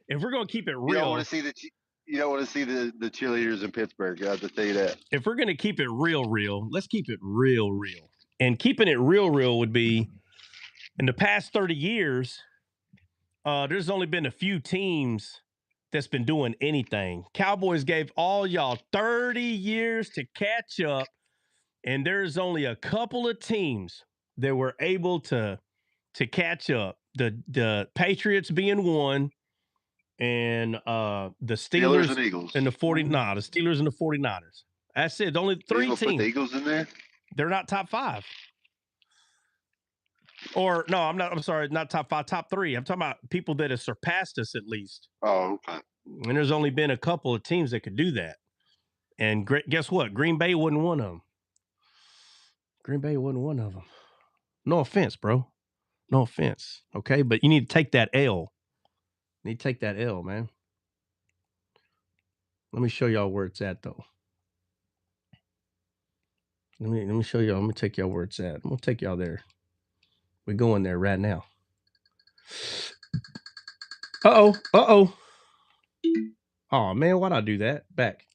if we're gonna keep it You don't real, want to see the cheerleaders in Pittsburgh. I have to tell you that. if we're gonna keep it real, let's keep it real. And keeping it real would be in the past 30 years. There's only been a few teams that's been doing anything. Cowboys gave all y'all 30 years to catch up, and there's only a couple of teams that were able to catch up. The Patriots being one, and the Steelers and Eagles. and the 40. Nah, the Steelers and the 49ers. That's it. Only three teams. Put the Eagles in there? They're not top 5. Or no, I'm sorry, not top 5, top 3. I'm talking about people that have surpassed us at least. Oh, okay. And there's only been a couple of teams that could do that. And guess what? Green Bay wasn't one of them. Green Bay wasn't one of them. No offense, bro. No offense. Okay, but you need to take that L. You need to take that L, man. Let me show y'all where it's at, though. Let me show y'all. Let me take y'all where it's at. I'm gonna take y'all there. We're going there right now. Uh-oh. Oh, man, why'd I do that? Back.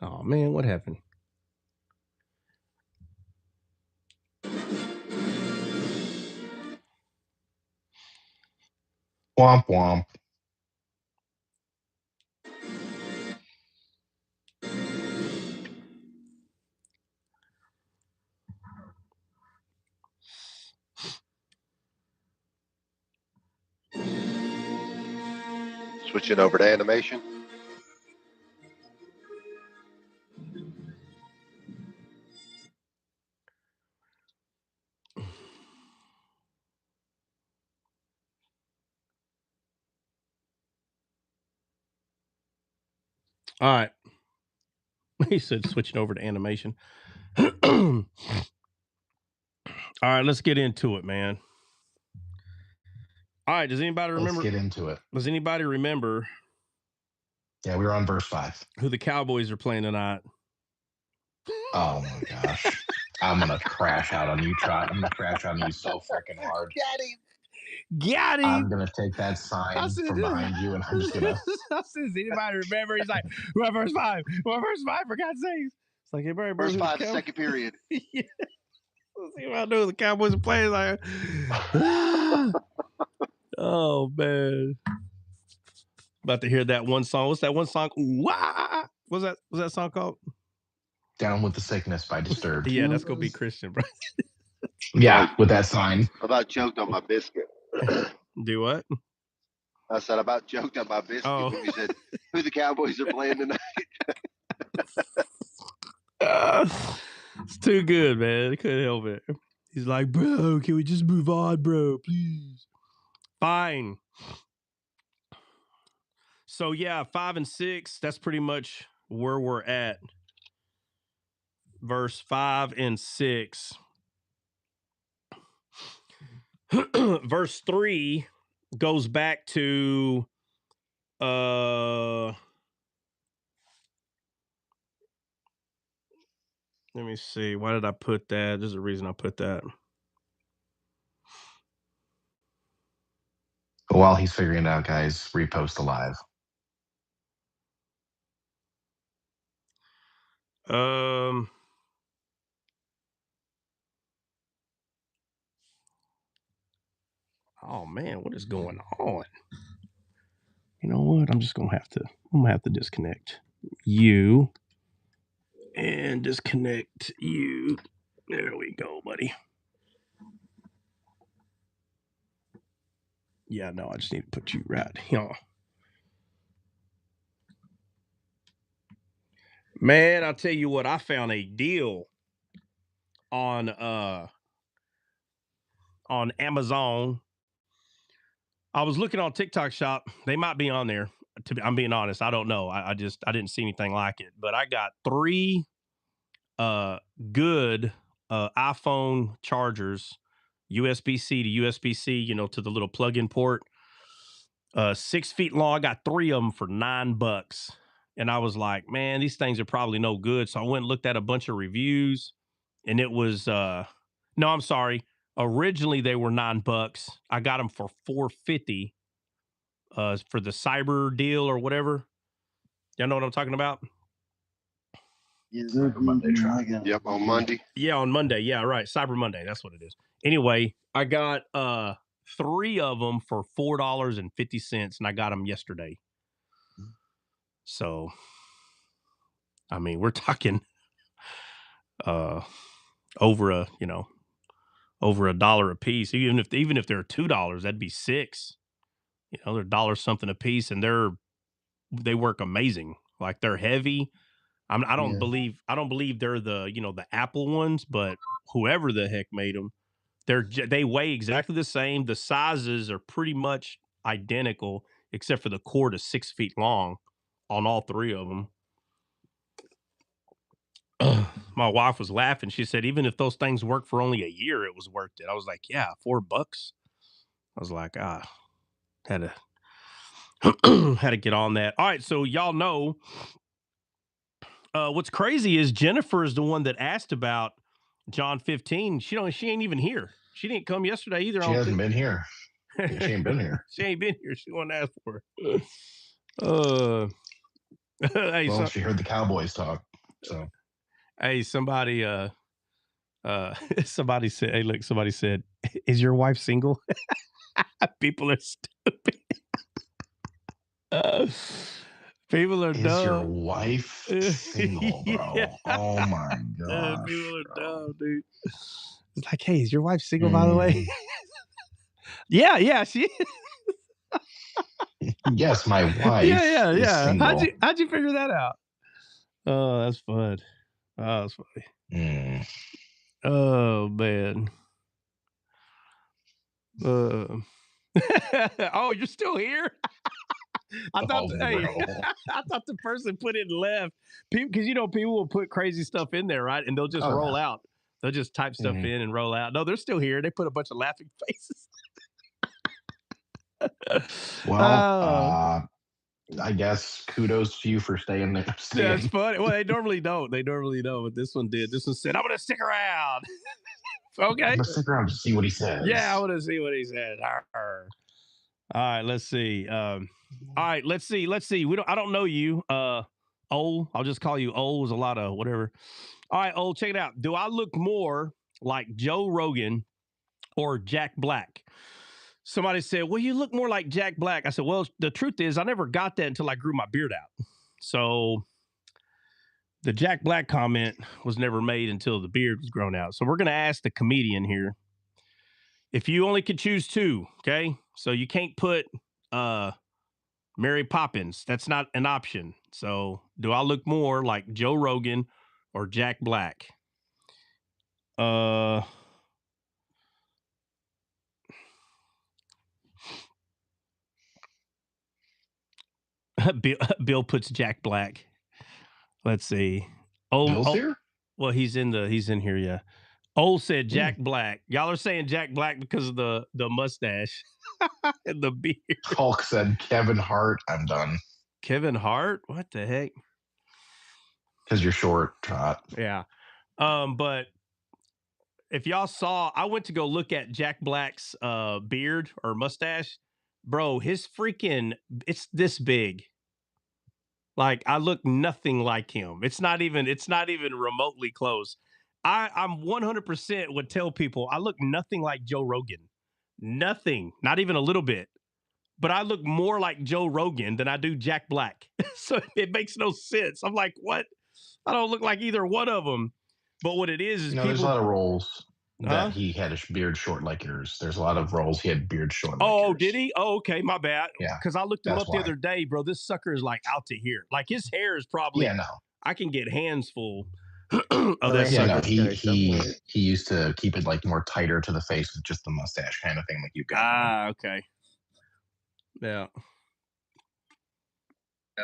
Oh, man, what happened? Womp womp. Switching over to animation. All right. He said switching over to animation. All right, let's get into it, man. All right, does anybody remember? Let's get into it. Does anybody remember? Yeah, we were on verse 5. Who the Cowboys are playing tonight? Oh my gosh. I'm gonna crash out on you, Trot. I'm gonna crash on you so freaking hard. Got him. I'm gonna take that sign from behind you, and I'm just gonna. I said, does anybody remember? He's like, what verse 5? What verse 5? For God's sakes! It's like, everybody, verse 5, second period. Yeah. Let's see what I know. The Cowboys are playing like. Oh man! About to hear that one song. What's that one song? Wah! What's that song called? Down with the Sickness by Disturbed. Yeah, that's gonna be Christian, bro. Yeah, with that sign. I about choked on my biscuit. Do what? I said I about choked on my biscuit when you said who the Cowboys are playing tonight. It's too good, man. I couldn't help it. He's like, bro, can we just move on, bro, please? Fine. So yeah, 5 and 6. That's pretty much where we're at. Verse 5 and 6. Verse 3 goes back to let me see. Why did I put that? There's a reason I put that. While he's figuring it out, guys, repost alive. Oh man, what is going on? You know what? I'm gonna have to disconnect you and disconnect you. There we go, buddy. Yeah, no, I just need to put you right here. Man, I'll tell you what, I found a deal on Amazon. I was looking on TikTok Shop. They might be on there. I'm being honest. I don't know. I didn't see anything like it. But I got 3 good iPhone chargers, USB-C to USB-C, to the little plug-in port. 6 feet long. I got 3 of them for $9. And I was like, man, these things are probably no good. So I went and looked at a bunch of reviews, and it was, no, I'm sorry. Originally they were $9. I got them for $4.50 for the cyber deal or whatever. Y'all know what I'm talking about? Cyber Monday try. Yep, on Monday. Yeah, on Monday. Yeah, right. Cyber Monday. That's what it is. Anyway, I got 3 of them for $4.50, and I got them yesterday. So, I mean, we're talking over a $1 a piece. Even if they're $2, that'd be $6. They're $1 something a piece, and they work amazing. Like, they're heavy. I don't believe they're the Apple ones, but whoever the heck made them, they weigh exactly the same. The sizes are pretty much identical, except for the cord is 6 feet long on all 3 of them. My wife was laughing. She said, even if those things worked for only a year, it was worth it. I was like, yeah, $4. I was like, had to get on that. All right, so y'all know. What's crazy is Jennifer is the one that asked about John 15. She ain't even here. She didn't come yesterday either. She hasn't been here. Yeah, she ain't been here. She ain't been here. She wanted to ask for it. Hey, she heard the Cowboys talk. So, hey, somebody said, hey, look, somebody said, is your wife single? People are stupid. People are dumb. Is your wife single, bro? Yeah. Oh my gosh. People are dumb, dude. It's like, hey, is your wife single, by the way? Yeah, she is. Yes, my wife. Yeah. Single. How'd you figure that out? Oh, that's fun. Oh, that's funny. Oh man. Oh, you're still here? I thought I thought the person put it and left. Because people will put crazy stuff in there, right? And they'll just roll out. They'll just type stuff in and roll out. No, they're still here. They put a bunch of laughing faces. Well, I guess kudos to you for staying there. That's funny. Well, they normally don't. But this one did. This one said, I'm going to stick around. Okay. I'm going to stick around to see what he says. Yeah, I want to see what he says. All right, let's see. All right, let's see. I don't know you. I'll just call you Ol. There's a lot of whatever. All right, Ol, check it out. Do I look more like Joe Rogan or Jack Black? Somebody said, well, you look more like Jack Black. I said, well, the truth is I never got that until I grew my beard out. So the Jack Black comment was never made until the beard was grown out. So we're going to ask the comedian here. If you only could choose 2, okay? So you can't put Mary Poppins. That's not an option. So do I look more like Joe Rogan or Jack Black? Bill puts Jack Black. Let's see. Bill's here? Well, he's in here, yeah. Ol said Jack Black. Y'all are saying Jack Black because of the mustache and the beard. Hulk said Kevin Hart. I'm done. Kevin Hart? What the heck? Because you're short, Trot. Yeah. But if y'all saw, I went to go look at Jack Black's beard or mustache. Bro, his freaking, it's this big. Like, I look nothing like him. It's not even remotely close. I'm 100% would tell people I look nothing like Joe Rogan. Nothing. Not even a little bit. But I look more like Joe Rogan than I do Jack Black. So it makes no sense. I'm like, what? I don't look like either one of them. But what it is people... there's a lot of roles that he had a beard short like yours. There's a lot of roles he had beard short like yours. Did he? Oh, okay, my bad. Yeah. Because I looked him up the other day, bro. This sucker is like out to here. Like his hair is probably... Yeah, no. I can get hands full of that sucker. No, he used to keep it like more tighter to the face with just the mustache kind of thing like you got. Okay. Yeah.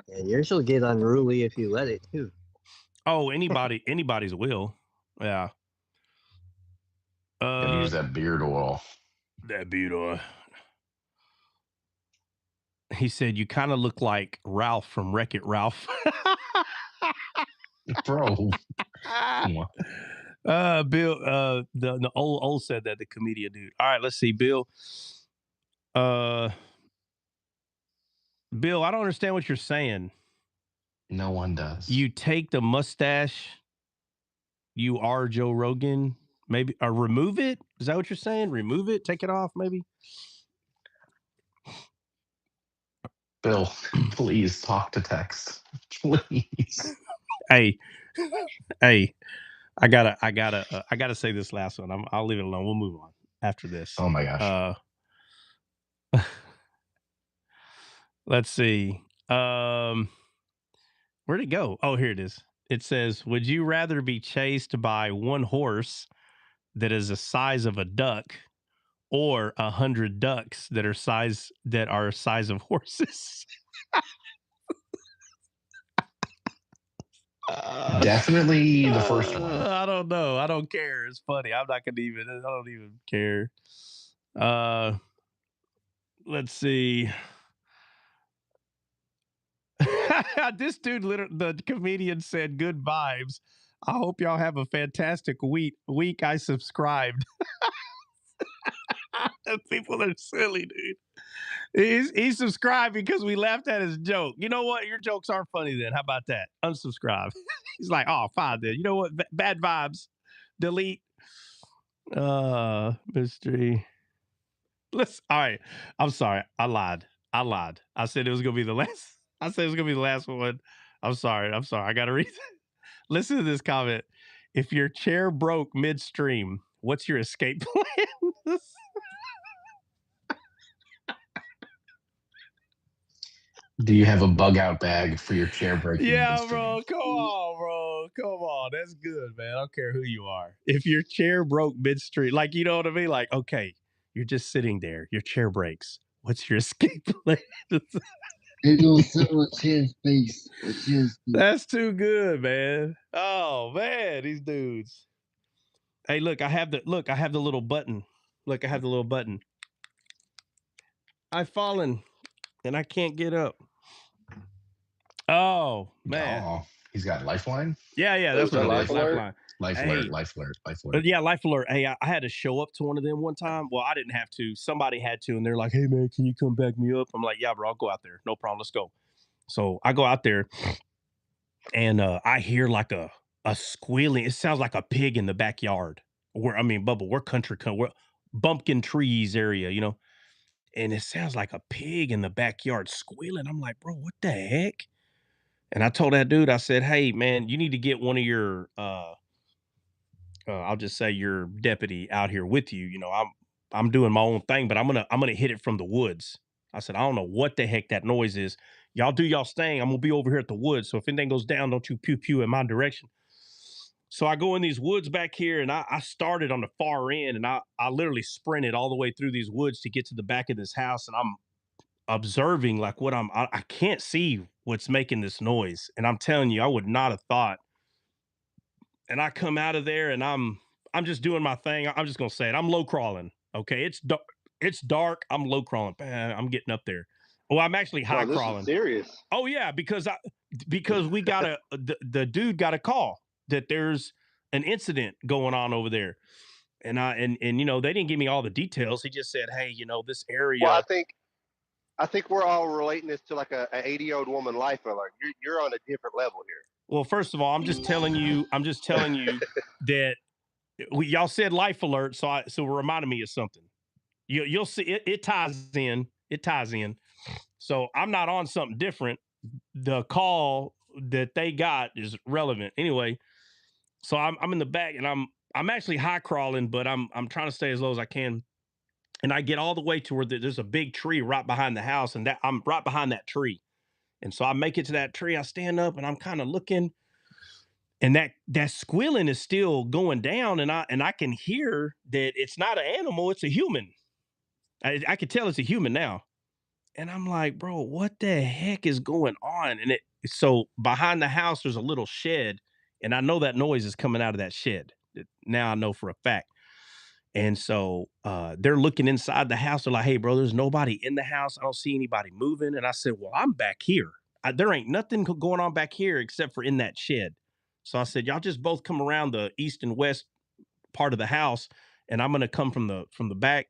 Yeah, yours will get unruly if you let it too. Oh, anybody's will. Yeah. Use that beard oil. That beard oil. He said, "You kind of look like Ralph from Wreck-It Ralph." Bro. Come on. Bill, the old said that, the comedian dude. All right, let's see, Bill. Bill, I don't understand what you're saying. No one does. You take the mustache, you are Joe Rogan, maybe, or remove it? Is that what you're saying? Remove it, take it off, maybe? Bill, please talk to text. Please. Hey, I gotta say this last one. I'll leave it alone. We'll move on after this. Oh my gosh. Let's see. Where'd it go? Oh, here it is. It says, "Would you rather be chased by one horse that is the size of a duck, or 100 ducks that are size of horses?" Definitely the first one. I don't know. I don't care. It's funny. I don't even care. Let's see. This dude, the comedian, said, "Good vibes. I hope y'all have a fantastic week. I subscribed." People are silly, dude. He subscribed because we laughed at his joke. You know what? Your jokes aren't funny then. How about that? Unsubscribe. He's like, "Oh, fine then. You know what? Bad vibes. Delete." Mystery. All right. I'm sorry. I lied. I said it was gonna be the last. I said it was gonna be the last one. I'm sorry. I gotta read. Listen to this comment. "If your chair broke midstream, what's your escape plan?" Do you have a bug out bag for your chair breaking? Yeah, bro. Come on. That's good, man. I don't care who you are. If your chair broke midstream, like, you know what I mean? Like, okay, you're just sitting there. Your chair breaks. What's your escape plan? They don't sell a chair space. That's too good, man. Oh man, these dudes. Hey, look, I have the little button. Look, I have the little button. I've fallen and I can't get up. Oh man. Oh, he's got Lifeline? Yeah, that's what it is. Lifeline? Life Hey. alert, life alert, life alert. Yeah, Life Alert. Hey, I had to show up to one of them one time. Well, I didn't have to. Somebody had to, and they're like, "Hey man, can you come back me up?" I'm like, "Yeah, bro, I'll go out there. No problem. Let's go." So I go out there, and I hear like a squealing. It sounds like a pig in the backyard. Bubba, we're we're bumpkin trees area, and it sounds like a pig in the backyard squealing. I'm like, "Bro, what the heck?" And I told that dude, I said, "Hey man, you need to get one of your I'll just say your deputy out here with you. I'm doing my own thing, but I'm gonna hit it from the woods." I said, "I don't know what the heck that noise is. Y'all do y'all thing. I'm gonna be over here at the woods. So if anything goes down, don't you pew pew in my direction." So I go in these woods back here, and I started on the far end, and I literally sprinted all the way through these woods to get to the back of this house, and I'm observing like I can't see what's making this noise, and I'm telling you, I would not have thought. And I come out of there, and I'm just doing my thing. I'm just gonna say it. I'm low crawling. Okay, it's dark. It's dark. I'm low crawling. I'm getting up there. Oh, I'm actually high This crawling. is serious. Oh yeah, because we got the dude got a call that there's an incident going on over there, and they didn't give me all the details. He just said, "Hey, this area." Well, I think we're all relating this to like an 80-year-old woman life alert. You're on a different level here. Well, first of all, I'm just telling you that y'all said life alert, so it reminded me of something. You'll see it ties in. It ties in. So I'm not on something different. The call that they got is relevant. Anyway, so I'm in the back, and I'm actually high crawling, but I'm trying to stay as low as I can. And I get all the way to where there's a big tree right behind the house, and that I'm right behind that tree. And so I make it to that tree. I stand up, and I'm kind of looking, and that squealing is still going down, and I can hear that it's not an animal, it's a human. I can tell it's a human now. And I'm like, "Bro, what the heck is going on?" And so behind the house there's a little shed, and I know that noise is coming out of that shed. Now I know for a fact. And so they're looking inside the house. They're like, hey, bro, there's nobody in the house. I don't see anybody moving. And I said, well, I'm back here. There ain't nothing going on back here except for in that shed. So I said, y'all just both come around the east and west part of the house, and I'm going to come from the back.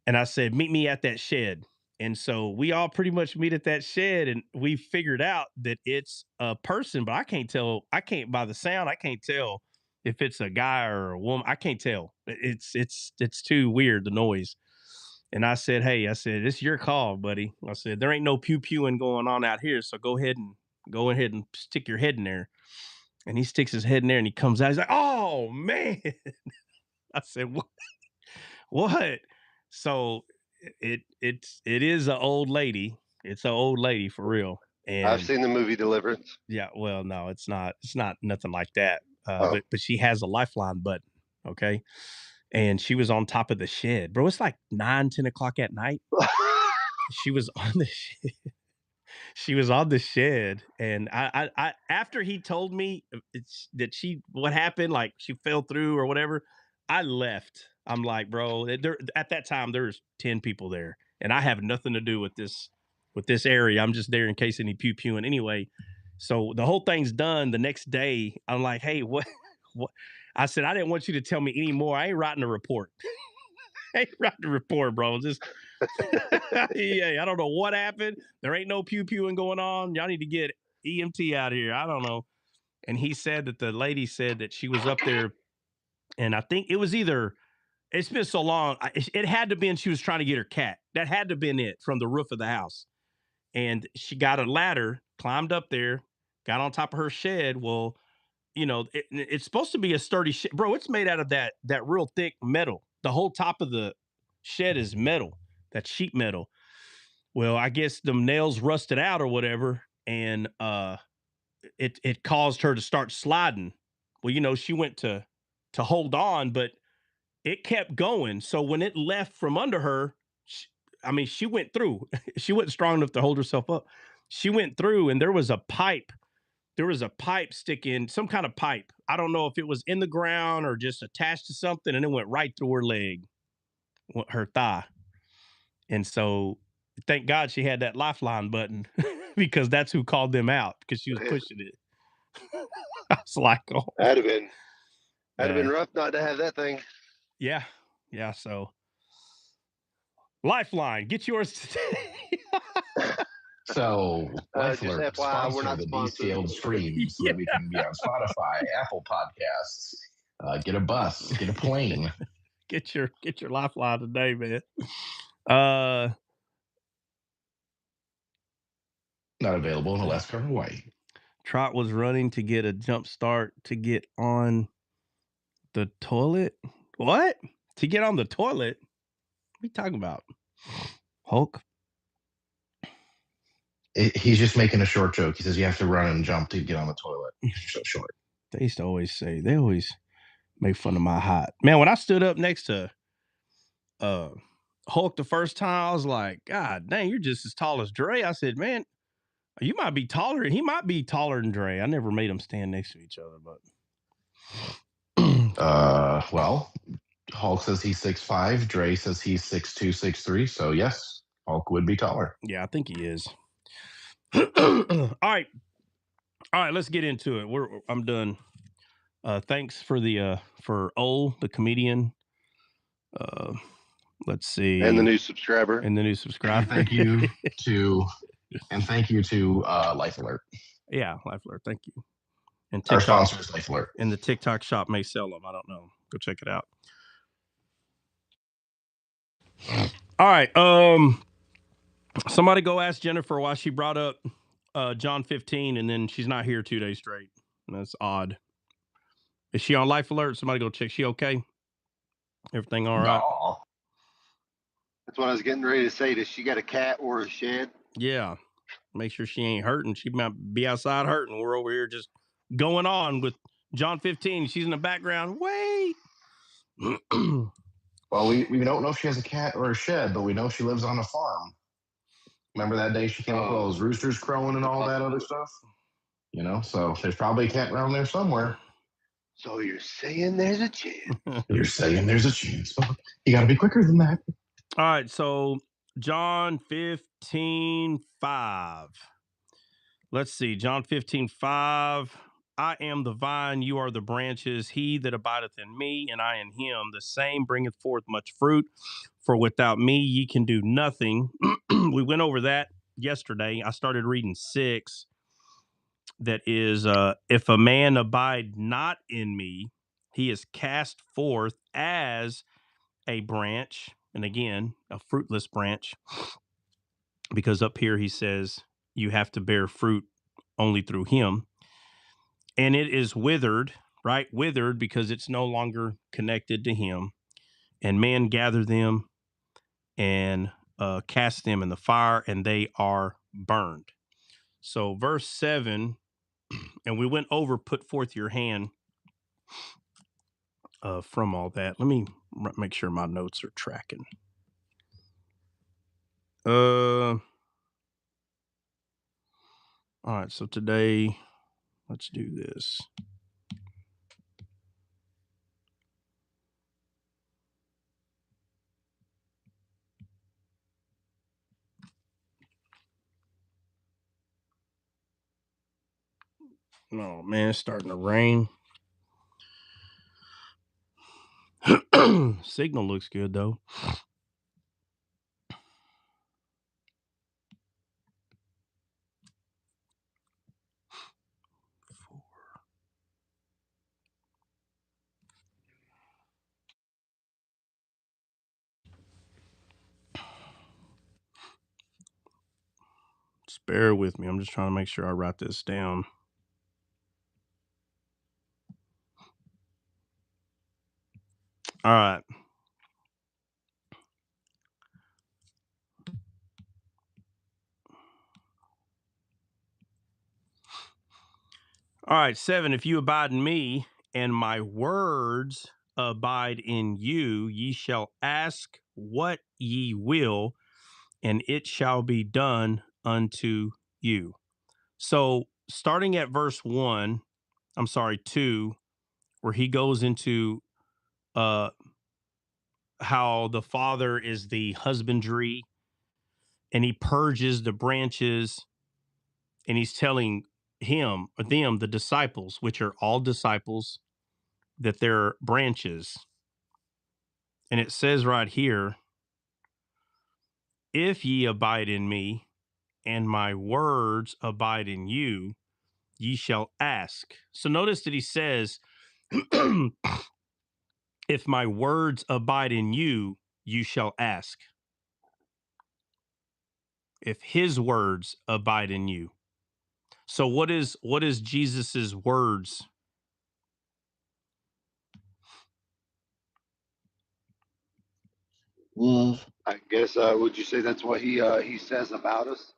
And I said, meet me at that shed. And so we all pretty much meet at that shed, and we figured out that it's a person, but I can't by the sound, I can't tell if it's a guy or a woman. I can't tell. It's too weird, the noise. And I said, hey, it's your call, buddy. I said, there ain't no pew-pewing going on out here. So go ahead and stick your head in there. And he sticks his head in there and he comes out. He's like, oh man. I said, what? So it is an old lady. It's an old lady for real. And I've seen the movie Deliverance. yeah, well, no, it's not nothing like that. Oh. But she has a lifeline button. Okay. And she was on top of the shed. Bro, it's like 9-10 o'clock at night. She was on the shed. She was on the shed. And I after he told me that what happened, like she fell through or whatever, I left. I'm like, bro, at that time there's 10 people there, and I have nothing to do with this area. I'm just there in case any pew-pewing anyway. So the whole thing's done. The next day, I'm like, hey, what? I said, I didn't want you to tell me anymore. I ain't writing a report. I ain't writing a report, bro. Just yeah, I don't know what happened. There ain't no pew-pewing going on. Y'all need to get EMT out of here. I don't know. And he said that the lady said that she was up there, and I think it was either, it's been so long, it had to be, she was trying to get her cat. That had to have been it, from the roof of the house. And she got a ladder, climbed up there, got on top of her shed. Well, you know, it's supposed to be a sturdy shed. Bro, it's made out of that real thick metal. The whole top of the shed is metal, that sheet metal. Well, I guess the nails rusted out or whatever, and it caused her to start sliding. Well, you know, she went to hold on, but it kept going. So when it left from under her, she went through. She wasn't strong enough to hold herself up. She went through, and there was a pipe. There was a pipe sticking, some kind of pipe. I don't know if it was in the ground or just attached to something, and it went right through her leg, her thigh. And so thank God she had that lifeline button, because that's who called them out, because she was pushing it. I was like, oh. That'd have been rough not to have that thing. Yeah. Yeah. So Lifeline, get yours today. So, Life just Alert, FYI, we're sponsor not the sponsored. Descaled stream so that we can be on Spotify, Apple Podcasts, get a bus, get a plane. Get your Lifeline today, man. Not available in Alaska or Hawaii. Trot was running to get a jump start to get on the toilet. What? To get on the toilet? What are you talking about? Hulk? He's just making a short joke. He says you have to run and jump to get on the toilet. You're so short. They used to always say, they always make fun of my height. Man, when I stood up next to Hulk the first time, I was like, God dang, you're just as tall as Dre. I said, man, you might be taller. He might be taller than Dre. I never made them stand next to each other, but well, Hulk says he's 6'5". Dre says he's 6'2", 6'3". So yes, Hulk would be taller. Yeah, I think he is. All right, let's get into it. I'm done. Thanks for for Ol, the comedian. Let's see. And the new subscriber. Thank you to Life Alert. Yeah, Life Alert. Thank you. And TikTok, our sponsor is Life Alert. And the TikTok shop may sell them. I don't know. Go check it out. All right. Somebody go ask Jennifer why she brought up John 15 and then she's not here 2 days straight. That's odd. Is she on Life Alert? Somebody go check. She okay? Everything all right? No. That's what I was getting ready to say. Does she got a cat or a shed? Yeah. Make sure she ain't hurting. She might be outside hurting. We're over here just going on with John 15. She's in the background. Wait. Well, we don't know if she has a cat or a shed, but we know she lives on a farm. Remember that day she came up with all those roosters crowing and all that other stuff? You know, so there's probably a cat around there somewhere. So you're saying there's a chance? You're saying there's a chance. Well, you got to be quicker than that. All right, so John 15:5. Let's see, John 15:5. I am the vine, you are the branches. He that abideth in me, and I in him, the same bringeth forth much fruit. For without me, ye can do nothing. We went over that yesterday. I started reading 6. That is, if a man abide not in me, he is cast forth as a branch, and again, a fruitless branch, because up here he says you have to bear fruit only through him, and it is withered, right? Withered because it's no longer connected to him, and men gather them and cast them in the fire, and they are burned. So verse 7, and we went over put forth your hand from all that. Let me make sure my notes are tracking. All right, so today, let's do this. Oh man, it's starting to rain. Signal looks good though. Just bear with me. I'm just trying to make sure I write this down. All right. All right, 7. If you abide in me and my words abide in you, ye shall ask what ye will, and it shall be done unto you. So starting at verse 2, where he goes into how the Father is the husbandry and he purges the branches, and he's telling them, the disciples, which are all disciples, that they're branches. And it says right here, if ye abide in me and my words abide in you, ye shall ask. So notice that he says, if my words abide in you, you shall ask. If his words abide in you. So what is Jesus's words? Love. I guess would you say that's what he says about us?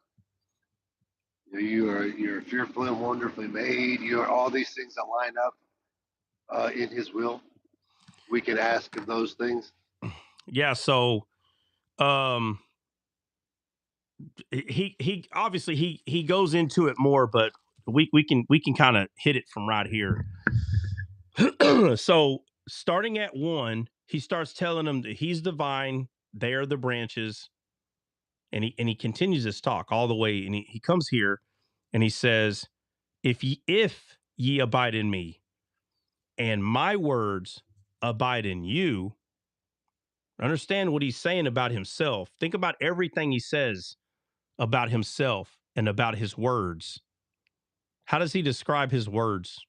You're fearfully and wonderfully made. You're all these things that line up in His will. We can ask of those things. Yeah, so he obviously he goes into it more, but we can kind of hit it from right here. So starting at 1, he starts telling them that he's the vine, they are the branches, and he continues this talk all the way, and he comes here and he says, if ye abide in me and my words abide in you. Understand what he's saying about himself. Think about everything he says about himself and about his words. How does he describe his words?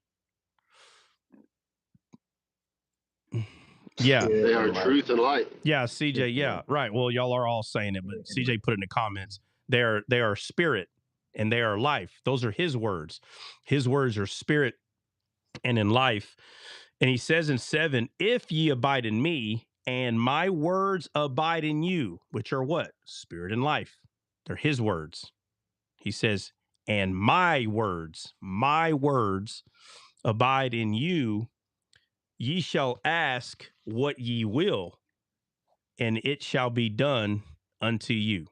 Yeah. Spirit They are and life. truth and light. Yeah, CJ. Yeah, right. Well, y'all are all saying it, but CJ put it in the comments. They are spirit and they are life. Those are his words. His words are spirit and in life. And he says in 7, if ye abide in me and my words abide in you, which are what? Spirit and life. They're his words. He says, and my words abide in you, ye shall ask what ye will, and it shall be done unto you.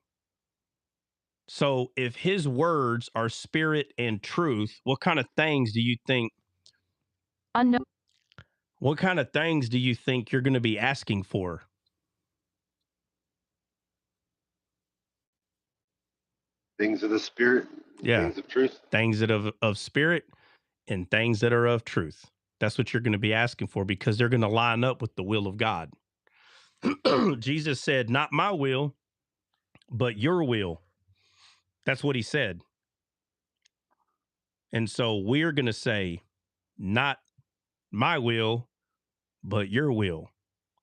So if his words are spirit and truth, what kind of things do you think What kind of things do you think you're going to be asking for? Things of the spirit, Yeah. things of truth. Things that of spirit and things that are of truth. That's what you're going to be asking for, because they're going to line up with the will of God. Jesus said, not my will, but your will. That's what he said. And so we're going to say, not my will, but your will.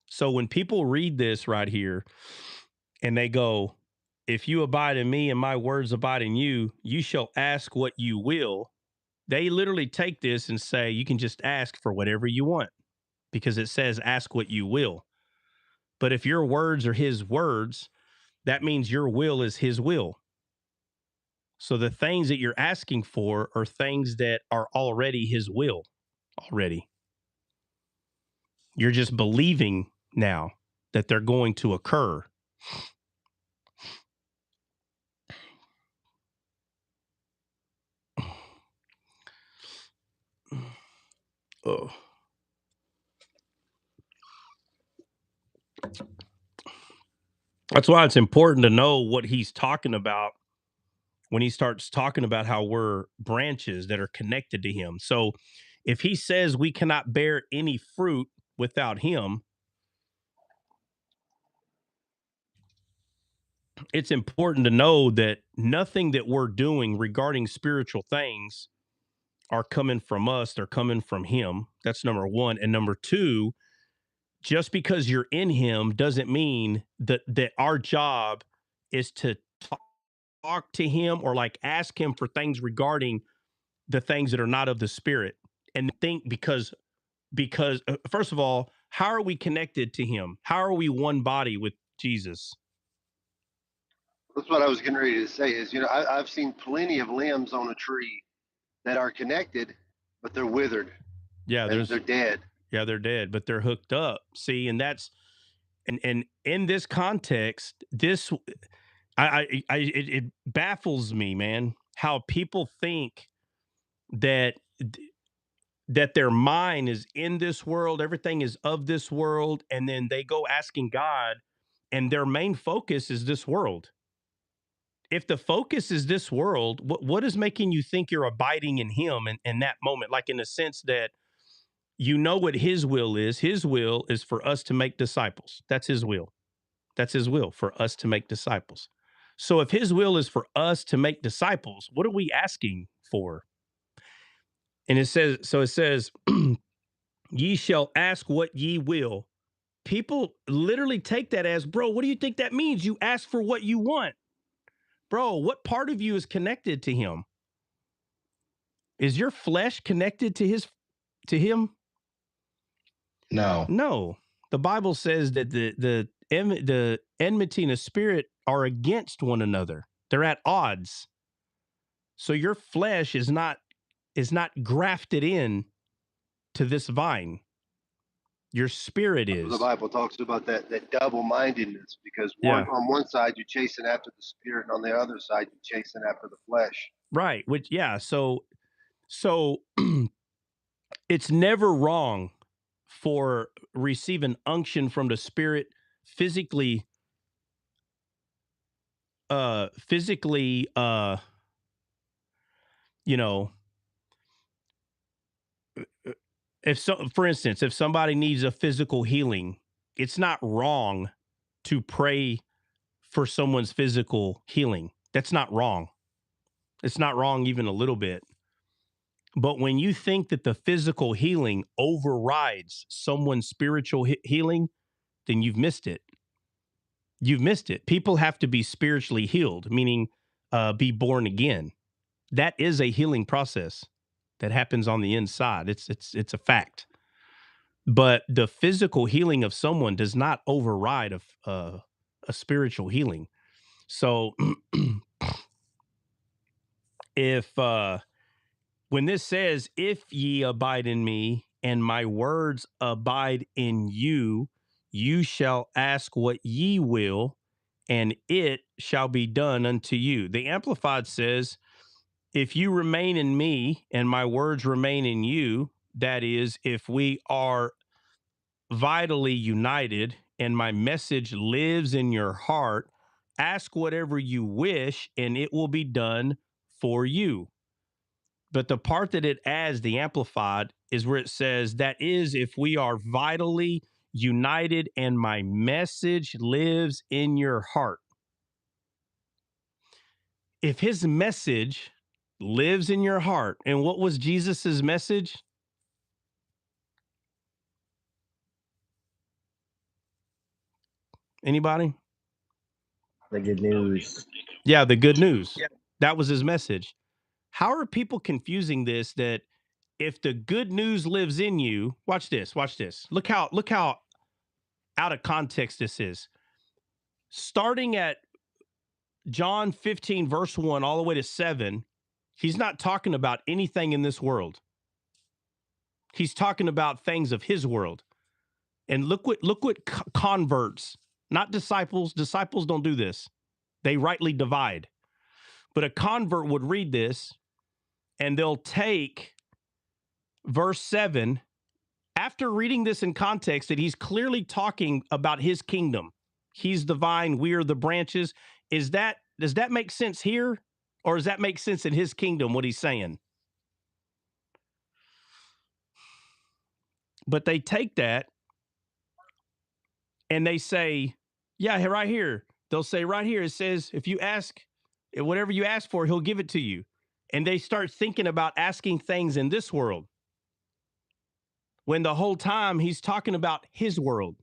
So when people read this right here and they go, if you abide in me and my words abide in you, you shall ask what you will. They literally take this and say, you can just ask for whatever you want, because it says, ask what you will. But if your words are his words, that means your will is his will. So the things that you're asking for are things that are already his will already. You're just believing now that they're going to occur. Oh. That's why it's important to know what he's talking about when he starts talking about how we're branches that are connected to him. So if he says we cannot bear any fruit without him, it's important to know that nothing that we're doing regarding spiritual things are coming from us. They're coming from him. That's number one. And number two, just because you're in him doesn't mean that our job is to talk to him or like ask him for things regarding the things that are not of the spirit, and think because first of all, how are we connected to him? How are we one body with Jesus? That's what I was getting ready to say. Is I've seen plenty of limbs on a tree that are connected, but they're withered. Yeah, they're dead. Yeah, they're dead, but they're hooked up. See, and that's and in this context, this it baffles me, man, how people think that that their mind is in this world, everything is of this world, and then they go asking God, and their main focus is this world. If the focus is this world, what is making you think you're abiding in him in that moment? Like, in the sense that you know what his will is. His will is for us to make disciples. That's his will. That's his will, for us to make disciples. So if his will is for us to make disciples, what are we asking for? And it says, ye shall ask what ye will. People literally take that as, bro, what do you think that means? You ask for what you want. Bro, what part of you is connected to him? Is your flesh connected to him? No. No. The Bible says that the enmity and the spirit are against one another. They're at odds. So your flesh is not grafted in to this vine. Your spirit is. The Bible talks about that double-mindedness, because on one side you're chasing after the spirit, and on the other side you're chasing after the flesh. Right. Which, yeah. So it's never wrong for receiving unction from the spirit physically, you know, for instance, if somebody needs a physical healing, it's not wrong to pray for someone's physical healing. That's not wrong. It's not wrong even a little bit. But when you think that the physical healing overrides someone's spiritual healing, then you've missed it. You've missed it. People have to be spiritually healed, meaning be born again. That is a healing process that happens on the inside. It's a fact. But the physical healing of someone does not override a spiritual healing. So if when this says, if ye abide in me and my words abide in you, you shall ask what ye will, and it shall be done unto you. The Amplified says, if you remain in me and my words remain in you, that is, if we are vitally united and my message lives in your heart, ask whatever you wish and it will be done for you. But the part that it adds, the amplified, is where it says, that is, if we are vitally united and my message lives in your heart. If his message lives in your heart, and what was Jesus's message? Anybody? The good news. Yeah, the good news. That was his message. How are people confusing this, that if the good news lives in you, watch this. Look how out of context this is. Starting at John 15, verse 1, all the way to 7, he's not talking about anything in this world. He's talking about things of his world. And look what converts, not disciples. Disciples don't do this. They rightly divide. But a convert would read this and they'll take verse 7 after reading this in context, that he's clearly talking about his kingdom. He's the vine, we are the branches. Does that make sense here? Or does that make sense in his kingdom, what he's saying? But they take that and they say, yeah, right here. They'll say right here, it says, if you ask, whatever you ask for, he'll give it to you. And they start thinking about asking things in this world, when the whole time he's talking about his world.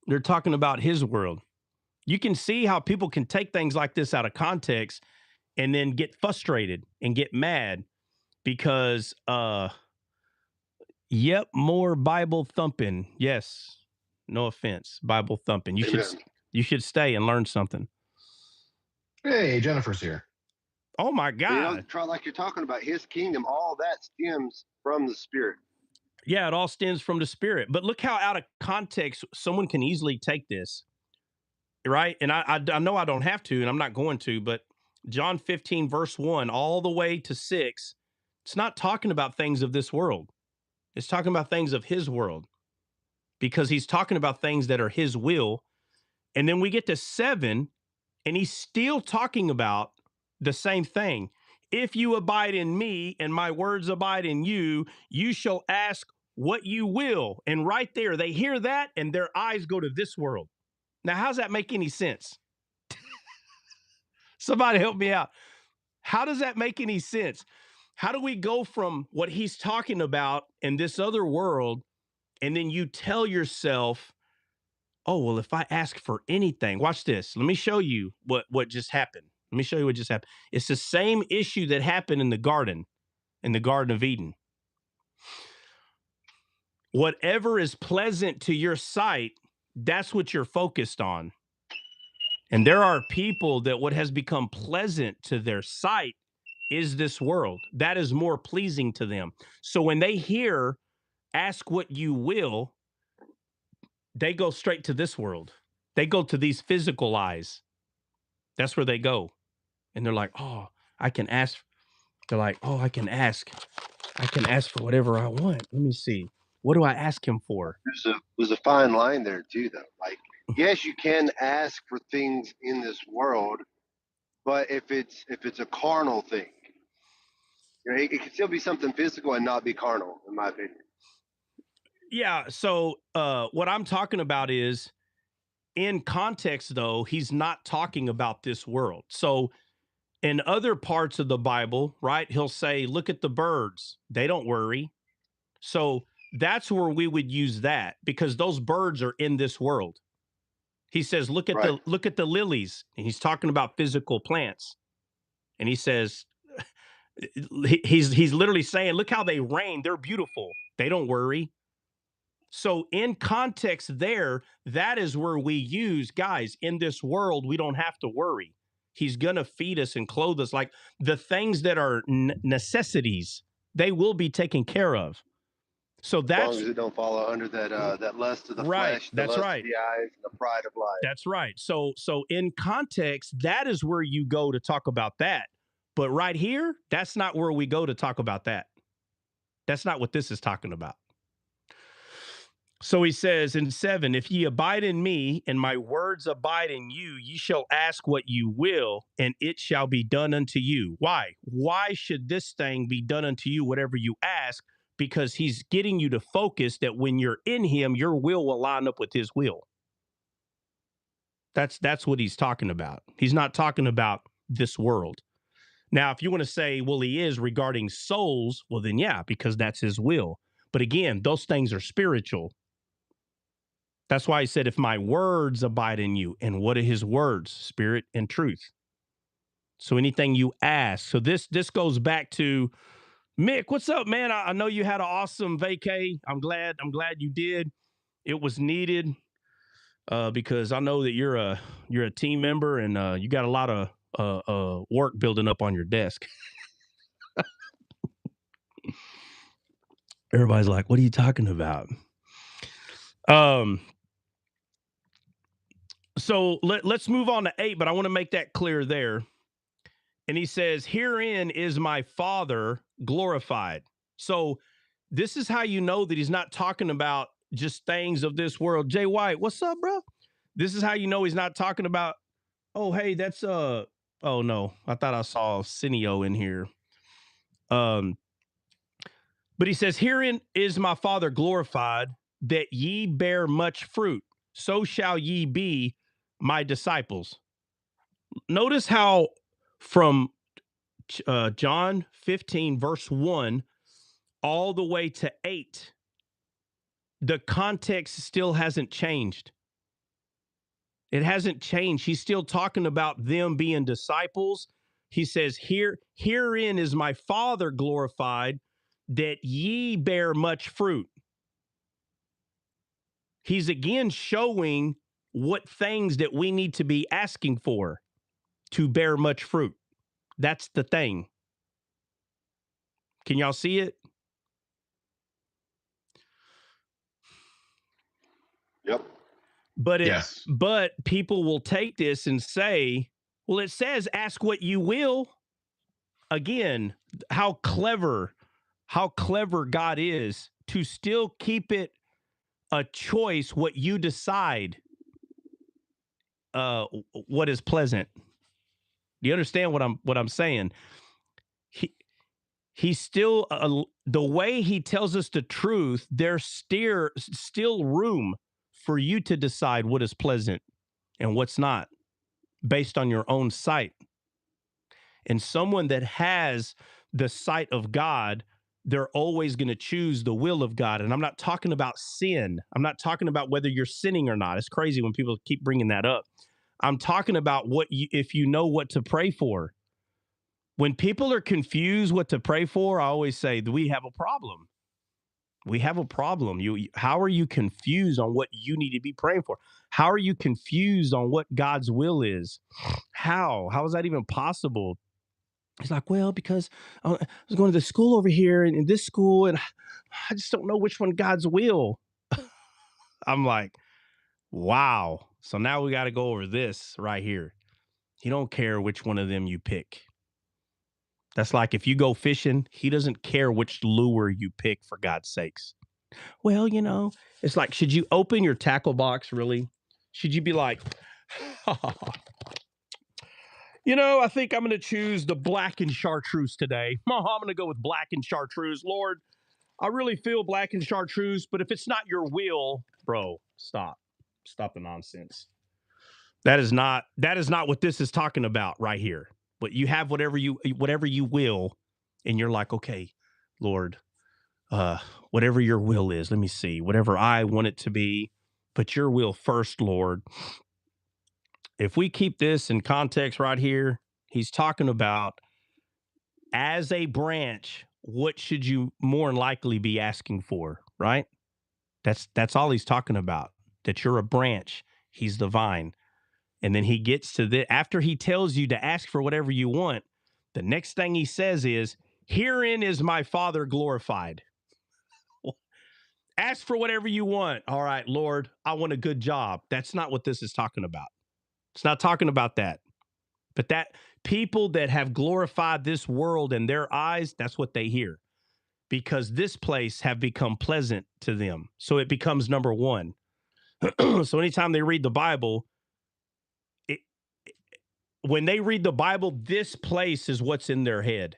They're talking about his world. You can see how people can take things like this out of context and then get frustrated and get mad because, more Bible thumping. Yes, no offense, Bible thumping. You should stay and learn something. Hey, Jennifer's here. Oh my God! Like you're talking about his kingdom, all that stems from the Spirit. Yeah, it all stems from the Spirit. But look how out of context someone can easily take this, right? And I know I don't have to, and I'm not going to, but John 15, verse 1, all the way to 6, it's not talking about things of this world. It's talking about things of his world, because he's talking about things that are his will. And then we get to 7, and he's still talking about the same thing. If you abide in me and my words abide in you, you shall ask what you will. And right there, they hear that and their eyes go to this world. Now, how does that make any sense? Somebody help me out. How does that make any sense? How do we go from what he's talking about in this other world, and then you tell yourself, oh, well, if I ask for anything, watch this. Let me show you what just happened. Let me show you what just happened. It's the same issue that happened in the Garden of Eden. Whatever is pleasant to your sight, that's what you're focused on. And there are people that what has become pleasant to their sight is this world. That is more pleasing to them. So when they hear, ask what you will, they go straight to this world. They go to these physical eyes. That's where they go. And they're like, oh, I can ask. They're like, oh, I can ask for whatever I want. Let me see. What do I ask him for? There's a fine line there too, though. Like, yes, you can ask for things in this world, but if it's a carnal thing, it can still be something physical and not be carnal, in my opinion. Yeah. So what I'm talking about is, in context, though, he's not talking about this world. So in other parts of the Bible, right, he'll say, look at the birds. They don't worry. So that's where we would use that, because those birds are in this world. He says, look at the lilies. And he's talking about physical plants. And he says, he's literally saying, look how they rain. They're beautiful. They don't worry. So in context there, that is where we use, guys, in this world, we don't have to worry. He's going to feed us and clothe us. Like the things that are necessities, they will be taken care of. So that's, as long as it don't fall under that lust of the flesh, the lust of the eyes, and the pride of life. That's right. So in context, that is where you go to talk about that. But right here, that's not where we go to talk about that. That's not what this is talking about. So he says in 7, if ye abide in me and my words abide in you, ye shall ask what you will, and it shall be done unto you. Why? Why should this thing be done unto you, whatever you ask? Because he's getting you to focus that when you're in him, your will line up with his will. That's what he's talking about. He's not talking about this world. Now, if you want to say, well, he is regarding souls, well, then yeah, because that's his will. But again, those things are spiritual. That's why he said, if my words abide in you, and what are his words? Spirit and truth. So anything you ask. So this goes back to Mick. What's up, man? I know you had an awesome vacay. I'm glad you did. It was needed because I know that you're a team member and you got a lot of work building up on your desk. Everybody's like, what are you talking about? So let's move on to 8, but I want to make that clear there. And he says, herein is my Father glorified. So this is how you know that he's not talking about just things of this world. Jay White, what's up, bro? This is how you know he's not talking about, oh, hey, that's oh no, I thought I saw Cineo in here. But he says, herein is my Father glorified, that ye bear much fruit, so shall ye be my disciples. Notice how from John 15, verse 1, all the way to 8, the context still hasn't changed. It hasn't changed. He's still talking about them being disciples. He says, herein is my Father glorified, that ye bear much fruit. He's again showing what things that we need to be asking for to bear much fruit. That's the thing. Can y'all see it? Yep. But people will take this and say, well, it says ask what you will. Again, how clever God is to still keep it a choice what you decide what is pleasant. Do you understand what I'm saying? He's still the way he tells us the truth, there's still room for you to decide what is pleasant and what's not based on your own sight. And someone that has the sight of God, they're always going to choose the will of God. And I'm not talking about sin. I'm not talking about whether you're sinning or not. It's crazy when people keep bringing that up. I'm talking about if you know what to pray for. When people are confused what to pray for, I always say, we have a problem. We have a problem. How are you confused on what you need to be praying for? How are you confused on what God's will is? How is that even possible? He's like, well, because I was going to the school over here and in this school, and I just don't know which one God's will. I'm like, wow. So now we got to go over this right here. He don't care which one of them you pick. That's like if you go fishing, he doesn't care which lure you pick, for God's sakes. Well, it's like, should you open your tackle box, really? Should you be like, I think I'm going to choose the black and chartreuse today. I'm going to go with black and chartreuse. Lord, I really feel black and chartreuse, but if it's not your will, bro, stop. Stop the nonsense. That is not what this is talking about right here. But you have whatever you will, and you're like, okay, Lord, whatever your will is, let me see, whatever I want it to be, but your will first, Lord. If we keep this in context right here, he's talking about as a branch, what should you more than likely be asking for, right? That's all he's talking about, that you're a branch, he's the vine. And then he gets to after he tells you to ask for whatever you want, the next thing he says is, herein is my Father glorified. Ask for whatever you want. All right, Lord, I want a good job. That's not what this is talking about. It's not talking about that. But that people that have glorified this world in their eyes, that's what they hear, because this place have become pleasant to them. So it becomes number one. So anytime they read the Bible, when they read the Bible, this place is what's in their head.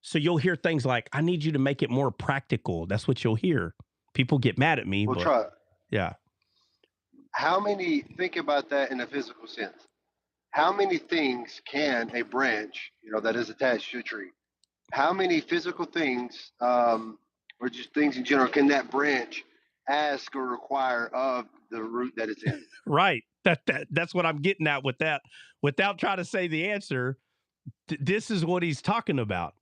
So you'll hear things like, I need you to make it more practical. That's what you'll hear. People get mad at me. We'll but try. Yeah. Think about that in a physical sense. How many things can a branch, that is attached to a tree, how many physical things, or just things in general, can that branch ask or require of the root that it's in? Right. That's what I'm getting at with that. Without trying to say the answer, this is what he's talking about.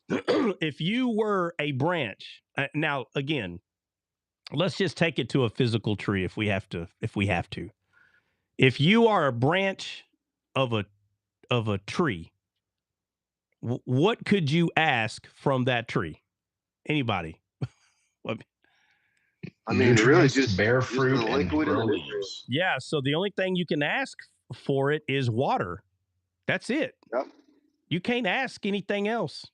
If you were a branch, now again, let's just take it to a physical tree if we have to. If you are a branch of a tree, what could you ask from that tree? Anybody? I mean, really, just bear just fruit the and liquid grow and the leaves. Yeah, so the only thing you can ask for it is water. That's it. Yep. You can't ask anything else.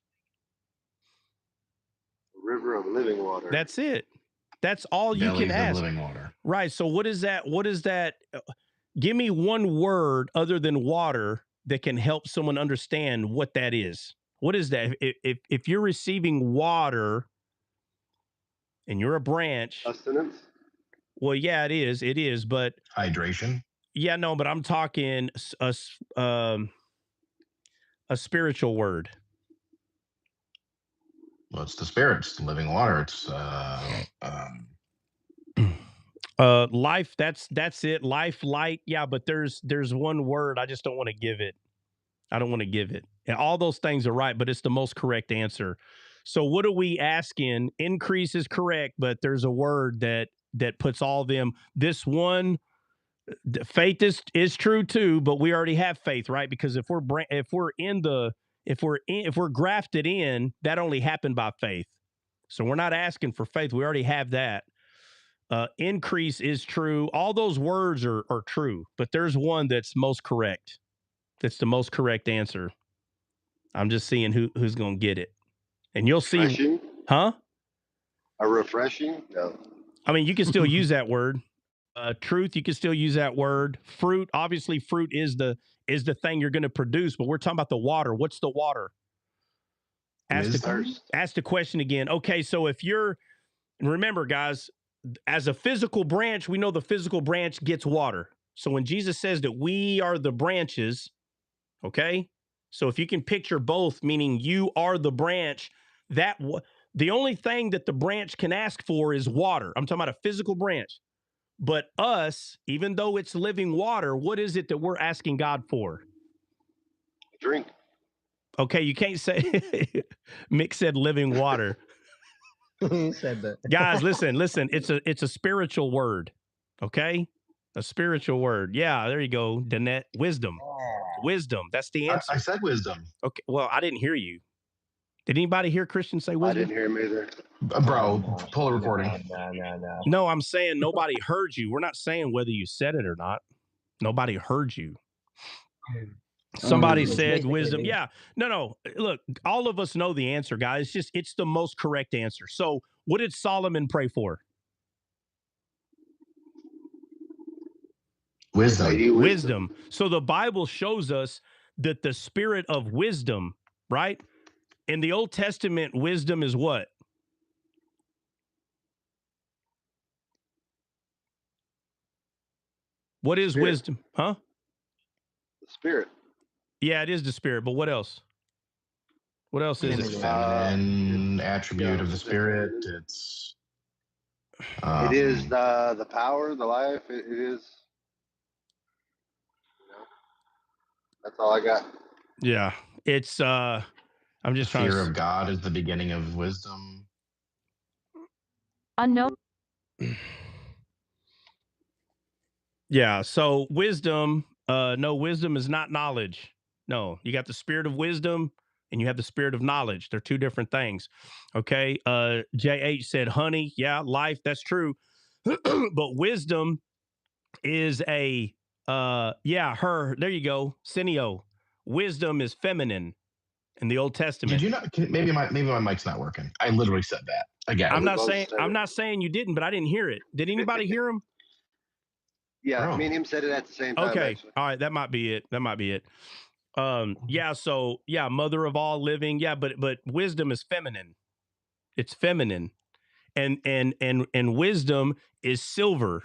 River of living water. That's it. That's all you can Bellies of ask. living water. Right. So what is that? Give me one word other than water that can help someone understand what that is. What is that? If you're receiving water and you're a branch, Sustenance. well, yeah, it is. But Hydration. yeah, no, but I'm talking a spiritual word. Well, it's the spirit. It's the living water. It's Life. That's it. Life, light. Yeah, but there's one word. I just don't want to give it. I don't want to give it. And all those things are right, but it's the most correct answer. So what are we asking? Increase is correct, but there's a word that puts all them. This one, faith is true too, but we already have faith, right? Because if we're grafted in, that only happened by faith. So we're not asking for faith. We already have that. Increase is true. All those words are true, but there's one that's most correct. That's the most correct answer. I'm just seeing who's going to get it. And you'll see. Huh? A refreshing? No. I mean, you can still use that word. Truth, you can still use that word. Fruit, obviously fruit is the thing you're going to produce, but we're talking about the water. What's the water? Ask the question again. Okay, so remember, guys, as a physical branch, we know the physical branch gets water. So when Jesus says that we are the branches, okay? So if you can picture both, meaning you are the branch, the only thing that the branch can ask for is water. I'm talking about a physical branch. But us, even though it's living water, what is it that we're asking God for? Drink. Okay, you can't say Mick said living water. He said that. Guys, listen. It's a spiritual word. Okay? A spiritual word. Yeah, there you go. Danette. Wisdom. That's the answer. I said wisdom. Okay. Well, I didn't hear you. Did anybody hear Christian say wisdom? I didn't hear him either. Bro, pull a recording. No. No, I'm saying nobody heard you. We're not saying whether you said it or not. Nobody heard you. Somebody said wisdom. Yeah. No. Look, all of us know the answer, guys. It's the most correct answer. So what did Solomon pray for? Wisdom. So the Bible shows us that the spirit of wisdom, right? In the Old Testament, wisdom is what? What is Spirit. Wisdom? Huh? The Spirit. Yeah, it is the Spirit. But what else? What else is It's it? Feminine attribute of the Spirit. It's it is the power, the life. It is. That's all I got. Yeah, it's. I'm just trying. Fear of God is the beginning of wisdom. Unknown. Yeah. So wisdom. No, wisdom is not knowledge. No, you got the spirit of wisdom and you have the spirit of knowledge. They're two different things. Okay. JH said honey. Yeah, life. That's true. But wisdom is a. Yeah, her. There you go. Cineo. wisdom is feminine in the Old Testament. Did you not? Maybe my mic's not working. I literally said that again. I'm We not both saying said I'm it. not saying you didn't, but I didn't hear it. Did anybody hear him? Yeah, Bro. me and him said it at the same time. Okay. Actually. All right, that might be it. That might be it. Yeah, so yeah, mother of all living. Yeah, but wisdom is feminine. It's feminine. And wisdom is silver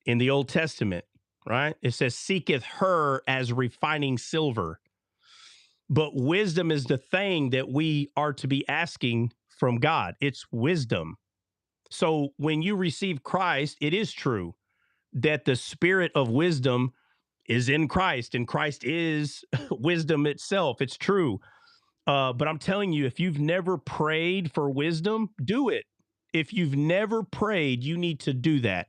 in the Old Testament, right? It says seeketh her as refining silver. But wisdom is the thing that we are to be asking from God. It's wisdom. So when you receive Christ, it is true that the spirit of wisdom is in Christ, and Christ is wisdom itself. It's true. But I'm telling you, if you've never prayed for wisdom, do it. If you've never prayed, you need to do that.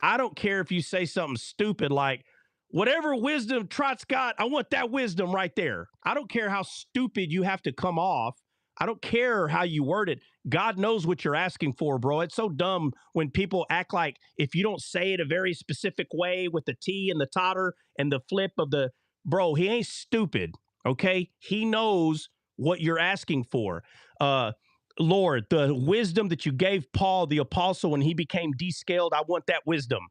I don't care if you say something stupid like, whatever wisdom Trot's got, I want that wisdom right there. I don't care how stupid you have to come off. I don't care how you word it. God knows what you're asking for, bro. It's so dumb when people act like if you don't say it a very specific way with the T and the totter and the flip of the, bro, he ain't stupid, okay? He knows what you're asking for. Lord, the wisdom that you gave Paul, the apostle, when he became descaled, I want that wisdom.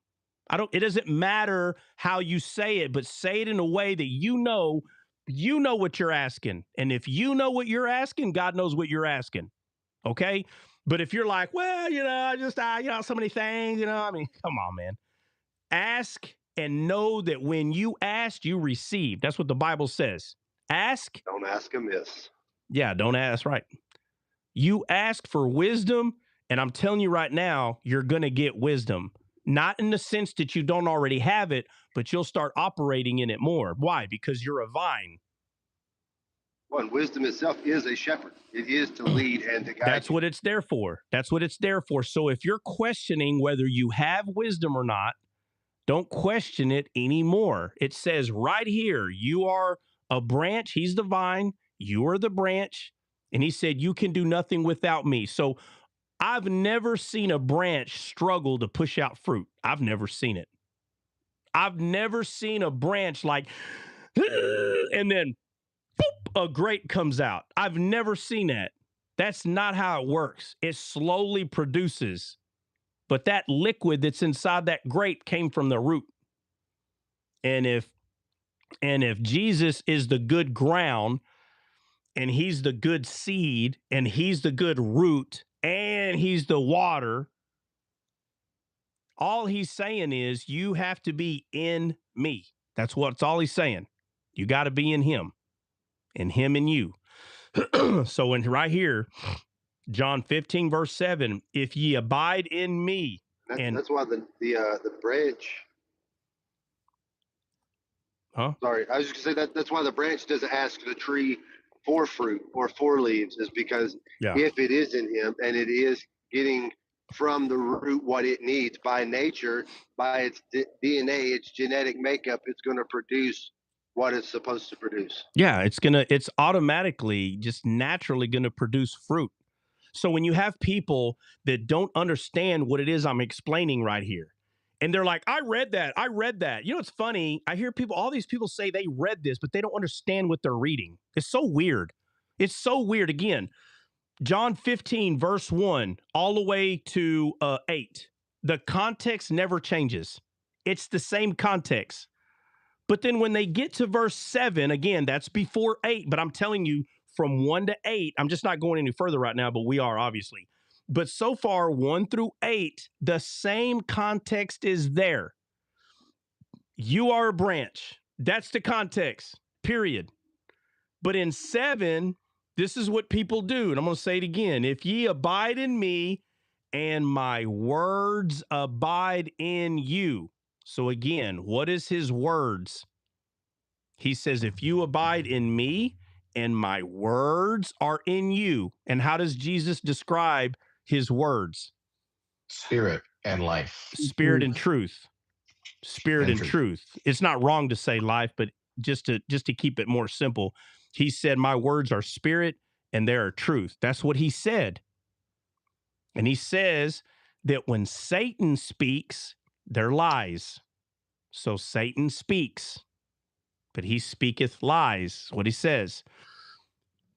It doesn't matter how you say it, but say it in a way that you know what you're asking. And if you know what you're asking, God knows what you're asking. Okay. But if you're like, well, so many things, I mean, come on, man. Ask and know that when you ask, you receive. That's what the Bible says. Ask. Don't ask amiss. Yeah, don't ask. Right. You ask for wisdom, and I'm telling you right now, you're going to get wisdom. Not in the sense that you don't already have it, but you'll start operating in it more. Why? Because you're a vine. Well, and wisdom itself is a shepherd. It is to lead and to guide. That's what it's there for. That's what it's there for. So if you're questioning whether you have wisdom or not, don't question it anymore. It says right here, you are a branch. He's the vine. You are the branch. And he said, you can do nothing without me. So I've never seen a branch struggle to push out fruit. I've never seen it. I've never seen a branch like, and then boop, a grape comes out. I've never seen that. That's not how it works. It slowly produces. But that liquid that's inside that grape came from the root. And if Jesus is the good ground, and he's the good seed, and he's the good root, and he's the water, all he's saying is you have to be in me. That's all he's saying. You got to be in him, and him in you. So in right here, John 15, verse 7, if ye abide in me. That's why the branch. Huh? Sorry, I was just gonna say that's why the branch doesn't ask the tree for fruit or for leaves, is because if it is in him and it is getting from the root what it needs by nature, by its DNA, its genetic makeup, it's going to produce what it's supposed to produce. Yeah, it's automatically just naturally going to produce fruit. So when you have people that don't understand what it is I'm explaining right here, and they're like, I read that. You know, it's funny. I hear all these people say they read this, but they don't understand what they're reading. It's so weird. It's so weird. Again, John 15, verse 1, all the way to 8. The context never changes. It's the same context. But then when they get to verse 7, again, that's before 8, but I'm telling you, from 1 to 8, I'm just not going any further right now, but we are obviously. But so far, 1 through 8, the same context is there. You are a branch. That's the context, period. But in 7, this is what people do. And I'm going to say it again. If ye abide in me and my words abide in you. So again, what is his words? He says, if you abide in me and my words are in you. And how does Jesus describe his words? Spirit and life. Spirit and truth. Spirit and truth. It's not wrong to say life, but just to keep it more simple, he said, my words are spirit and they are truth. That's what he said. And he says that when Satan speaks, they're lies. So Satan speaks. but he speaketh lies, what he says.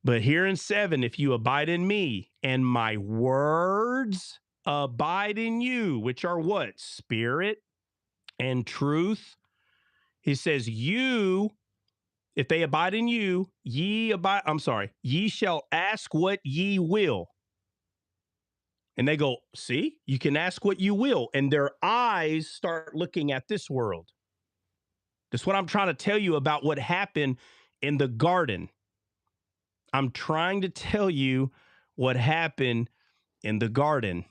But here in 7, if you abide in me and my words abide in you, which are what? Spirit and truth. He says, if they abide in you, ye shall ask what ye will. And they go, see, you can ask what you will. And their eyes start looking at this world. That's what I'm trying to tell you about what happened in the garden. I'm trying to tell you what happened in the garden.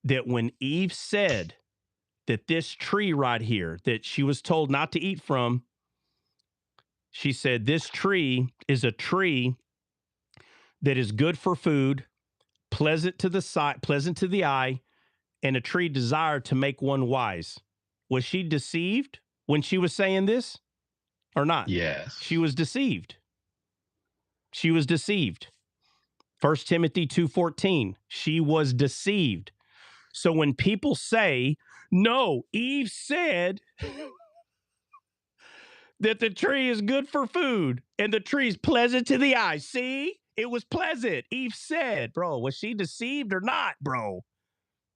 That when Eve said that this tree right here that she was told not to eat from, she said, this tree is a tree that is good for food, pleasant to the sight, pleasant to the eye, and a tree desired to make one wise. Was she deceived when she was saying this or not? Yes. She was deceived. She was deceived. 1 Timothy 2:14, she was deceived. So when people say, no, Eve said that the tree is good for food and the tree is pleasant to the eye. See, it was pleasant. Eve said, bro, was she deceived or not, bro?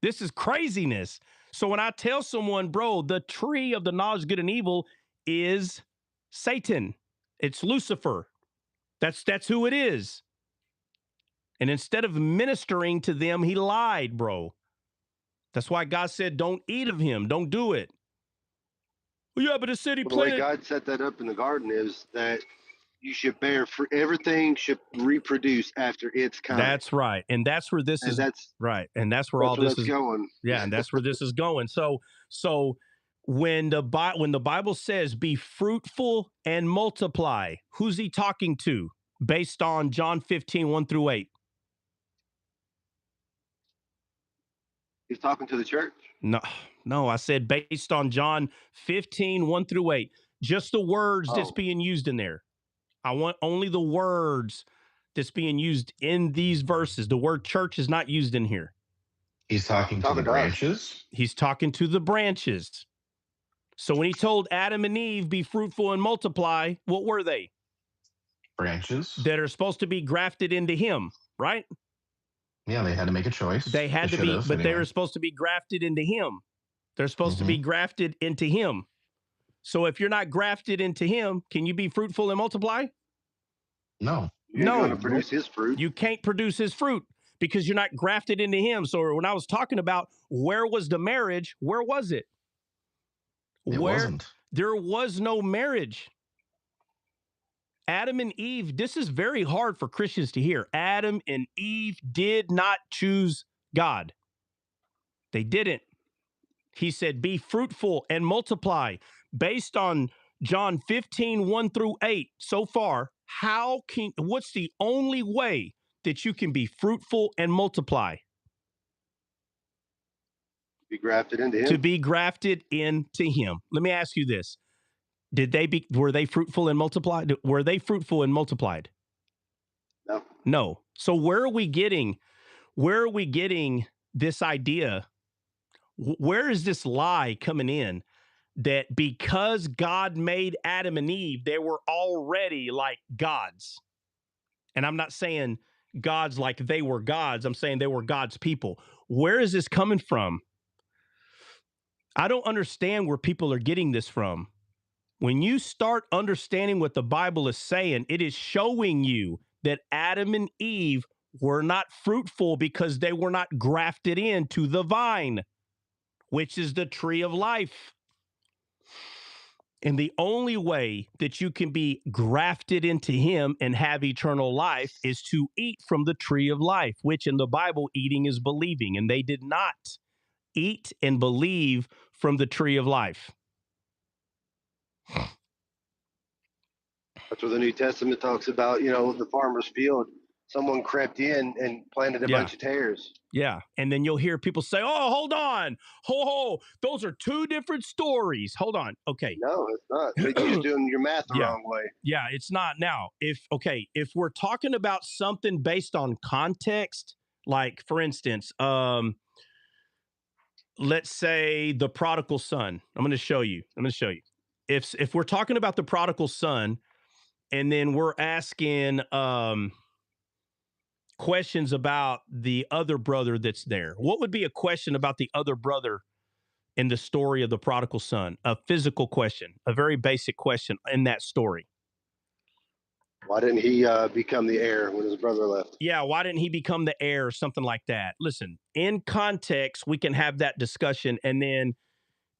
This is craziness. So when I tell someone, bro, the tree of the knowledge of good and evil is Satan. It's Lucifer. That's who it is. And instead of ministering to them, he lied, bro. That's why God said, don't eat of him. Don't do it. Well, yeah, but the city The way planted. God set that up in the garden is that you should bear fruit. Everything should reproduce after its kind. That's right. And that's where this is right. And that's where all this is going. Yeah, and that's where this is going. So when the Bible says be fruitful and multiply, who's he talking to based on John 15, 1-8? He's talking to the church. No, I said based on John 15, 1-8. Just the words that's being used in there. I want only the words that's being used in these verses. The word church is not used in here. He's talking to the branches. He's talking to the branches. So when he told Adam and Eve, be fruitful and multiply, what were they? Branches. That are supposed to be grafted into him, right? Yeah, they had to make a choice. They had to be, but they were supposed to be grafted into him. They're supposed to be grafted into him. So if you're not grafted into him, can you be fruitful and multiply? No. You're going to produce his fruit. You can't produce his fruit because you're not grafted into him. So when I was talking about where was the marriage, where was it? It wasn't. There was no marriage. Adam and Eve, this is very hard for Christians to hear. Adam and Eve did not choose God. They didn't. He said, be fruitful and multiply. Based on John 15, 1-8 so far, what's the only way that you can be fruitful and multiply? Be grafted into him. To be grafted into him. Let me ask you this. Were they fruitful and multiplied? Were they fruitful and multiplied? No. So where are we getting this idea? Where is this lie coming in that because God made Adam and Eve, they were already like gods? And I'm not saying gods like they were gods. I'm saying they were God's people. Where is this coming from? I don't understand where people are getting this from. When you start understanding what the Bible is saying, it is showing you that Adam and Eve were not fruitful because they were not grafted into the vine, which is the tree of life. And the only way that you can be grafted into him and have eternal life is to eat from the tree of life, which in the Bible, eating is believing. And they did not eat and believe from the tree of life. That's what the New Testament talks about, the farmer's field. Someone crept in and planted a bunch of tares. Yeah. And then you'll hear people say, oh, hold on. Those are two different stories. Hold on. Okay. No, it's not. You're just doing your math the wrong way. Yeah, it's not. Now, if we're talking about something based on context, like for instance, let's say the prodigal son. I'm going to show you. if we're talking about the prodigal son, and then we're asking questions about the other brother that's there, what would be a question about the other brother in the story of the prodigal son? A physical question, a very basic question in that story. Why didn't he become the heir when his brother left? Yeah, why didn't he become the heir or something like that? Listen, in context, we can have that discussion. And then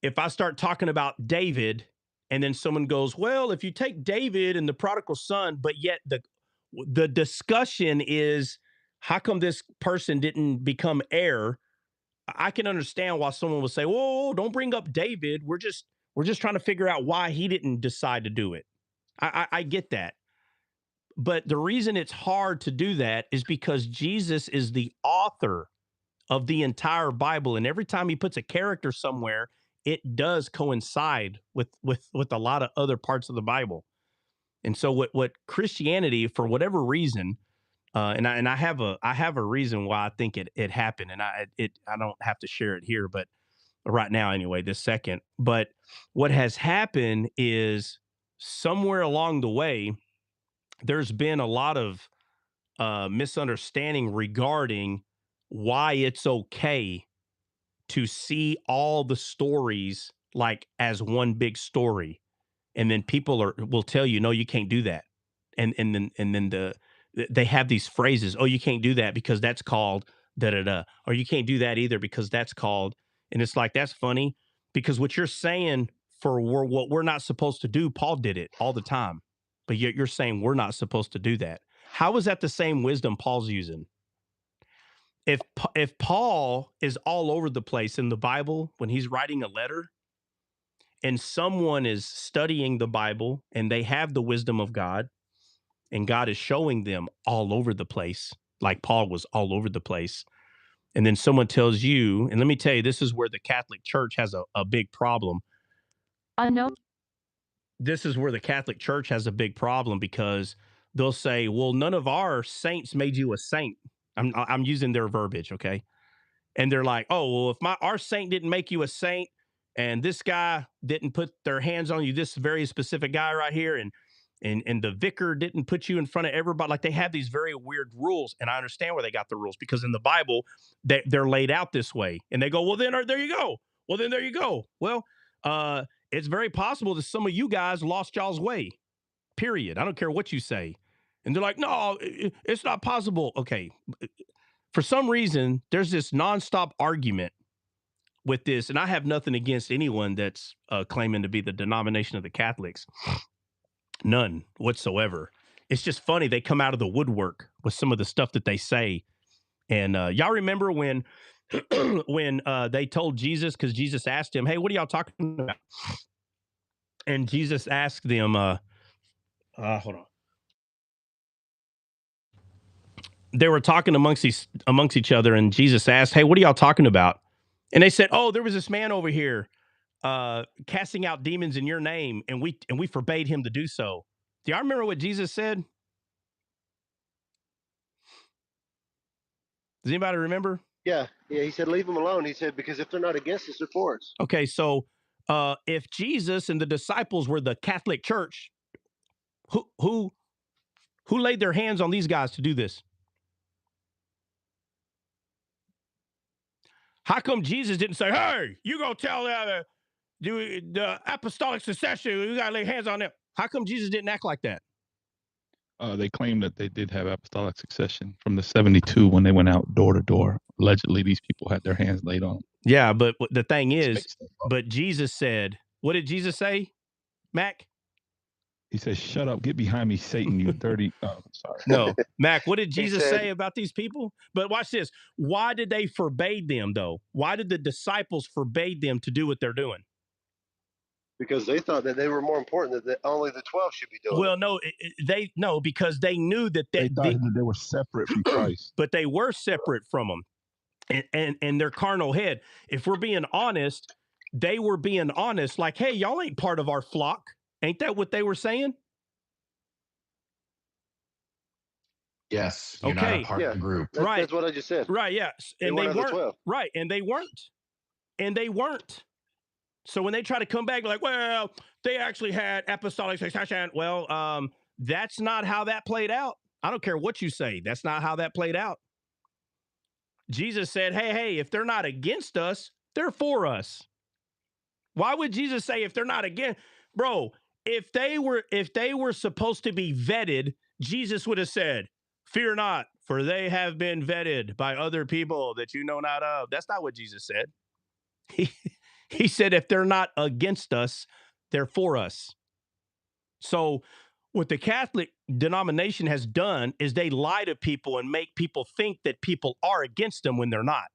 if I start talking about David, and then someone goes, well, if you take David and the prodigal son, but yet the discussion is, how come this person didn't become heir? I can understand why someone would say, whoa, don't bring up David. We're just trying to figure out why he didn't decide to do it. I get that. But the reason it's hard to do that is because Jesus is the author of the entire Bible. And every time he puts a character somewhere, it does coincide with a lot of other parts of the Bible. And so what Christianity, for whatever reason, and I have a reason why I think it happened, and I don't have to share it here, but right now anyway, this second. But what has happened is somewhere along the way, there's been a lot of misunderstanding regarding why it's okay to see all the stories like as one big story, and then people will tell you, no, you can't do that, and then they have these phrases, oh, you can't do that because that's called da da da, or you can't do that either because that's called, and it's like, that's funny, because what you're saying for what we're not supposed to do, Paul did it all the time, but yet you're saying we're not supposed to do that. How is that the same wisdom Paul's using? If Paul is all over the place in the Bible when he's writing a letter, and someone is studying the Bible and they have the wisdom of God, and God is showing them all over the place, like Paul was all over the place, and then someone tells you, and let me tell you, this is where the Catholic Church has a big problem. I know. This is where the Catholic Church has a big problem, because they'll say, well, none of our saints made you a saint. I'm using their verbiage, okay? And they're like, oh, well, if our saint didn't make you a saint, and this guy didn't put their hands on you, this very specific guy right here, and the vicar didn't put you in front of everybody, like they have these very weird rules. And I understand where they got the rules, because in the Bible, they're laid out this way. And they go, well, then there you go. Well, then there you go. Well, it's very possible that some of you guys lost y'all's way, period. I don't care what you say. And they're like, no, it's not possible. Okay. For some reason, there's this nonstop argument with this, and I have nothing against anyone that's claiming to be the denomination of the Catholics. None whatsoever. It's just funny. They come out of the woodwork with some of the stuff that they say. And y'all remember when when they told Jesus, because Jesus asked him, hey, what are y'all talking about? And Jesus asked them, hold on. They were talking amongst each other, and Jesus asked, hey, what are y'all talking about? And they said, oh, there was this man over here casting out demons in your name, and we forbade him to do so. Do y'all remember what Jesus said? Does anybody remember? Yeah. He said, leave them alone. He said, because if they're not against us, they're for us. Okay, so if Jesus and the disciples were the Catholic Church, who laid their hands on these guys to do this? How come Jesus didn't say, hey, you go tell the apostolic succession, you got to lay hands on them? How come Jesus didn't act like that? They claim that they did have apostolic succession from the 72 when they went out door to door. Allegedly, these people had their hands laid on them. Yeah, but the thing is, but Jesus said, what did Jesus say, Mac? He says, shut up, get behind me, Satan, you dirty. Oh, sorry. No, Mac, what did Jesus say about these people? But watch this. Why did they forbade them, though? Why did the disciples forbade them to do what they're doing? Because they thought that they were more important, that only the 12 should be doing it. Well, because they knew that they thought that they were separate from Christ. But they were separate from them. And their carnal head. If we're being honest, they were being honest, like, hey, y'all ain't part of our flock. Ain't that what they were saying? Yes. You're not a part of the group. Right. That's what I just said. Right. Yeah. And they weren't. Right. And they weren't. So when they try to come back, like, well, they actually had apostolic succession. Well, that's not how that played out. I don't care what you say. That's not how that played out. Jesus said, hey, if they're not against us, they're for us. Why would Jesus say if they're not against? Bro, if they were supposed to be vetted, Jesus would have said, fear not, for they have been vetted by other people that you know not of. That's not what Jesus said. He said, if they're not against us, they're for us. So what the Catholic denomination has done is they lie to people and make people think that people are against them when they're not.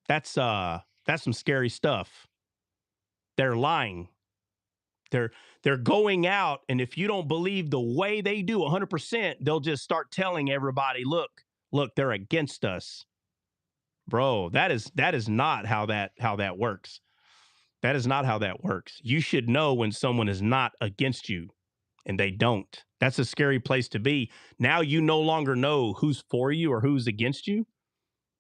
That's some scary stuff. They're lying. They're going out, and if you don't believe the way they do 100%, they'll just start telling everybody, look, they're against us. Bro, that is not how that works. That is not how that works. You should know when someone is not against you, and they don't. That's a scary place to be. Now you no longer know who's for you or who's against you.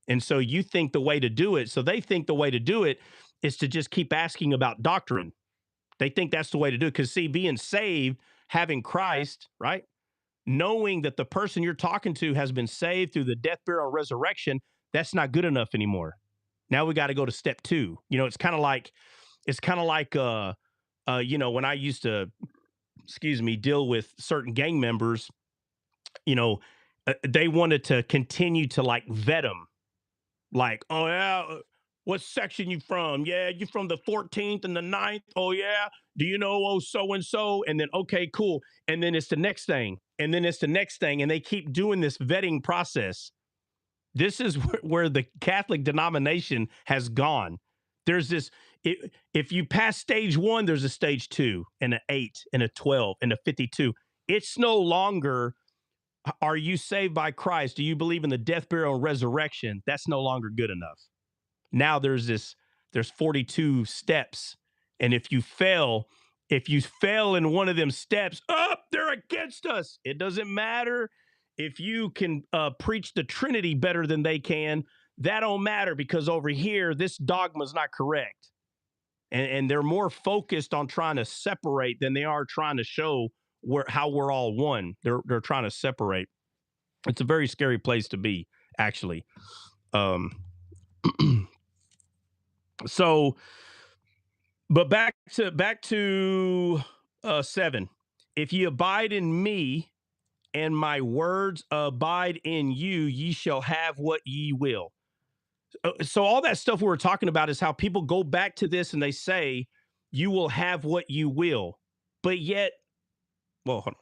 And so you think the way to do it. So they think the way to do it is to just keep asking about doctrine. They think that's the way to do it. Because see, being saved, having Christ, right? Knowing that the person you're talking to has been saved through the death, burial, and resurrection, that's not good enough anymore. Now we got to go to step 2. You know, it's kind of like when I used to, deal with certain gang members, they wanted to continue to like vet them. Like, oh yeah, what section you from? Yeah, you from the 14th and the 9th. Oh yeah. Do you know so-and-so? And then, okay, cool. And then it's the next thing. And then it's the next thing. And they keep doing this vetting process. This is where the Catholic denomination has gone. There's this, if you pass stage 1, there's a stage 2 and an 8 and a 12 and a 52. It's no longer, are you saved by Christ? Do you believe in the death, burial, and resurrection? That's no longer good enough. Now there's 42 steps. And if you fail in one of them steps, they're against us. It doesn't matter if you can preach the Trinity better than they can. That don't matter, because over here, this dogma is not correct. And they're more focused on trying to separate than they are trying to show how we're all one. They're trying to separate. It's a very scary place to be, actually. So, but back to 7. If ye abide in me and my words abide in you, ye shall have what ye will. So all that stuff we were talking about is how people go back to this and they say, you will have what you will. But yet, well, hold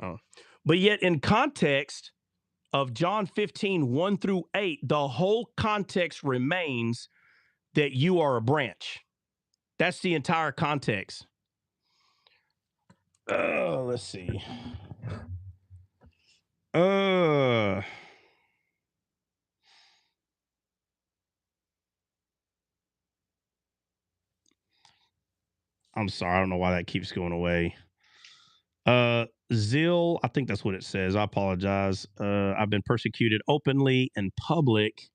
on. Oh. But yet in context of John 15, 1 through 8, the whole context remains that you are a branch. That's the entire context. Let's see. I'm sorry. I don't know why that keeps going away. Zeal, I think that's what it says. I apologize. I've been persecuted openly in public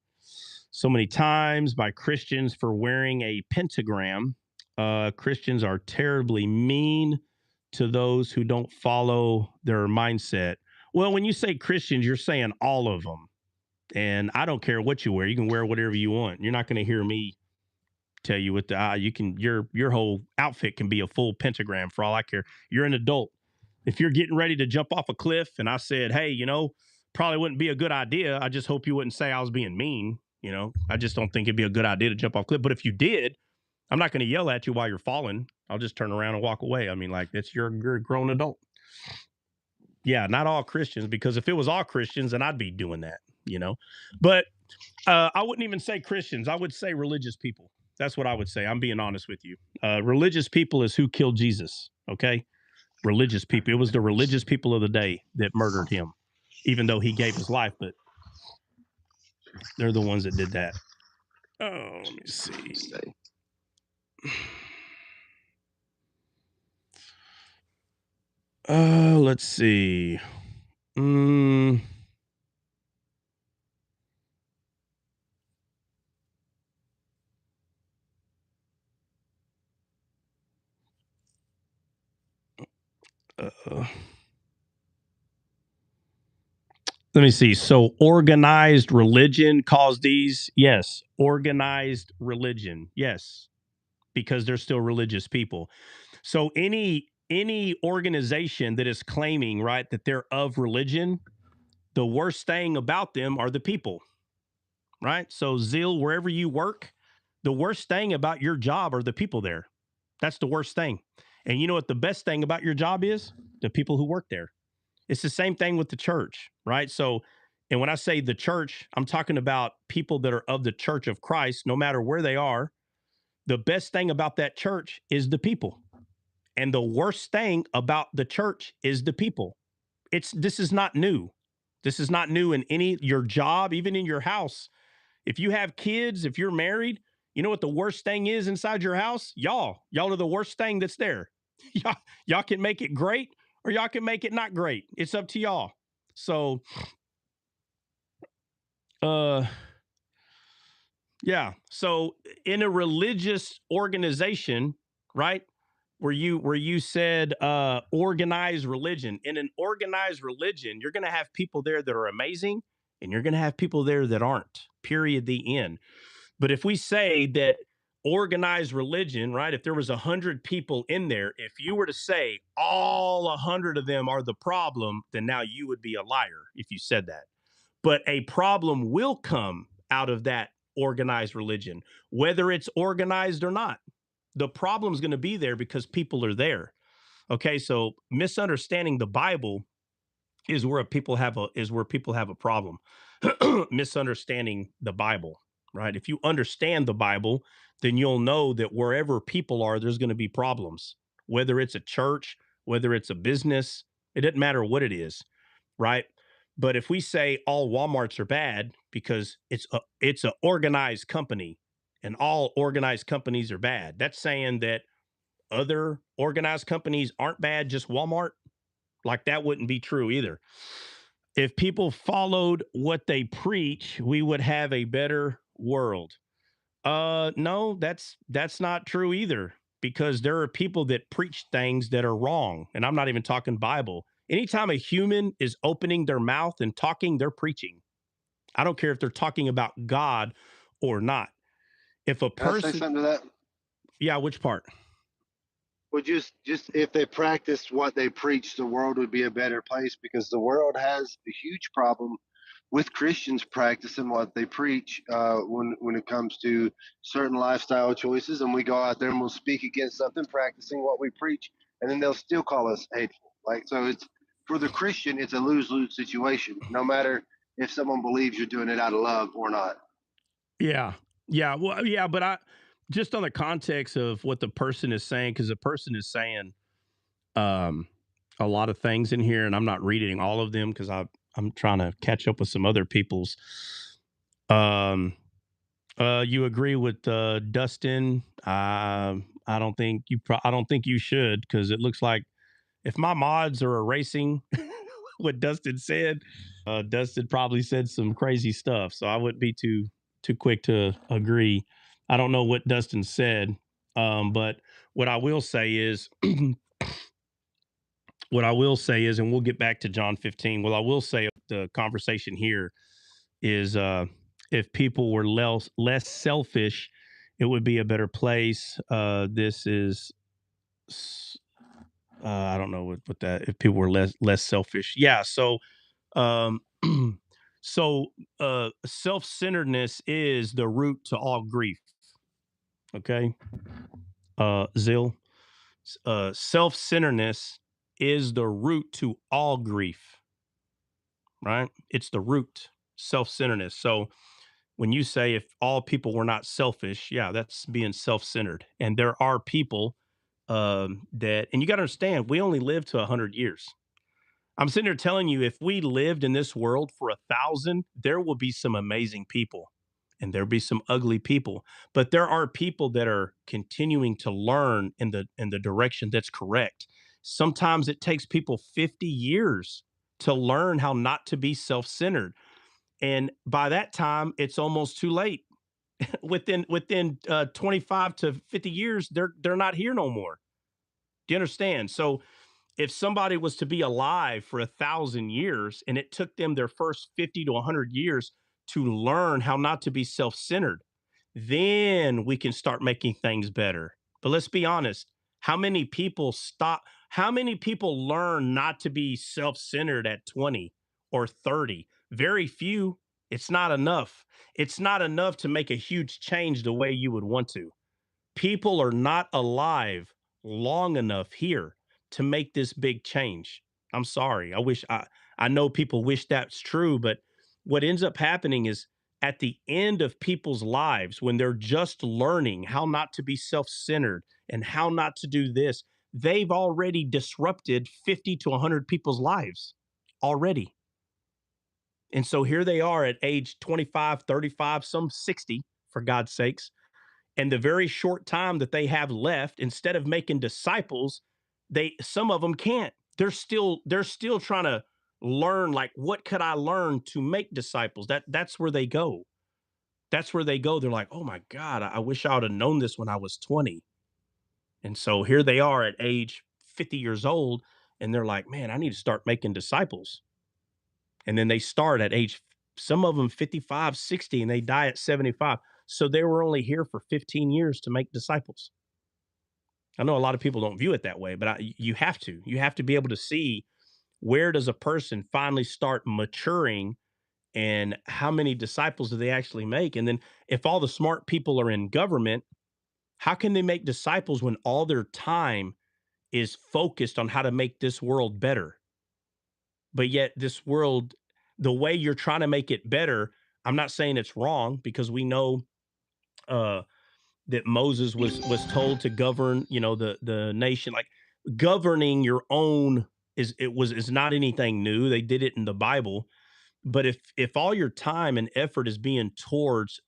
so many times by Christians for wearing a pentagram. Christians are terribly mean to those who don't follow their mindset. Well, when you say Christians, you're saying all of them. And I don't care what you wear. You can wear whatever you want. You're not going to hear me tell you what your whole outfit can be a full pentagram for all I care. You're an adult. If you're getting ready to jump off a cliff and I said, hey, probably wouldn't be a good idea. I just hope you wouldn't say I was being mean. I just don't think it'd be a good idea to jump off a cliff. But if you did, I'm not going to yell at you while you're falling. I'll just turn around and walk away. I mean, like, you're a grown adult. Yeah, not all Christians, because if it was all Christians, then I'd be doing that, But I wouldn't even say Christians. I would say religious people. That's what I would say. I'm being honest with you. Religious people is who killed Jesus, okay? Religious people. It was the religious people of the day that murdered him, even though he gave his life, but they're the ones that did that. Oh, let me see. Let's see. Let me see. So organized religion caused these? Yes. Organized religion. Yes. Because they're still religious people. So any organization that is claiming, right, that they're of religion, the worst thing about them are the people, right? So Zeal, wherever you work, the worst thing about your job are the people there. That's the worst thing. And you know what the best thing about your job is? The people who work there. It's the same thing with the church, right? So, and when I say the church, I'm talking about people that are of the church of Christ, no matter where they are. The best thing about that church is the people. And the worst thing about the church is the people. This is not new. This is not new in your job, even in your house. If you have kids, if you're married, you know what the worst thing is inside your house? Y'all are the worst thing that's there. Y'all can make it great or y'all can make it not great. It's up to y'all. So, yeah. So in a religious organization, right? Where you said organized religion. In an organized religion, you're going to have people there that are amazing and you're going to have people there that aren't. Period, the end. But if we say that organized religion, right? If there was 100 people in there, if you were to say all 100 of them are the problem, then now you would be a liar if you said that. But a problem will come out of that organized religion, whether it's organized or not. The problem's going to be there because people are there. Okay, so misunderstanding the Bible is where people have a problem. Misunderstanding the Bible, right? If you understand the Bible, then you'll know that wherever people are, there's going to be problems. Whether it's a church, whether it's a business, it doesn't matter what it is, right? But if we say all Walmarts are bad because it's a organized company and all organized companies are bad, that's saying that other organized companies aren't bad, just Walmart. Like that wouldn't be true either. If people followed what they preach, we would have a better world. No, that's not true either, because there are people that preach things that are wrong, and I'm not even talking Bible. Anytime a human is opening their mouth and talking, they're preaching. I don't care if they're talking about God or not. If a Can I say person, something to that? yeah, which part? Well, just if they practiced what they preach, the world would be a better place, because the world has a huge problem with Christians practicing what they preach when it comes to certain lifestyle choices. And we go out there and we'll speak against something, practicing what we preach, and then they'll still call us hateful. Like, so it's, for the Christian, it's a lose-lose situation, no matter if someone believes you're doing it out of love or not. Yeah. Yeah. Well, yeah, but just on the context of what the person is saying, because the person is saying um, a lot of things in here, and I'm not reading all of them because I'm trying to catch up with some other people's. Um, you agree with Dustin? I don't think I don't think you should, because it looks like if my mods are erasing what Dustin said, Dustin probably said some crazy stuff. So I wouldn't be too quick to agree. I don't know what Dustin said, but what I will say is, and we'll get back to John 15. What I will say, the conversation here is, if people were less selfish, it would be a better place. This is I don't know what that, if people were less selfish. Yeah. So um so self-centeredness is the root to all grief. Okay. Zil, self-centeredness is the root to all grief, right? It's the root, self-centeredness. So when you say if all people were not selfish, yeah, that's being self-centered. And there are people that, and you got to understand, we only live to 100 years. I'm sitting here telling you, if we lived in this world for 1,000, there will be some amazing people and there'll be some ugly people. But there are people that are continuing to learn in the direction that's correct. Sometimes it takes people 50 years to learn how not to be self-centered. And by that time, it's almost too late. within 25 to 50 years, they're not here no more. Do you understand? So if somebody was to be alive for 1,000 years and it took them their first 50 to 100 years to learn how not to be self-centered, then we can start making things better. But let's be honest, how many people learn not to be self-centered at 20 or 30? Very few. It's not enough. It's not enough to make a huge change the way you would want to. People are not alive long enough here to make this big change. I'm sorry. I know people wish that's true, but what ends up happening is at the end of people's lives, when they're just learning how not to be self-centered and how not to do this, they've already disrupted 50 to 100 people's lives already. And so here they are at age 25, 35, some 60, for God's sakes. And the very short time that they have left, instead of making disciples, some of them can't. They're still trying to learn, like, what could I learn to make disciples? That's where they go. That's where they go. They're like, oh my God, I wish I would have known this when I was 20. And so here they are at age 50 years old, and they're like, man, I need to start making disciples. And then they start at age, some of them 55, 60, and they die at 75. So they were only here for 15 years to make disciples. I know a lot of people don't view it that way, but you have to. You have to be able to see, where does a person finally start maturing and how many disciples do they actually make? And then if all the smart people are in government, how can they make disciples when all their time is focused on how to make this world better? But yet this world, the way you're trying to make it better, I'm not saying it's wrong, because we know that Moses was told to govern, the nation. Like, governing your own is not anything new. They did it in the Bible. But if all your time and effort is being towards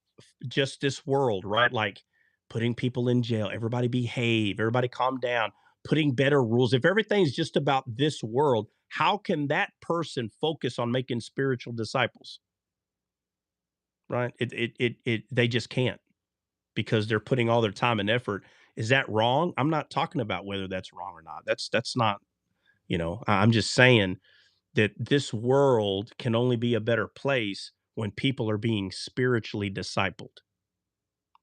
just this world, right? Like putting people in jail, everybody behave, everybody calm down, putting better rules. If everything's just about this world, how can that person focus on making spiritual disciples? Right? They just can't, because they're putting all their time and effort. Is that wrong? I'm not talking about whether that's wrong or not. That's not, I'm just saying that this world can only be a better place when people are being spiritually discipled.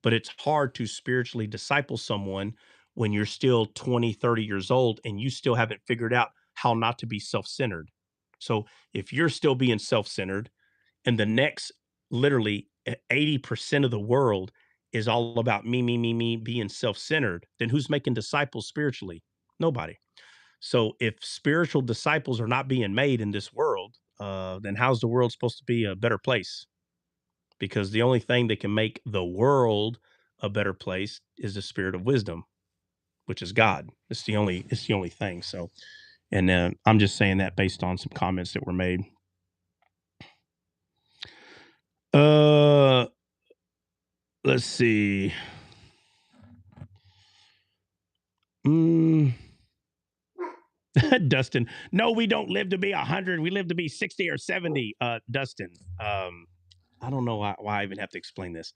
But it's hard to spiritually disciple someone when you're still 20, 30 years old and you still haven't figured out how not to be self-centered. So if you're still being self-centered, and the next literally 80% of the world is all about me, being self-centered, then who's making disciples spiritually? Nobody. So if spiritual disciples are not being made in this world, then how's the world supposed to be a better place? Because the only thing that can make the world a better place is the spirit of wisdom, which is God. It's the only thing. So, and I'm just saying that based on some comments that were made. Let's see. Dustin, no, we don't live to be 100. We live to be 60 or 70. Dustin, I don't know why I even have to explain this.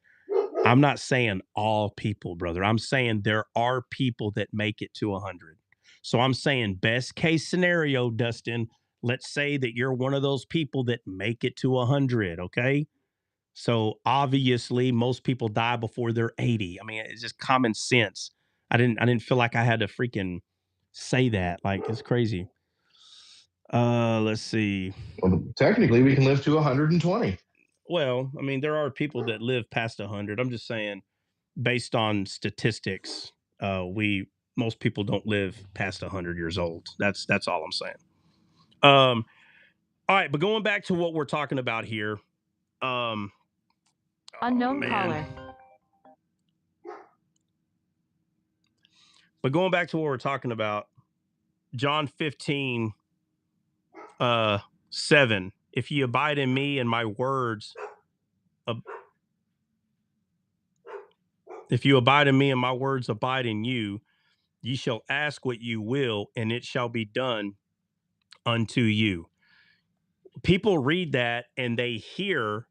I'm not saying all people, brother. I'm saying there are people that make it to 100. So I'm saying best case scenario, Dustin, let's say that you're one of those people that make it to 100, okay? So obviously most people die before they're 80. I mean, it's just common sense. I didn't feel like I had to freaking say that. Like, it's crazy. Let's see. Well, technically, we can live to 120. Well, I mean, there are people that live past 100. I'm just saying, based on statistics, most people don't live past 100 years old. That's all I'm saying. All right, but going back to what we're talking about here. Unknown caller. But going back to what we're talking about, John 15, 7. If ye abide in me and my words, if you abide in me and my words abide in you, ye shall ask what you will, and it shall be done unto you. People read that and they hear,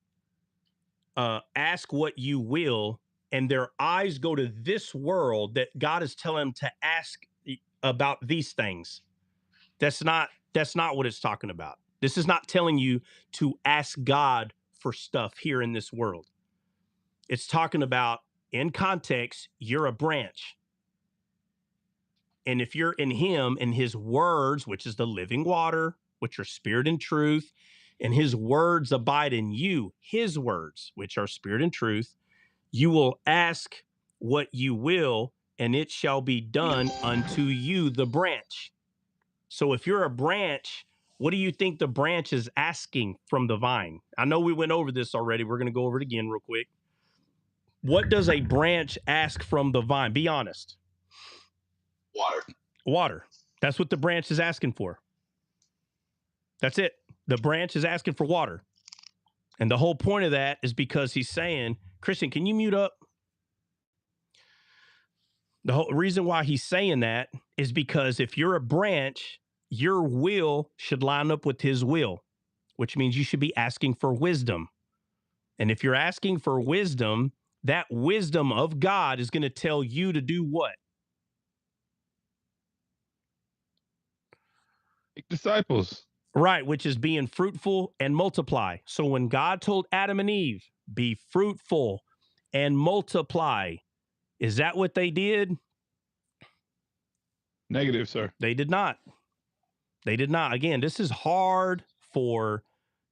ask what you will, and their eyes go to this world that God is telling them to ask about these things. That's not what it's talking about. This is not telling you to ask God for stuff here in this world. It's talking about, in context, you're a branch. And if you're in him and his words, which is the living water, which are spirit and truth, and his words abide in you, his words, which are spirit and truth, you will ask what you will, and it shall be done unto you, the branch. So if you're a branch, what do you think the branch is asking from the vine? I know we went over this already. We're going to go over it again real quick. What does a branch ask from the vine? Be honest. Water. Water. That's what the branch is asking for. That's it. The branch is asking for water. And the whole point of that is because he's saying, Christian, can you mute up? The whole reason why he's saying that is because if you're a branch, your will should line up with his will, which means you should be asking for wisdom. And if you're asking for wisdom, that wisdom of God is going to tell you to do what? Make disciples. Right, which is being fruitful and multiply. So when God told Adam and Eve, be fruitful and multiply, is that what they did? Negative, sir. They did not. They did not. Again, this is hard for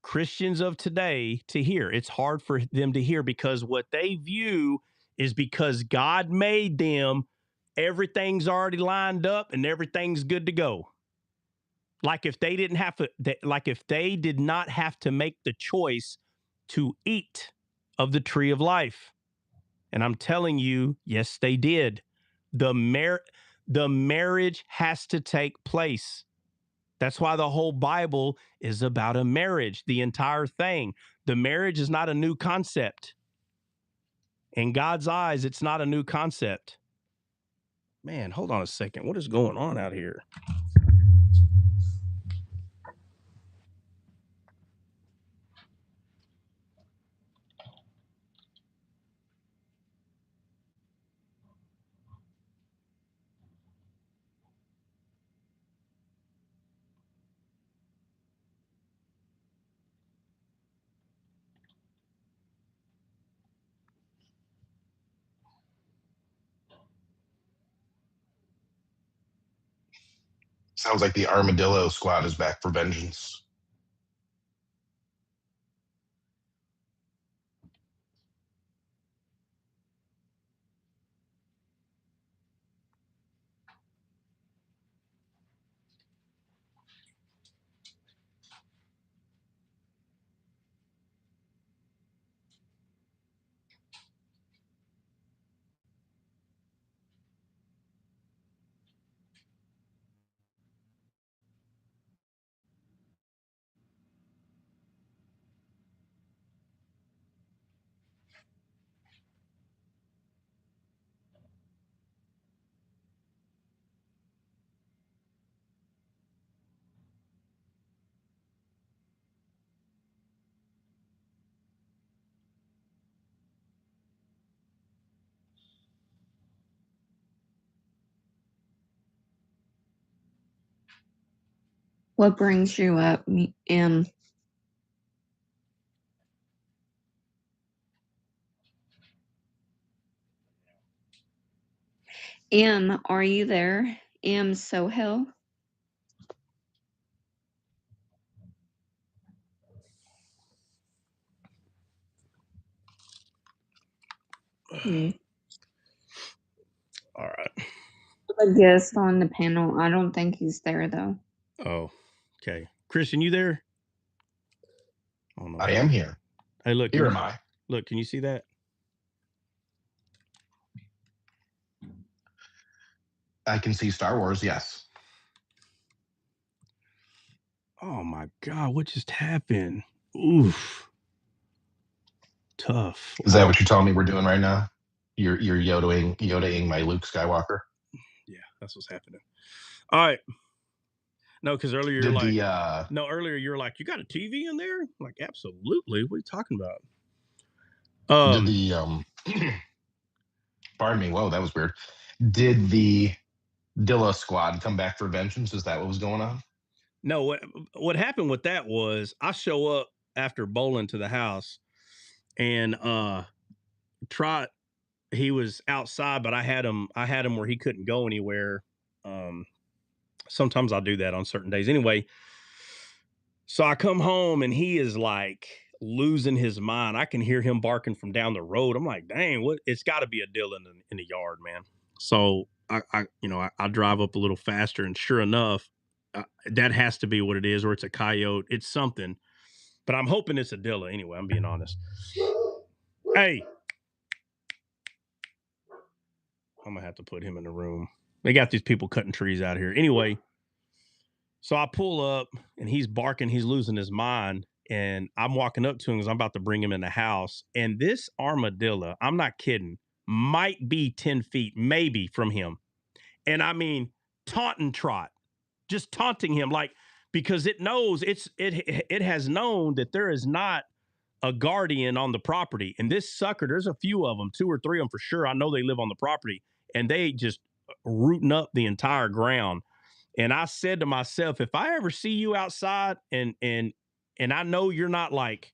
Christians of today to hear. It's hard for them to hear because what they view is because God made them, everything's already lined up and everything's good to go. Like if they didn't have to, like if they did not have to make the choice to eat of the tree of life. And I'm telling you, yes, they did. The marriage has to take place. That's why the whole Bible is about a marriage, the entire thing. The marriage is not a new concept. In God's eyes, it's not a new concept. Man, hold on a second. What is going on out here? Sounds like the Armadillo Squad is back for vengeance. What brings you up, M? M, are you there? M Sohel? All right. A guest on the panel. I don't think he's there, though. Oh, okay. Christian, you there? Oh, no. I am here. Hey, look. Here am I. Look, can you see that? I can see Star Wars, yes. Oh, my God. What just happened? Oof. Tough. Is that what you're telling me we're doing right now? You're Yodaing my Luke Skywalker? Yeah, that's what's happening. All right. No, because earlier you're like, earlier you're like, you got a TV in there? I'm like, absolutely. What are you talking about? Pardon me. Whoa, that was weird. Did the Dilla Squad come back for vengeance? Is that what was going on? No, what happened with that was I show up after bowling to the house, and Trot, he was outside, but I had him where he couldn't go anywhere. Sometimes I'll do that on certain days. Anyway, so I come home and he is like losing his mind. I can hear him barking from down the road. I'm like, dang, what? It's got to be a deal in the yard, man. So I drive up a little faster, and sure enough, that has to be what it is, or it's a coyote. It's something, but I'm hoping it's a Dilla anyway. I'm being honest. Hey, I'm gonna have to put him in the room. They got these people cutting trees out here. Anyway, so I pull up and he's barking. He's losing his mind. And I'm walking up to him because I'm about to bring him in the house. And this armadillo, I'm not kidding, might be 10 feet, maybe from him. And I mean, taunting Trot, just taunting him, like, because it knows it has known that there is not a guardian on the property. And this sucker, there's a few of them, 2 or 3 of them for sure. I know they live on the property, and they just rooting up the entire ground. And I said to myself, if I ever see you outside and I know you're not like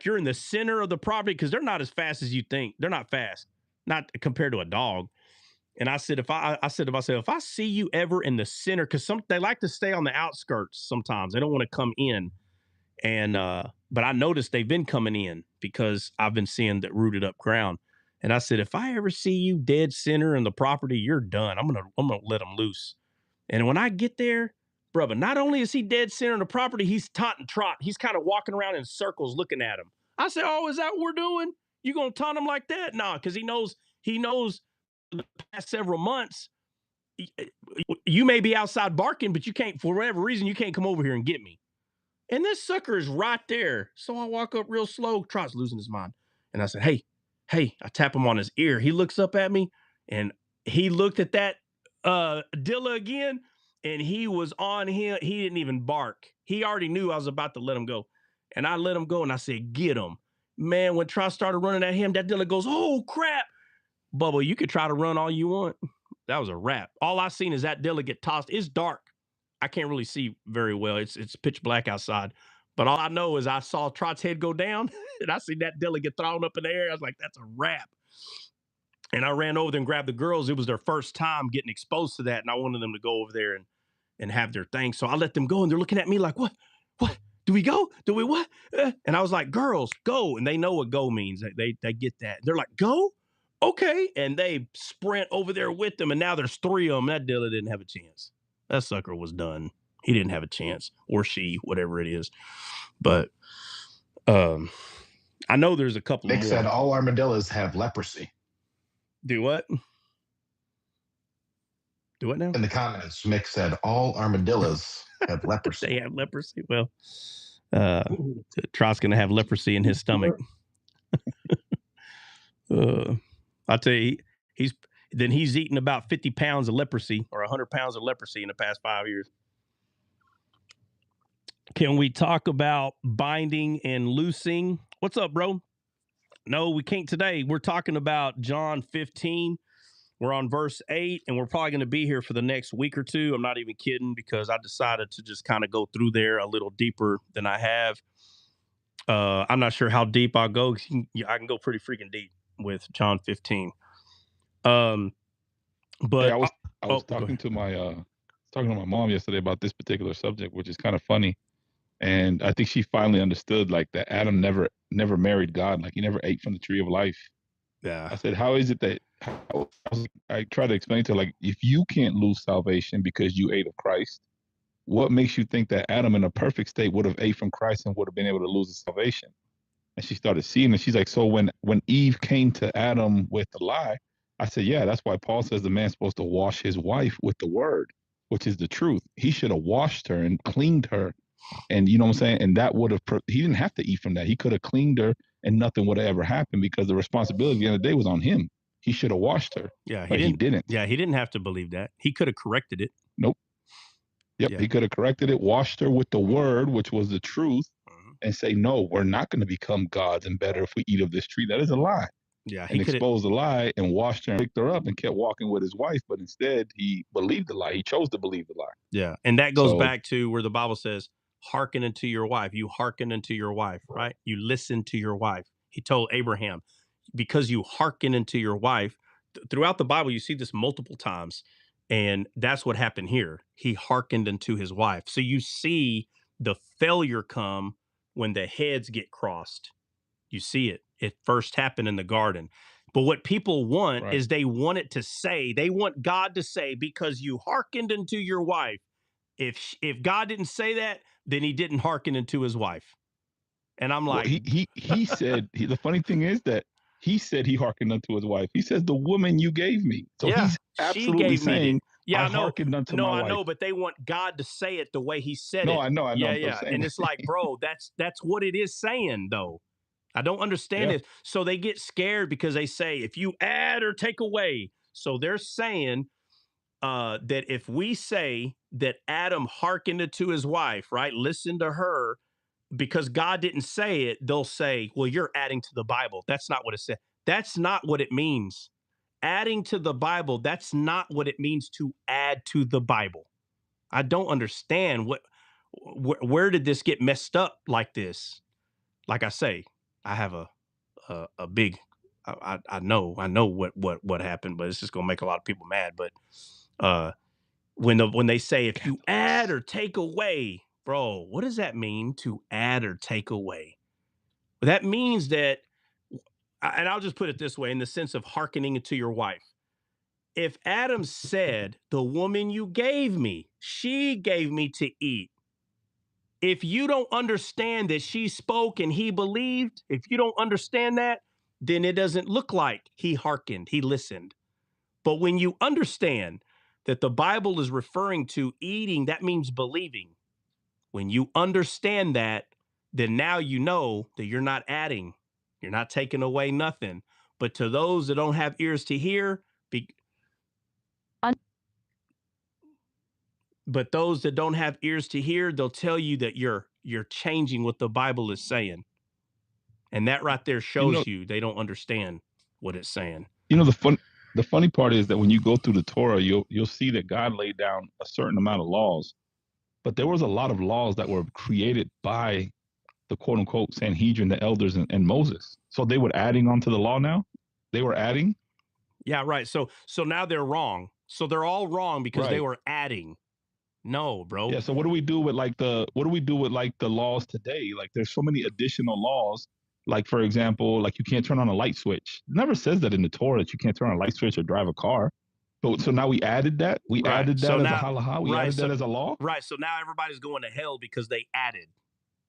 you're in the center of the property, because they're not as fast as you think. They're not fast, not compared to a dog. And I said, I said to myself, if I see you ever in the center, because they like to stay on the outskirts sometimes. They don't want to come in. And but I noticed they've been coming in because I've been seeing that rooted up ground. And I said, if I ever see you dead center in the property, you're done. I'm gonna let them loose. And when I get there, brother, not only is he dead center in the property, he's taunting Trot. He's kind of walking around in circles looking at him. I said, oh, is that what we're doing? You gonna taunt him like that? Nah, because he knows the past several months, you may be outside barking, but you can't, for whatever reason, you can't come over here and get me. And this sucker is right there. So I walk up real slow. Trot's losing his mind. And I said, hey, I tap him on his ear. He looks up at me, and he looked at that Dilla again, and he was on him. He didn't even bark. He already knew I was about to let him go. And I let him go, and I said, get him. Man, when Trot started running at him, that Dilla goes, oh, crap. Bubba, you could try to run all you want. That was a wrap. All I seen is that Dilla get tossed. It's dark. I can't really see very well. It's pitch black outside. But all I know is I saw Trot's head go down, and I see that Dilla get thrown up in the air. I was like, that's a wrap. And I ran over there and grabbed the girls. It was their first time getting exposed to that, and I wanted them to go over there and have their thing. So I let them go, and they're looking at me like, what? Do we go? Do we what? And I was like, girls, go. And they know what go means. They get that. They're like, go? Okay. And they sprint over there with them, and now there's 3 of them. That Dilla didn't have a chance. That sucker was done. He didn't have a chance, or she, whatever it is. But I know there's a couple Nick more. said all armadillos have leprosy. Do what? Do what now? In the comments, Mick said all armadillos have leprosy. They have leprosy. Well, Trot's gonna have leprosy in his stomach. I'll tell you, he's eaten about 50 pounds of leprosy, or 100 pounds of leprosy in the past 5 years. Can we talk about binding and loosing? What's up, bro? No, we can't today. We're talking about John 15. We're on verse 8, and we're probably going to be here for the next week or two. I'm not even kidding, because I decided to just kind of go through there a little deeper than I have. I'm not sure how deep I'll go. I can go pretty freaking deep with John 15. But hey, I was talking to my mom yesterday about this particular subject, which is kind of funny. And I think she finally understood, like, that Adam never married God. Like, he never ate from the tree of life. Yeah. I said, how is it that I tried to explain to her, like, if you can't lose salvation because you ate of Christ, what makes you think that Adam in a perfect state would have ate from Christ and would have been able to lose his salvation? And she started seeing it. She's like, so when Eve came to Adam with the lie, I said, yeah, that's why Paul says the man's supposed to wash his wife with the word, which is the truth. He should have washed her and cleaned her. And you know what I'm saying? And that would have, he didn't have to eat from that. He could have cleaned her and nothing would have ever happened, because the responsibility at the end of the day was on him. He should have washed her. Yeah, he didn't. Yeah, he didn't have to believe that. He could have corrected it. Nope. Yep, Yeah. He could have corrected it, washed her with the word, which was the truth, and say, no, we're not going to become gods and better if we eat of this tree. That is a lie. Yeah, he and could have. exposed the lie and washed her and picked her up and kept walking with his wife. But instead, he believed the lie. He chose to believe the lie. Yeah, and that goes So back to where the Bible says, "Hearken unto your wife." You hearken unto your wife, right? You listen to your wife. He told Abraham, because you hearken unto your wife. Throughout the Bible, you see this multiple times, and that's what happened here. He hearkened unto his wife. So you see the failure come when the heads get crossed. You see it. It first happened in the garden. But what people want right. is they want it to say, they want God to say, because you hearkened unto your wife. If God didn't say that, then he didn't hearken unto his wife. And I'm Well, like, he said the funny thing is that he said he hearkened unto his wife. He says, the woman you gave me. So yeah, he's she absolutely gave me the. saying, Yeah, I I know. hearkened unto No, my I wife. know, but they want God to say it the way he said No, it. I know. Yeah, I'm yeah. saying And it. it's like, bro, that's what it is saying, though. I don't understand Yeah. it. So they get scared because they say, if you add or take away. So they're saying that if we say that Adam hearkened to his wife, right? Listen to her, because God didn't say it, they'll say, well, you're adding to the Bible. That's not what it said. That's not what it means. Adding to the Bible, that's not what it means to add to the Bible. I don't understand where did this get messed up like this? Like I say, I have a big I know what happened, but it's just gonna make a lot of people mad. But when they say if you add or take away, bro, what does that mean to add or take away? That means that, and I'll just put it this way, in the sense of hearkening to your wife. If Adam said, the woman you gave me, she gave me to eat. If you don't understand that she spoke and he believed, if you don't understand that, then it doesn't look like he hearkened, he listened. But when you understand that the Bible is referring to eating, that means believing. When you understand that, then now you know that you're not adding, you're not taking away nothing. But to those that don't have ears to hear, but those that don't have ears to hear, they'll tell you that you're changing what the Bible is saying. And that right there shows you they don't understand what it's saying. The funny part is that when you go through the Torah, you'll see that God laid down a certain amount of laws, but there was a lot of laws that were created by the quote unquote Sanhedrin, the elders, and Moses. So they were adding onto the law now. They were adding. Yeah, right. So now they're wrong. So they're all wrong because they Right. were adding. No, bro. Yeah. So what do we do with the laws today? Like there's so many additional laws. Like for example, like you can't turn on a light switch. It never says that in the Torah that you can't turn on a light switch or drive a car. So now we added that. We Right. added So that as a now, halacha. We right. added So, that as a law. right. So now everybody's going to hell because they added.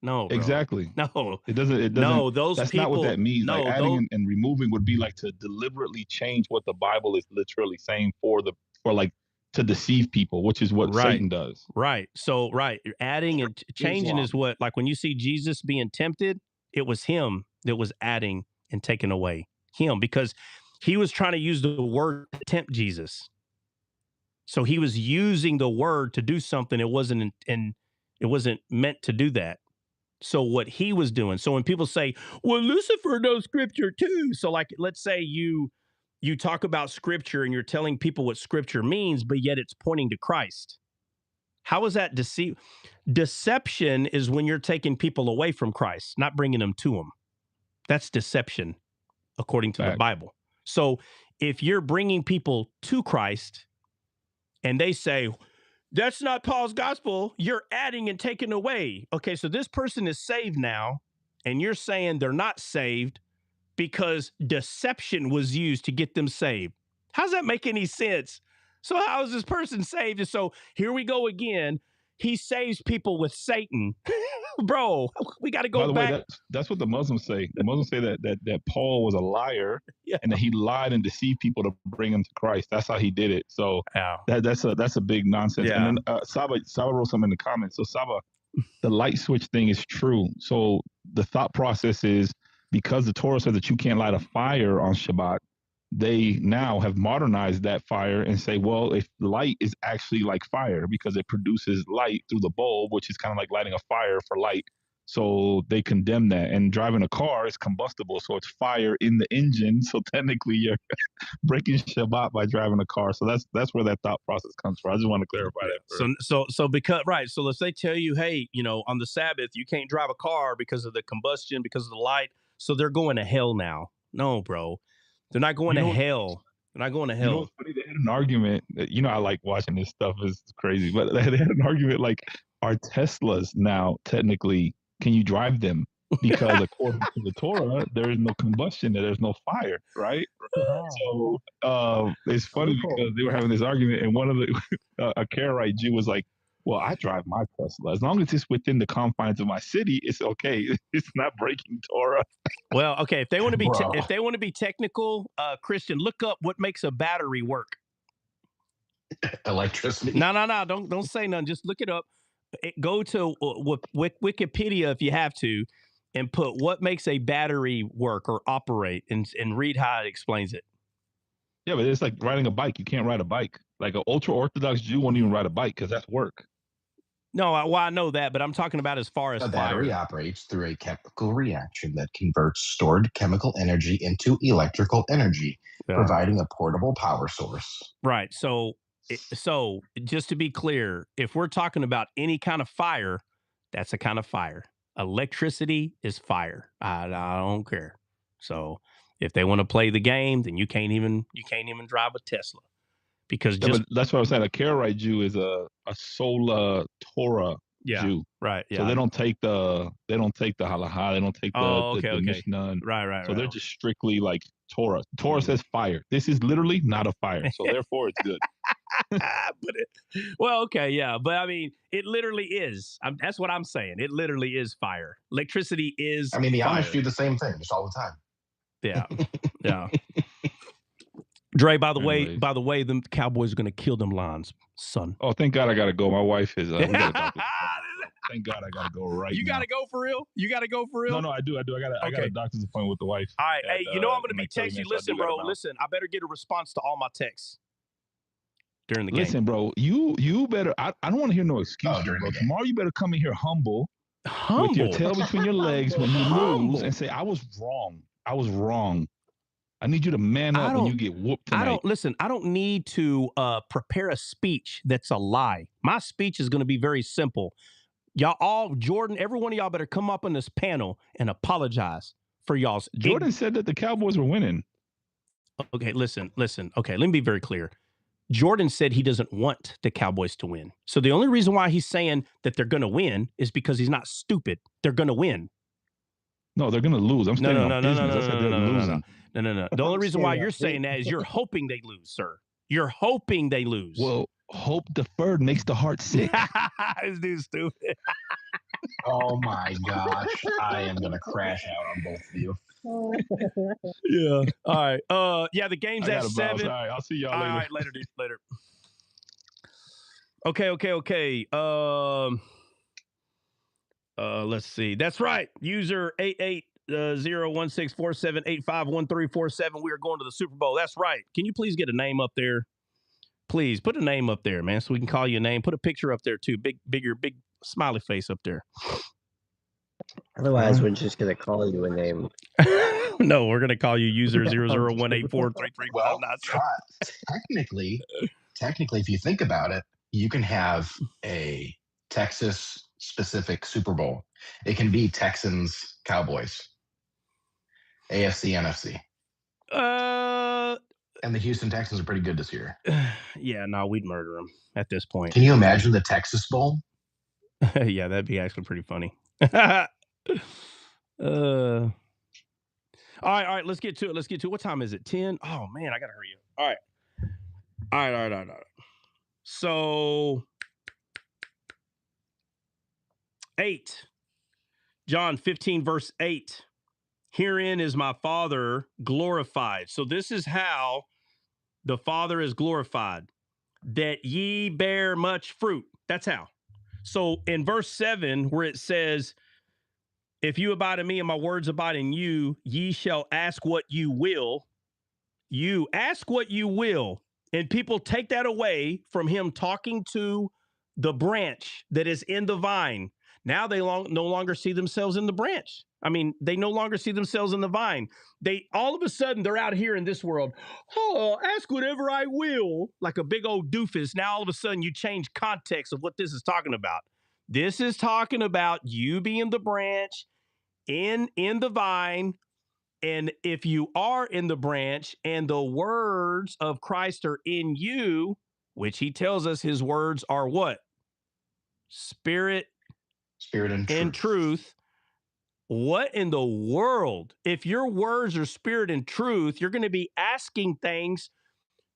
No, bro. Exactly. No. It doesn't. No, those That's not what people. that means. Like No, adding those. and removing would be like to deliberately change what the Bible is literally saying for like to deceive people, which is what Right. Satan does. Right. So, right. Adding and changing Islam. is what, like when you see Jesus being tempted, it was him that was adding and taking away. Him, because he was trying to use the word to tempt Jesus. So he was using the word to do something it wasn't, and it wasn't meant to do that. So what he was doing. So when people say, "Well, Lucifer knows scripture too," so like let's say you talk about scripture and you're telling people what scripture means, but yet it's pointing to Christ. How is that deceive? Deception is when you're taking people away from Christ, not bringing them to him. That's deception, according to the Fact. Bible. So if you're bringing people to Christ and they say, that's not Paul's gospel, you're adding and taking away. Okay, so this person is saved now, and you're saying they're not saved because deception was used to get them saved. How does that make any sense? So how is this person saved? And so here we go again. He saves people with Satan. Bro, we got to By go the way, back. that's what the Muslims say. The Muslims say that Paul was a liar Yeah. and that he lied and deceived people to bring them to Christ. That's how he did it. So Yeah. that's a big nonsense. Yeah. And then Saba wrote something in the comments. So Saba, the light switch thing is true. So the thought process is because the Torah says that you can't light a fire on Shabbat, they now have modernized that fire and say, well, if light is actually like fire because it produces light through the bulb, which is kind of like lighting a fire for light. So they condemn that. And driving a car is combustible, so it's fire in the engine. So technically, you're breaking Shabbat by driving a car. So that's where that thought process comes from. I just want to clarify that. So because right. So let's they tell you, hey, on the Sabbath you can't drive a car because of the combustion, because of the light. So they're going to hell now. No, bro, they're not going to hell. They're not going to hell. You know what's funny? They had an argument. I like watching this stuff. It's crazy, but they had an argument like, are Teslas now technically, can you drive them? Because according to the Torah, there is no combustion, there's no fire, right? So it's funny because they were having this argument, and one of a Karaite Jew was like, well, I drive my Tesla. As long as it's within the confines of my city, it's okay. It's not breaking Torah. Well, okay. If they want to be technical, Christian, look up what makes a battery work. Electricity. No. Don't say nothing. Just look it up. Go to Wikipedia if you have to, and put what makes a battery work or operate, and read how it explains it. Yeah, but it's like riding a bike. You can't ride a bike. Like an ultra-Orthodox Jew won't even ride a bike because that's work. No, I know that, but I'm talking about as far as A fire. battery operates through a chemical reaction that converts stored chemical energy into electrical energy, providing a portable power source. Right. So just to be clear, if we're talking about any kind of fire, that's a kind of fire. Electricity is fire. I don't care. So if they want to play the game, then you can't even drive a Tesla. Because that's what I'm saying. A Karaite Jew is a sola Torah Jew, right? Yeah. So they don't take the halacha, they don't take the Mishnah. Right. So they're just strictly like Torah. Torah says fire. This is literally not a fire, so therefore it's good. But I mean, it literally is. That's what I'm saying. It literally is fire. Electricity is. I mean, the fire. Amish do the same thing just all the time. Yeah. Dre, by the way, the Cowboys are going to kill them lions, son. Oh, thank God I got to go. My wife is. Thank God I got to go right now. You got to go for real? You got to go for real? No, I do. I got a doctor's appointment with the wife. All right. Hey, I'm going to be texting you. Listen, bro. Listen, I better get a response to all my texts during the game. Listen, bro. You better. I don't want to hear no excuses, bro. Tomorrow you better come in here humble with your tail between your legs when you lose and say, I was wrong. I need you to man up when you get whooped tonight. I don't need to prepare a speech that's a lie. My speech is going to be very simple. Jordan, every one of y'all better come up on this panel and apologize for y'all's. Jordan said that the Cowboys were winning. Okay, listen. Okay, let me be very clear. Jordan said he doesn't want the Cowboys to win. So the only reason why he's saying that they're going to win is because he's not stupid. They're going to win. No, they're going to lose. I'm staying on business. I said they're losing. No. The only reason why you're saying that is you're hoping they lose, sir. You're hoping they lose. Well, hope deferred makes the heart sick. This dude's stupid. Oh my gosh. I am going to crash out on both of you. Yeah. All right. Yeah, the game's at 7. All right, I'll see y'all later. All right, later, dude. Later. Okay. Let's see. That's right. User 01647851347. We are going to the Super Bowl. That's right. Can you please get a name up there? Please put a name up there, man, so we can call you a name. Put a picture up there too. Big smiley face up there. Otherwise, we're just gonna call you a name. No, we're gonna call you user 001843359. Well, technically, if you think about it, you can have a Texas-specific Super Bowl. It can be Texans, Cowboys, AFC, NFC. And the Houston Texans are pretty good this year. Yeah, no, we'd murder them at this point. Can you imagine the Texas Bowl? Yeah, that'd be actually pretty funny. All right, let's get to it. What time is it? 10? Oh man, I gotta hurry up. All right. So 8, John 15 verse 8. Herein is my Father glorified. So this is how the Father is glorified, that ye bear much fruit. That's how. So in verse 7, where it says, if you abide in me and my words abide in you, ye shall ask what you will. You ask what you will. And people take that away from him talking to the branch that is in the vine. Now they no longer see themselves in the branch. I mean, they no longer see themselves in the vine. They all of a sudden they're out here in this world. Oh, ask whatever I will, like a big old doofus. Now all of a sudden you change context of what this is talking about. This is talking about you being the branch in the vine. And if you are in the branch and the words of Christ are in you, which he tells us his words are what? Spirit and truth. What in the world? If your words are spirit and truth, you're going to be asking things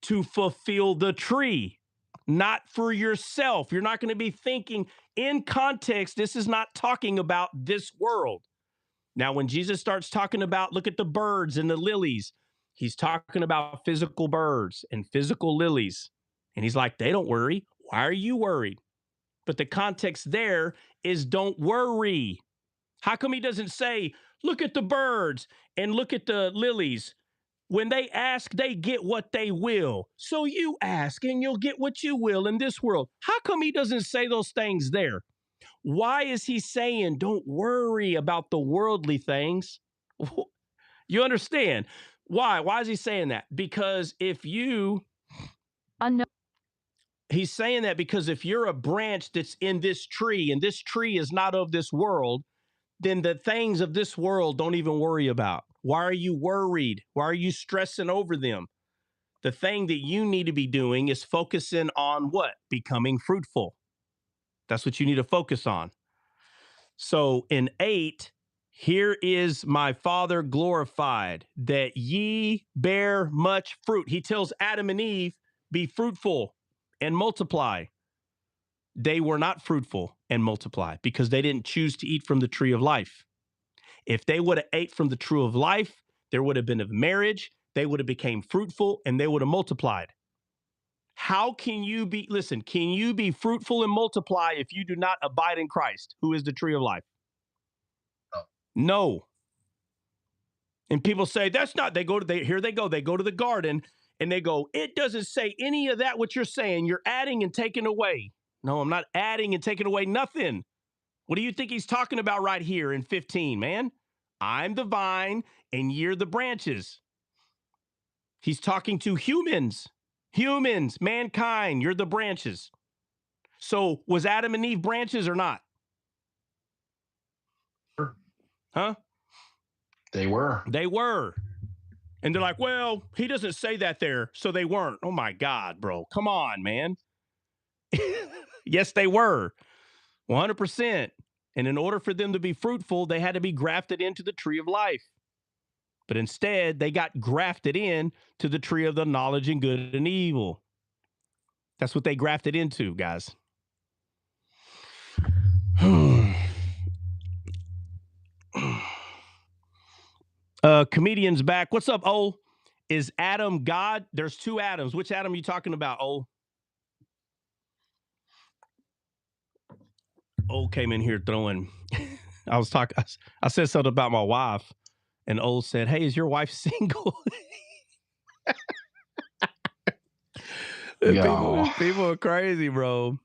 to fulfill the tree, not for yourself. You're not going to be thinking in context. This is not talking about this world. Now, when Jesus starts talking about, look at the birds and the lilies, he's talking about physical birds and physical lilies. And he's like, they don't worry. Why are you worried? But the context there is don't worry. How come he doesn't say, look at the birds and look at the lilies? When they ask, they get what they will. So you ask and you'll get what you will in this world. How come he doesn't say those things there? Why is he saying, don't worry about the worldly things? You understand? Why? Why is he saying that? Because if you... He's saying that because if you're a branch that's in this tree and this tree is not of this world, then the things of this world don't even worry about. Why are you worried? Why are you stressing over them? The thing that you need to be doing is focusing on what? Becoming fruitful. That's what you need to focus on. So in 8, here is my Father glorified, that ye bear much fruit. He tells Adam and Eve, be fruitful and multiply. They were not fruitful and multiply because they didn't choose to eat from the tree of life. If they would have ate from the tree of life, there would have been a marriage, they would have became fruitful, and they would have multiplied. How can you be, listen, can you be fruitful and multiply if you do not abide in Christ, who is the tree of life? No. And people say, that's not, they go to the garden and they go, it doesn't say any of that what you're saying. You're adding and taking away. No, I'm not adding and taking away nothing. What do you think he's talking about right here in 15, man? I'm the vine and you're the branches. He's talking to humans, mankind, you're the branches. So was Adam and Eve branches or not? Huh? They were. They were. And they're like, well, he doesn't say that there, so they weren't. Oh my God, bro. Come on, man. Yes, they were. 100%. And in order for them to be fruitful, they had to be grafted into the tree of life. But instead, they got grafted in to the tree of the knowledge and good and evil. That's what they grafted into, guys. Comedian's back. What's up, O? Is Adam God? There's 2 Adams. Which Adam are you talking about, O? O came in here throwing. I said something about my wife, and O said, hey, is your wife single? People are crazy, bro.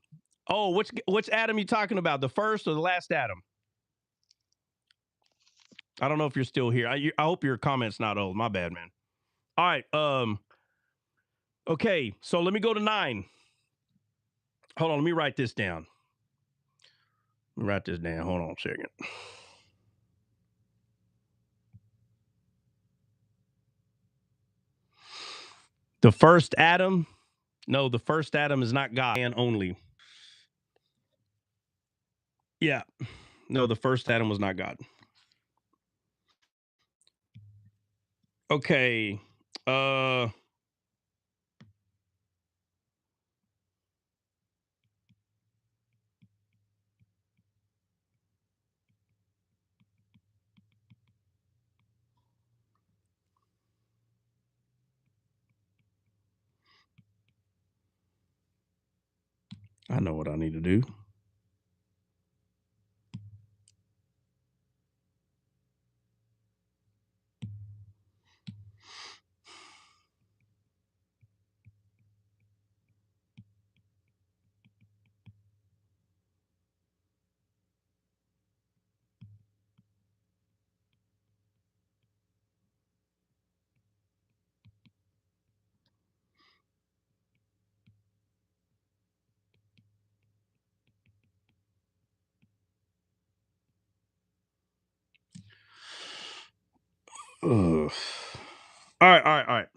Oh, which Adam you talking about? The first or the last Adam? I don't know if you're still here. I hope your comment's not old. My bad, man. All right. Okay, so let me go to 9. Hold on, let me write this down. Hold on a second. The first Adam? No, the first Adam is not God, man only. Yeah. No, the first Adam was not God. Okay. I know what I need to do. Ugh. All right.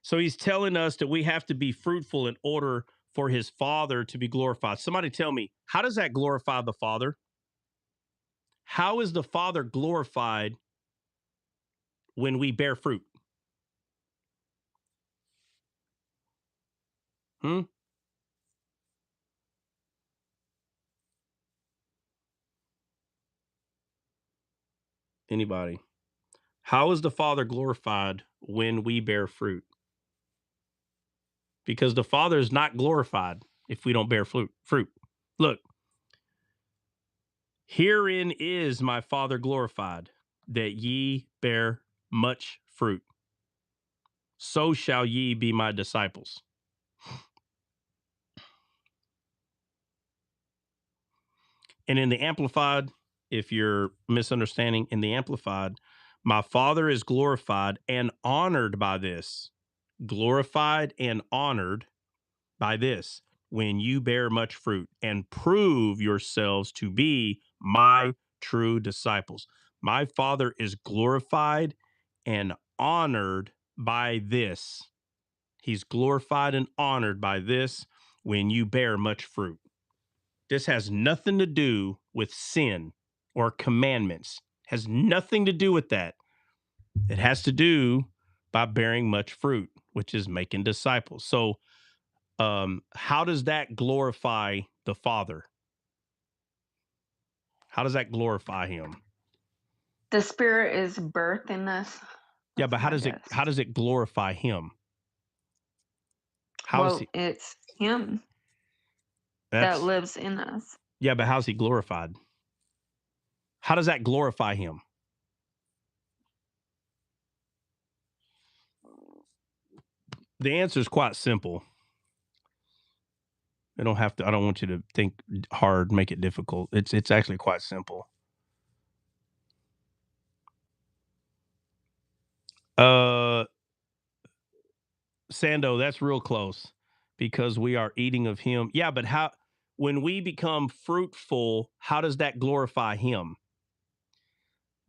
So he's telling us that we have to be fruitful in order for his Father to be glorified. Somebody tell me, how does that glorify the Father? How is the Father glorified when we bear fruit? Anybody? How is the Father glorified when we bear fruit? Because the Father is not glorified if we don't bear fruit. Look, herein is my Father glorified, that ye bear much fruit. So shall ye be my disciples. And in the Amplified, if you're misunderstanding, in the Amplified, my Father is glorified and honored by this. Glorified and honored by this, when you bear much fruit and prove yourselves to be my true disciples. My Father is glorified and honored by this. He's glorified and honored by this when you bear much fruit. This has nothing to do with sin or commandments. Has nothing to do with that. It has to do by bearing much fruit, which is making disciples. So, how does that glorify the Father? How does that glorify him? The Spirit is birthing us. Yeah, but how That's my does guess. it glorify him? How is Well, he? it's Him that That's lives in us. yeah, but how's he glorified? How does that glorify him? The answer is quite simple. I don't want you to think hard, make it difficult. It's actually quite simple. Sando, that's real close, because we are eating of him. Yeah, but when we become fruitful, how does that glorify him?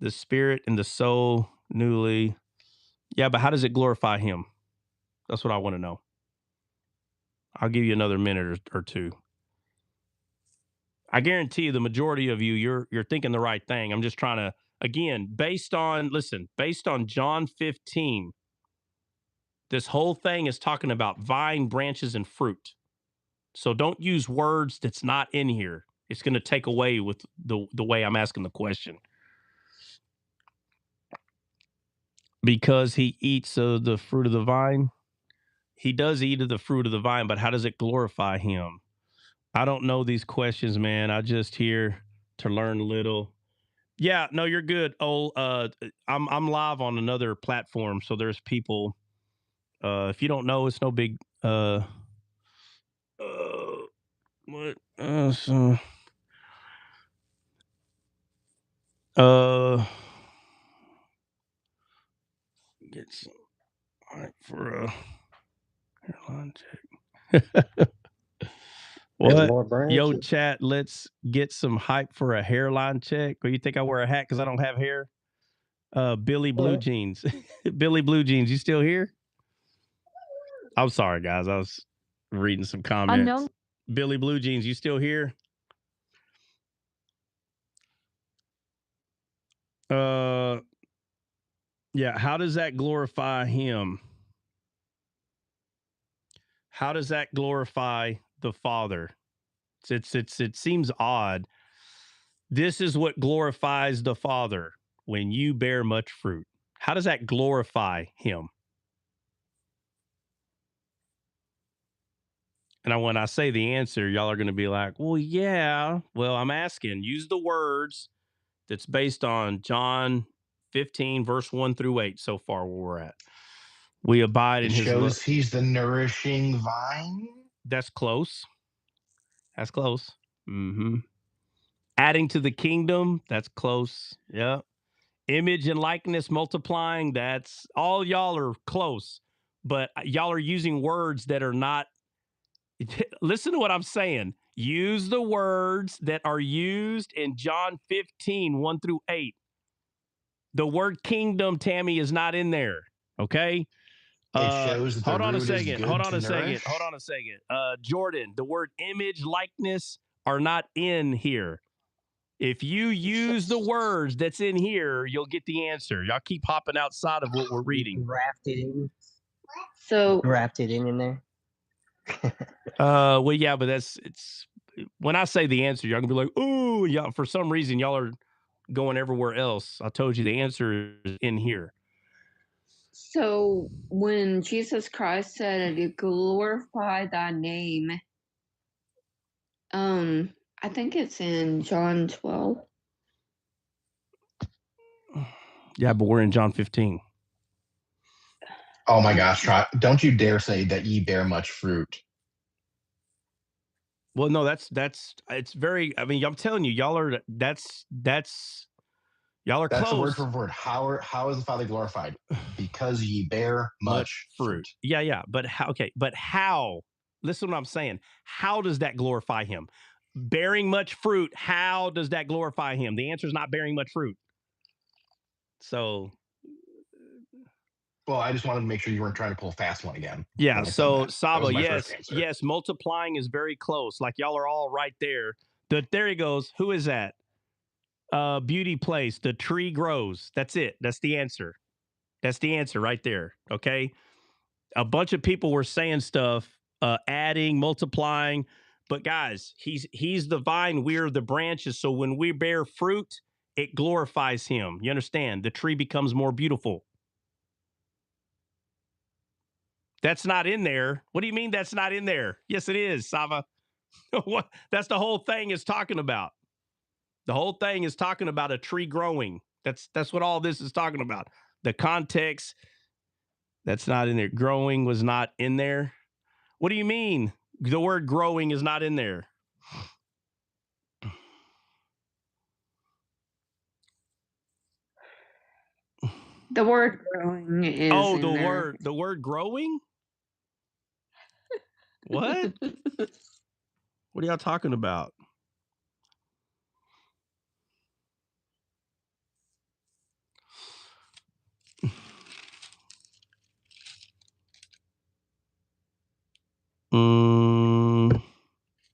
The spirit and the soul newly. Yeah, but how does it glorify him? That's what I want to know. I'll give you another minute or two. I guarantee you the majority of you, you're thinking the right thing. I'm just trying to, again, based on John 15, this whole thing is talking about vine, branches, and fruit. So don't use words that's not in here. It's going to take away with the way I'm asking the question. Because he eats of the fruit of the vine. He does eat of the fruit of the vine, but how does it glorify him? I don't know these questions, man. I just here to learn a little. Yeah, no, you're good. I'm live on another platform, so there's people. If you don't know, it's no big. What? Get some hype for a hairline check. There's What? more Yo, branches. chat, let's get some hype for a hairline check. Or you think I wear a hat because I don't have hair? Billy Blue What? Jeans. Billy Blue Jeans, you still here? I'm sorry, guys. I was reading some comments. know. Billy Blue Jeans, you still here? Yeah, how does that glorify him? How does that glorify the Father? It seems odd. This is what glorifies the Father, when you bear much fruit. How does that glorify him? And when I say the answer, y'all are going to be like, well, yeah. Well, I'm asking, use the words that's based on John 15, verse 1 through 8, so far where we're at. We abide in It his love. shows he's the nourishing vine. That's close. That's close. Mm-hmm. Adding to the kingdom, that's close. Yeah. Image and likeness multiplying, that's all. Y'all are close, but y'all are using words that are not. Listen to what I'm saying. Use the words that are used in John 15, 1 through 8. The word kingdom, Tammy, is not in there. Okay. It shows that the Hold on a root is second. good Hold on to a second. nourish. Hold on a second. Jordan, the word image, likeness are not in here. If you use the words that's in here, you'll get the answer. Y'all keep hopping outside of what we're reading. Grafted in. So Grafted in there. Well, yeah, but it's when I say the answer, y'all gonna be like, "Ooh, y'all." For some reason, y'all are going everywhere else. I told you the answer is in here. So when Jesus Christ said, "Glorify thy name," I think it's in John 12. Yeah, but we're in John 15. Oh my gosh, don't you dare say that ye bear much fruit. Well, no, that's it's very. I mean, I'm telling you, y'all are y'all are That's close. the word for word. How is the Father glorified? Because ye bear much fruit. Yeah, but how? Okay, but how? Listen to what I'm saying. How does that glorify him? Bearing much fruit. How does that glorify him? The answer is not bearing much fruit. So Well, I just wanted to make sure you weren't trying to pull a fast one again. yeah. So That Saba, was my first answer. yes, multiplying is very close. Like y'all are all right there. There he goes. Who is that? Beauty place. The tree grows. That's it. That's the answer. That's the answer right there. Okay. A bunch of people were saying stuff, adding, multiplying, but guys, he's the vine, we're the branches. So when we bear fruit, it glorifies him. You understand? The tree becomes more beautiful. That's not in there. What do you mean that's not in there? Yes, it is, Sava. What? That's the whole thing is talking about. The whole thing is talking about a tree growing. That's what all this is talking about. The context, that's not in there. Growing was not in there. What do you mean? The word growing is not in there. The word growing is Oh, in there. the word growing? What? What are y'all talking about?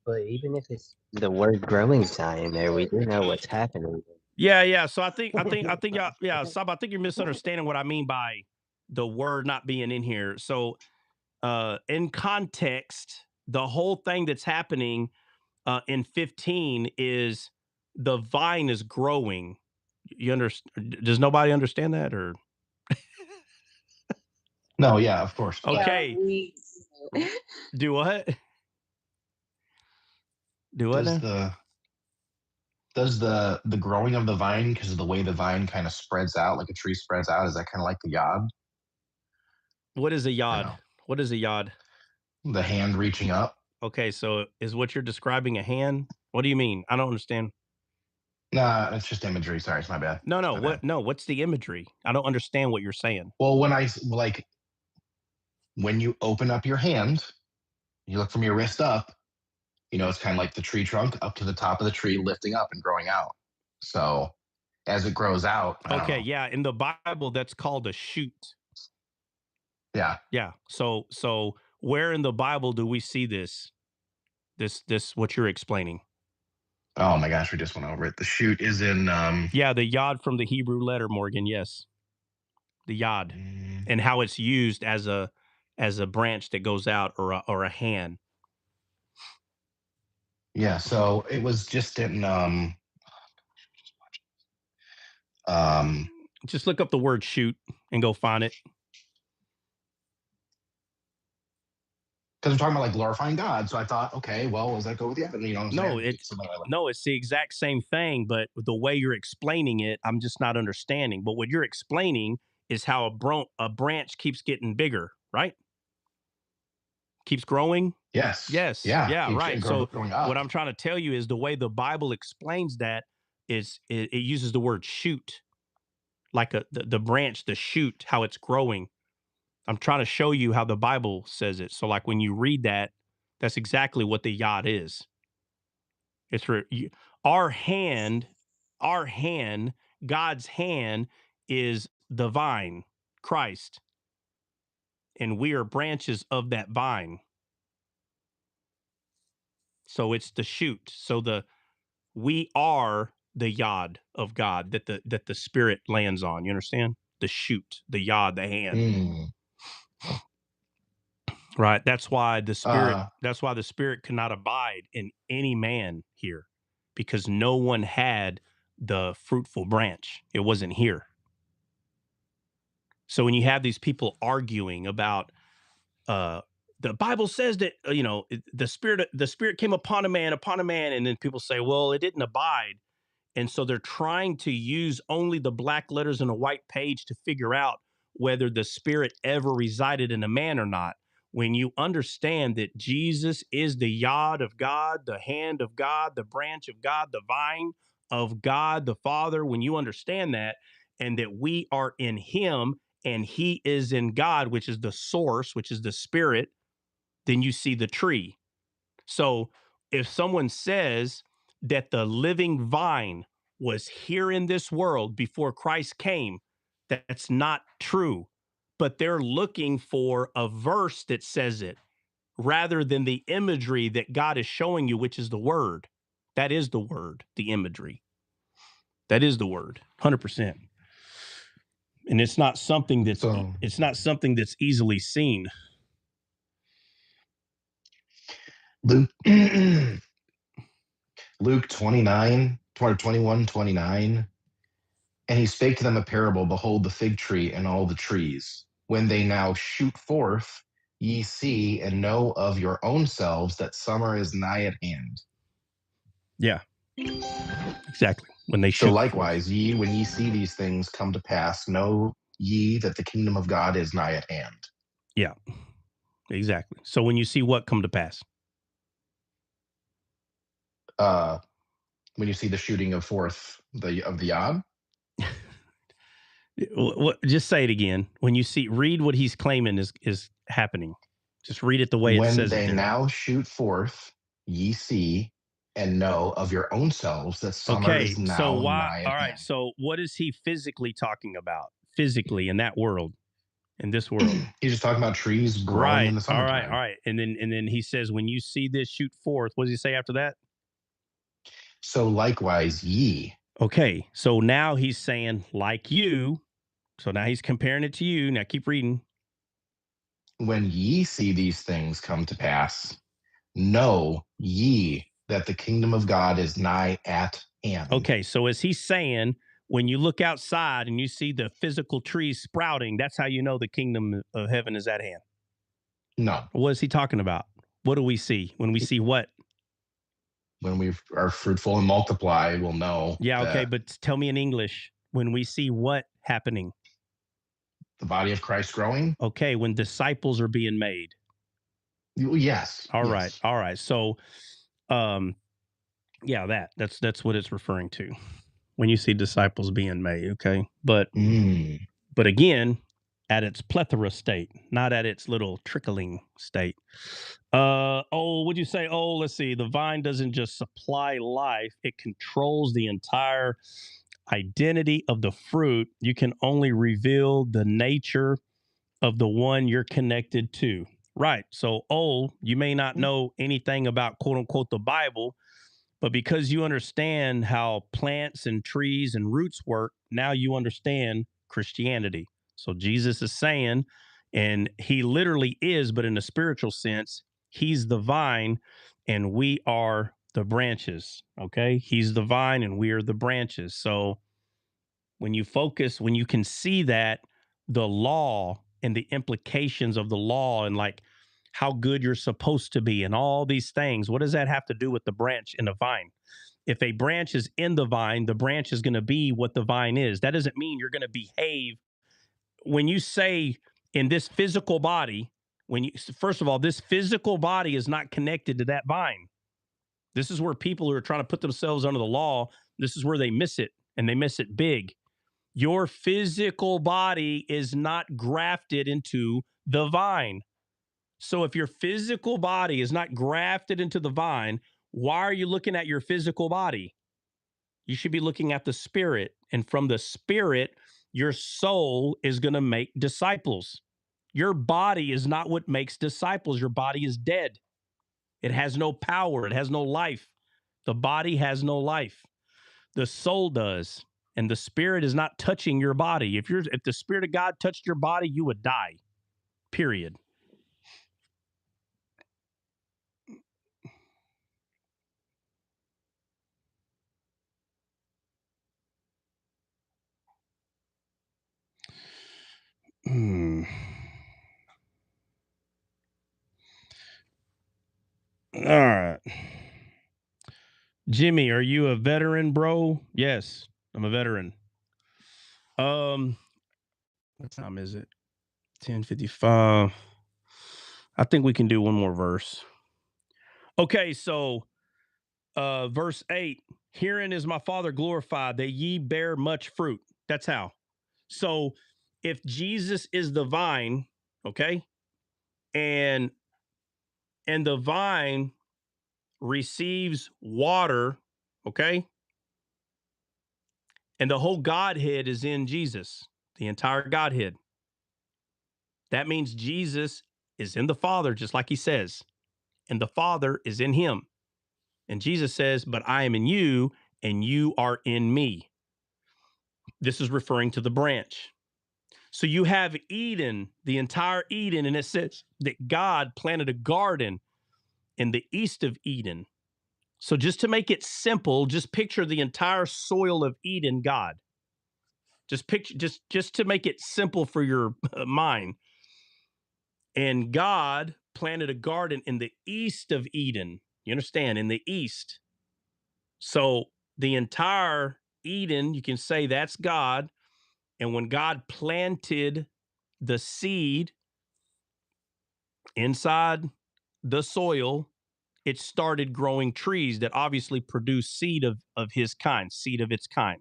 But even if it's the word growing's not in there, we do know what's happening. Yeah. So I think y'all, yeah, Sab, I think you're misunderstanding what I mean by the word not being in here. So in context, the whole thing that's happening in 15 is the vine is growing. You understand? Does nobody understand that or? No, yeah, of course. Okay. Yeah, Do what? Do what Does now? the growing of the vine, because of the way the vine kind of spreads out, like a tree spreads out, is that kind of like the yod? What is a yod? No. What is a yod? The hand reaching up? Okay, so is what you're describing a hand? What do you mean? I don't understand. Nah, it's just imagery. Sorry, it's my bad. No, My bad. no, what's the imagery? I don't understand what you're saying. Well, when you open up your hand, you look from your wrist up, it's kind of like the tree trunk up to the top of the tree, lifting up and growing out. So as it grows out, I don't Okay, know. yeah, in the Bible that's called a shoot. Yeah. Yeah. So where in the Bible do we see this what you're explaining? Oh my gosh, we just went over it. The shoot is in Yeah, the yod from the Hebrew letter, Morgan, yes. The yod and how it's used as a branch that goes out or a hand. yeah, so it was just in Just look up the word shoot and go find it. because we're talking about like glorifying God. So I thought, okay, well, does that go with the other? No, it's the exact same thing, but the way you're explaining it, I'm just not understanding. But what you're explaining is how a branch keeps getting bigger, right? Keeps growing. Yes. Yes. Yeah. Yeah. Keeps Right. So growing up. what I'm trying to tell you is the way the Bible explains that is it uses the word shoot, like the branch, the shoot, how it's growing. I'm trying to show you how the Bible says it. So like when you read that, that's exactly what the yod is. It's for our hand, God's hand is the vine, Christ, and we are branches of that vine. So it's the shoot. So we are the yod of God that the Spirit lands on. You understand? The shoot, the yod, the hand. Right. That's why the Spirit cannot abide in any man here, because no one had the fruitful branch. It wasn't here. So when you have these people arguing about the Bible says that the Spirit came upon a man, and then people say, well, it didn't abide. And so they're trying to use only the black letters on a white page to figure out whether the Spirit ever resided in a man or not. When you understand that Jesus is the yod of God, the hand of God, the branch of God, the vine of God, the Father, when you understand that, and that we are in him and he is in God, which is the source, which is the Spirit, then you see the tree. So if someone says that the living vine was here in this world before Christ came, that's not true. But they're looking for a verse that says it rather than the imagery that God is showing you, which is the word. That is the word, the imagery. That is the word, 100%. And it's not something that's easily seen. Luke Luke 29, 21, 29. And he spake to them a parable, behold, the fig tree and all the trees. When they now shoot forth, ye see and know of your own selves that summer is nigh at hand. Yeah, exactly. When they shoot so likewise, ye, when ye see these things come to pass, know ye that the kingdom of God is nigh at hand. Yeah, exactly. So when you see what come to pass? When you see the shooting of forth of the yod. Just say it again. When you read what he's claiming is happening. Just read it the way it says it there. When they now shoot forth, ye see and know of your own selves that summer is now nigh at hand. So what is he physically talking about? Physically in that world, in this world? He's just talking about trees growing in the summertime. All right. And then he says, when you see this shoot forth, what does he say after that? So likewise, ye. Okay. So now he's saying, like you. So now he's comparing it to you. Now keep reading. When ye see these things come to pass, know ye that the kingdom of God is nigh at hand. Okay, so as he's saying, when you look outside and you see the physical trees sprouting, that's how you know the kingdom of heaven is at hand. No. What is he talking about? What do we see? When we see what? When we are fruitful and multiply, we'll know. Yeah, okay, but tell me in English. When we see what happening? The body of Christ growing? Okay, when disciples are being made. Yes. All right. So, yeah, that's what it's referring to. When you see disciples being made, okay? But again, at its plethora state, not at its little trickling state. Would you say, let's see, the vine doesn't just supply life, it controls the entire identity of the fruit. You can only reveal the nature of the one you're connected to. Right. So, you may not know anything about quote unquote the Bible, but because you understand how plants and trees and roots work, now you understand Christianity. So Jesus is saying, and he literally is, but in a spiritual sense, he's the vine and we are the branches. Okay. He's the vine and we are the branches. So when you can see that the law and the implications of the law and like how good you're supposed to be and all these things, what does that have to do with the branch and the vine? If a branch is in the vine, the branch is going to be what the vine is. That doesn't mean you're going to behave. When you say in this physical body, first of all, this physical body is not connected to that vine. This is where people who are trying to put themselves under the law, this is where they miss it, and they miss it big. Your physical body is not grafted into the vine. So if your physical body is not grafted into the vine, why are you looking at your physical body? You should be looking at the spirit. And from the spirit, Your soul is going to make disciples. Your body is not what makes disciples. Your body is dead. It has no power. It has no life. The body has no life. The soul does. And the spirit is not touching your body. If the spirit of God touched your body, you would die. Period. All right. Jimmy, are you a veteran, bro? Yes, I'm a veteran. What time is it? 10:55. I think we can do one more verse. Okay, so verse 8, herein is my Father glorified, that ye bear much fruit. That's how. So if Jesus is the vine, okay, and the vine receives water, okay, and the whole Godhead is in Jesus, the entire Godhead. That means Jesus is in the Father, just like he says, and the Father is in him. And Jesus says, but I am in you, and you are in me. This is referring to the branch. So you have Eden, the entire Eden, and it says that God planted a garden in the east of Eden. So just to make it simple, just picture the entire soil of Eden, God. Just picture, just to make it simple for your mind. And God planted a garden in the east of Eden. You understand? In the east. So the entire Eden, you can say that's God. And when God planted the seed inside the soil, it started growing trees that obviously produce seed of his kind, seed of its kind,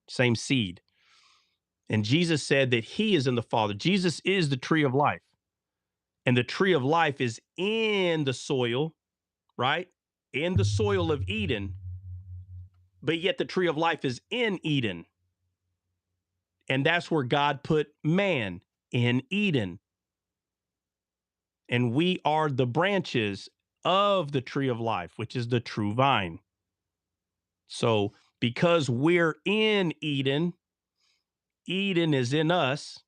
same seed. And Jesus said that he is in the Father. Jesus is the tree of life. And the tree of life is in the soil, right? In the soil of Eden. But yet the tree of life is in Eden. And that's where God put man, in Eden. And we are the branches of the tree of life, which is the true vine. So because we're in Eden, Eden is in us.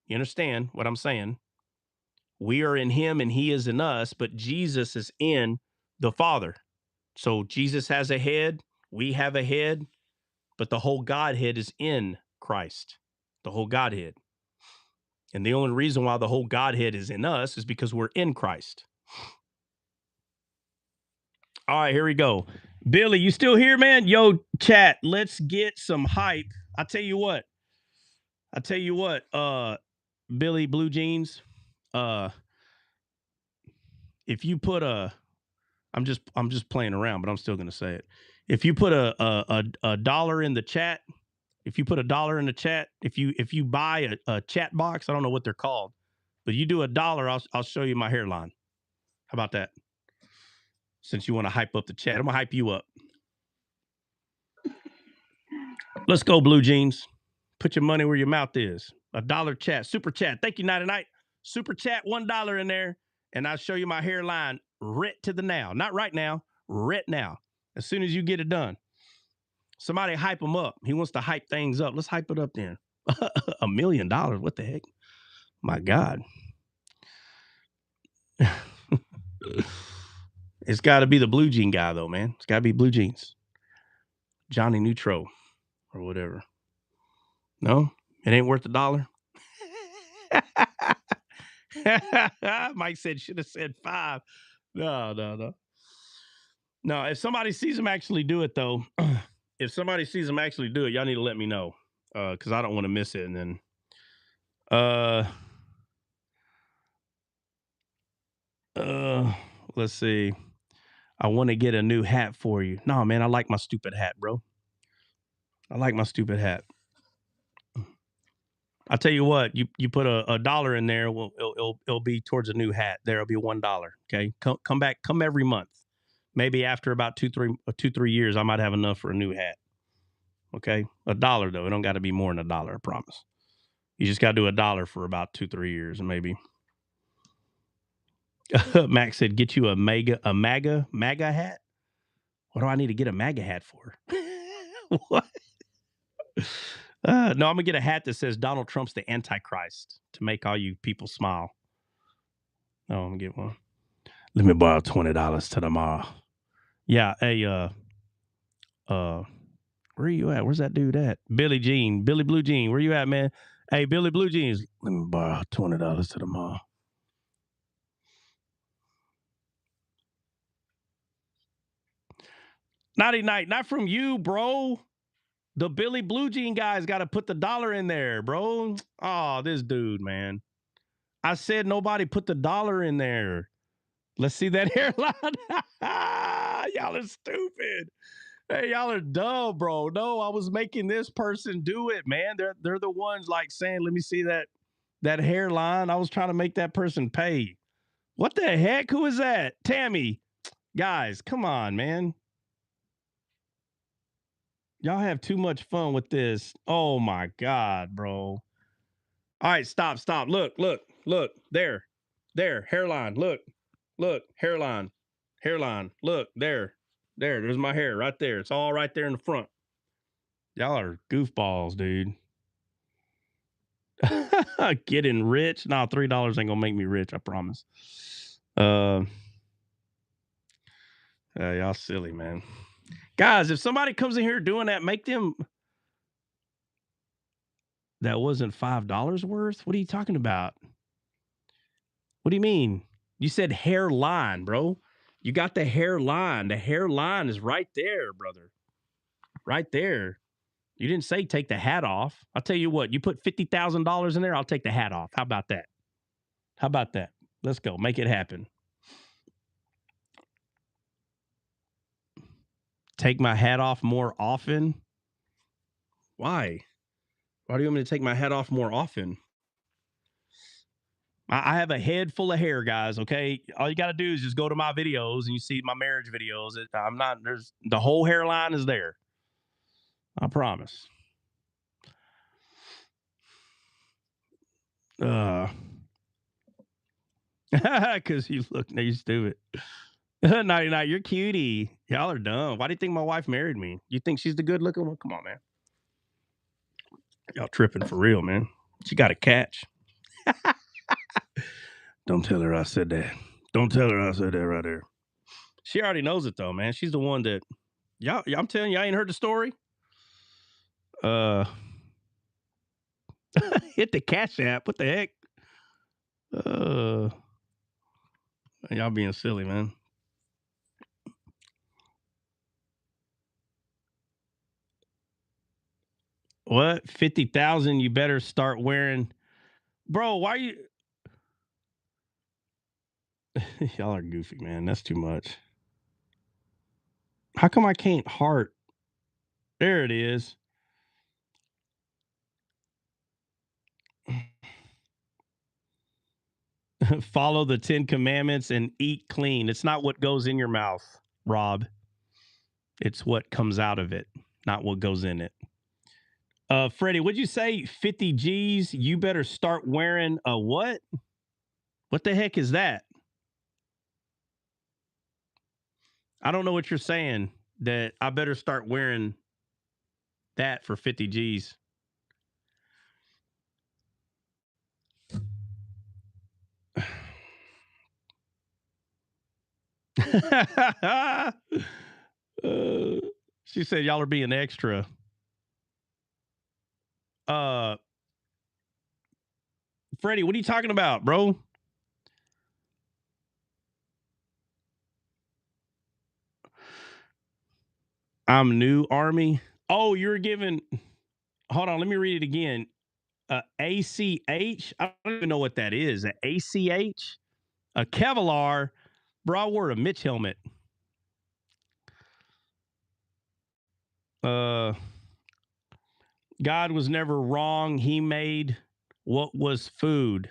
You understand what I'm saying? We are in him and he is in us, but Jesus is in the Father. So Jesus has a head, we have a head, but the whole Godhead is in Christ, the whole Godhead. And the only reason why the whole Godhead is in us is because we're in Christ. All right, here we go. Billy, you still here, man? Yo, chat, let's get some hype. I tell you what, Billy Blue Jeans, if you put I'm just playing around, but I'm still gonna say it. If you put a dollar in the chat, if you buy a chat box, I don't know what they're called, but you do $1, I'll show you my hairline. How about that? Since you want to hype up the chat, I'm gonna hype you up. Let's go, Blue Jeans. Put your money where your mouth is. $1 chat, super chat. Thank you, Night Night. Super chat, $1 in there, and I'll show you my hairline right to the now. Not right now, right now. As soon as you get it done. Somebody hype him up. He wants to hype things up. Let's hype it up then. $1 million. What the heck? My God. It's got to be the blue jean guy, though, man. It's got to be Blue Jeans. Johnny Neutro or whatever. No? It ain't worth $1? Mike said, should have said 5. No. No, if somebody sees him actually do it, though, if somebody sees him actually do it, y'all need to let me know because I don't want to miss it. And then let's see. I want to get a new hat for you. No, man, I like my stupid hat, bro. I like my stupid hat. I'll tell you what, you put a dollar in there, well, it'll be towards a new hat. There'll be $1. Okay. Come back, come every month. Maybe after about 2-3 years, I might have enough for a new hat. Okay. $1 though. It don't got to be more than $1, I promise. You just got to do $1 for about 2-3 years, maybe. Max said, "Get you a MAGA hat." What do I need to get a MAGA hat for? What? No, I'm gonna get a hat that says Donald Trump's the Antichrist to make all you people smile. Oh, I'm gonna get one. Let me borrow $20 to tomorrow. Yeah, hey, where are you at? Where's that dude at? Billy Blue Jean, where you at, man? Hey, Billy Blue Jeans, let me borrow $20 to tomorrow. Naughty Night, not from you, bro. The Billy Blue Jean guy's got to put the $1 in there, bro. Oh, this dude, man. I said nobody put the $1 in there. Let's see that hairline. Y'all are stupid. Hey, y'all are dumb, bro. No, I was making this person do it, man. They're the ones like saying, "Let me see that hairline." I was trying to make that person pay. What the heck? Who is that? Tammy. Guys, come on, man. Y'all have too much fun with this. Oh my God, bro. All right, stop. Look. There. Hairline. Look. Hairline. Look, there. There's my hair right there. It's all right there in the front. Y'all are goofballs, dude. Getting rich? No, $3 ain't gonna make me rich, I promise. Y'all silly, man. Guys, if somebody comes in here doing that, make them. That wasn't $5 worth? What are you talking about? What do you mean? You said hairline, bro. You got the hairline. The hairline is right there, brother. Right there. You didn't say take the hat off. I'll tell you what, you put $50,000 in there, I'll take the hat off. How about that? Let's go. Make it happen. Take my hat off more often? Why? Why do you want me to take my hat off more often? I have a head full of hair, guys, okay? All you got to do is just go to my videos and you see my marriage videos. The whole hairline is there. I promise. Because you stupid. 99, you're cutie. Y'all are dumb. Why do you think my wife married me? You think she's the good looking one? Come on, man. Y'all tripping for real, man. She got a catch. Don't tell her I said that. Don't tell her I said that right there. She already knows it though, man. She's the one that I'm telling you, I ain't heard the story. Hit the Cash App. What the heck? Y'all being silly, man. What? 50,000? You better start wearing. Bro, why are you? Y'all are goofy, man. That's too much. How come I can't heart? There it is. Follow the 10 commandments and eat clean. It's not what goes in your mouth, Rob. It's what comes out of it, not what goes in it. Freddie, what'd you say? 50 G's? You better start wearing a what? What the heck is that? I don't know what you're saying. That I better start wearing that for 50 G's. She said y'all are being extra. Freddie, what are you talking about, bro? I'm new, Army. Oh, you're giving. Hold on, let me read it again. ACH. I don't even know what that is. An ACH, a Kevlar. Bro, I wore a Mitch helmet. God was never wrong. He made what was food.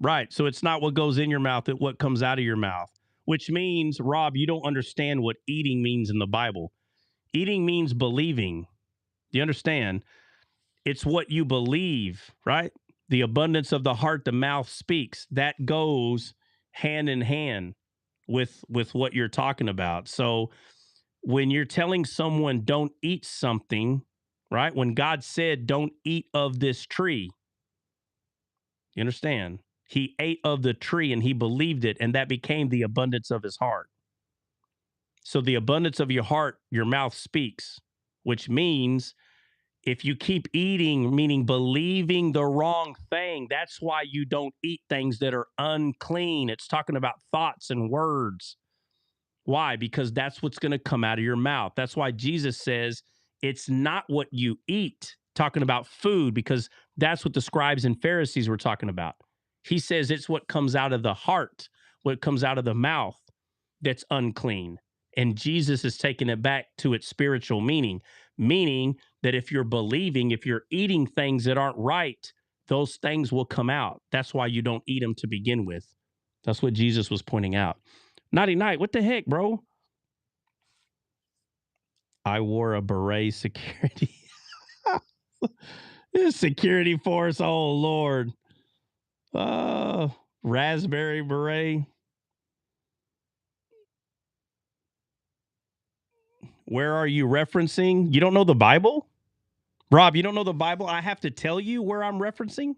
Right. So it's not what goes in your mouth, it's what comes out of your mouth. Which means, Rob, you don't understand what eating means in the Bible. Eating means believing. Do you understand? It's what you believe, right? The abundance of the heart, the mouth speaks. That goes hand in hand with what you're talking about. So when you're telling someone don't eat something, right? When God said don't eat of this tree, you understand? He ate of the tree and he believed it, and that became the abundance of his heart. So the abundance of your heart, your mouth speaks, which means if you keep eating, meaning believing the wrong thing, that's why you don't eat things that are unclean. It's talking about thoughts and words. Why? Because that's what's going to come out of your mouth. That's why Jesus says it's not what you eat, talking about food, because that's what the scribes and Pharisees were talking about. He says it's what comes out of the heart, what comes out of the mouth that's unclean. And Jesus is taking it back to its spiritual meaning that if you're believing, if you're eating things that aren't right, those things will come out. That's why you don't eat them to begin with. That's what Jesus was pointing out. Naughty Night, what the heck, bro? I wore a beret security. This security force, oh Lord. Raspberry beret. Where are you referencing? You don't know the Bible? Rob, you don't know the Bible? I have to tell you where I'm referencing?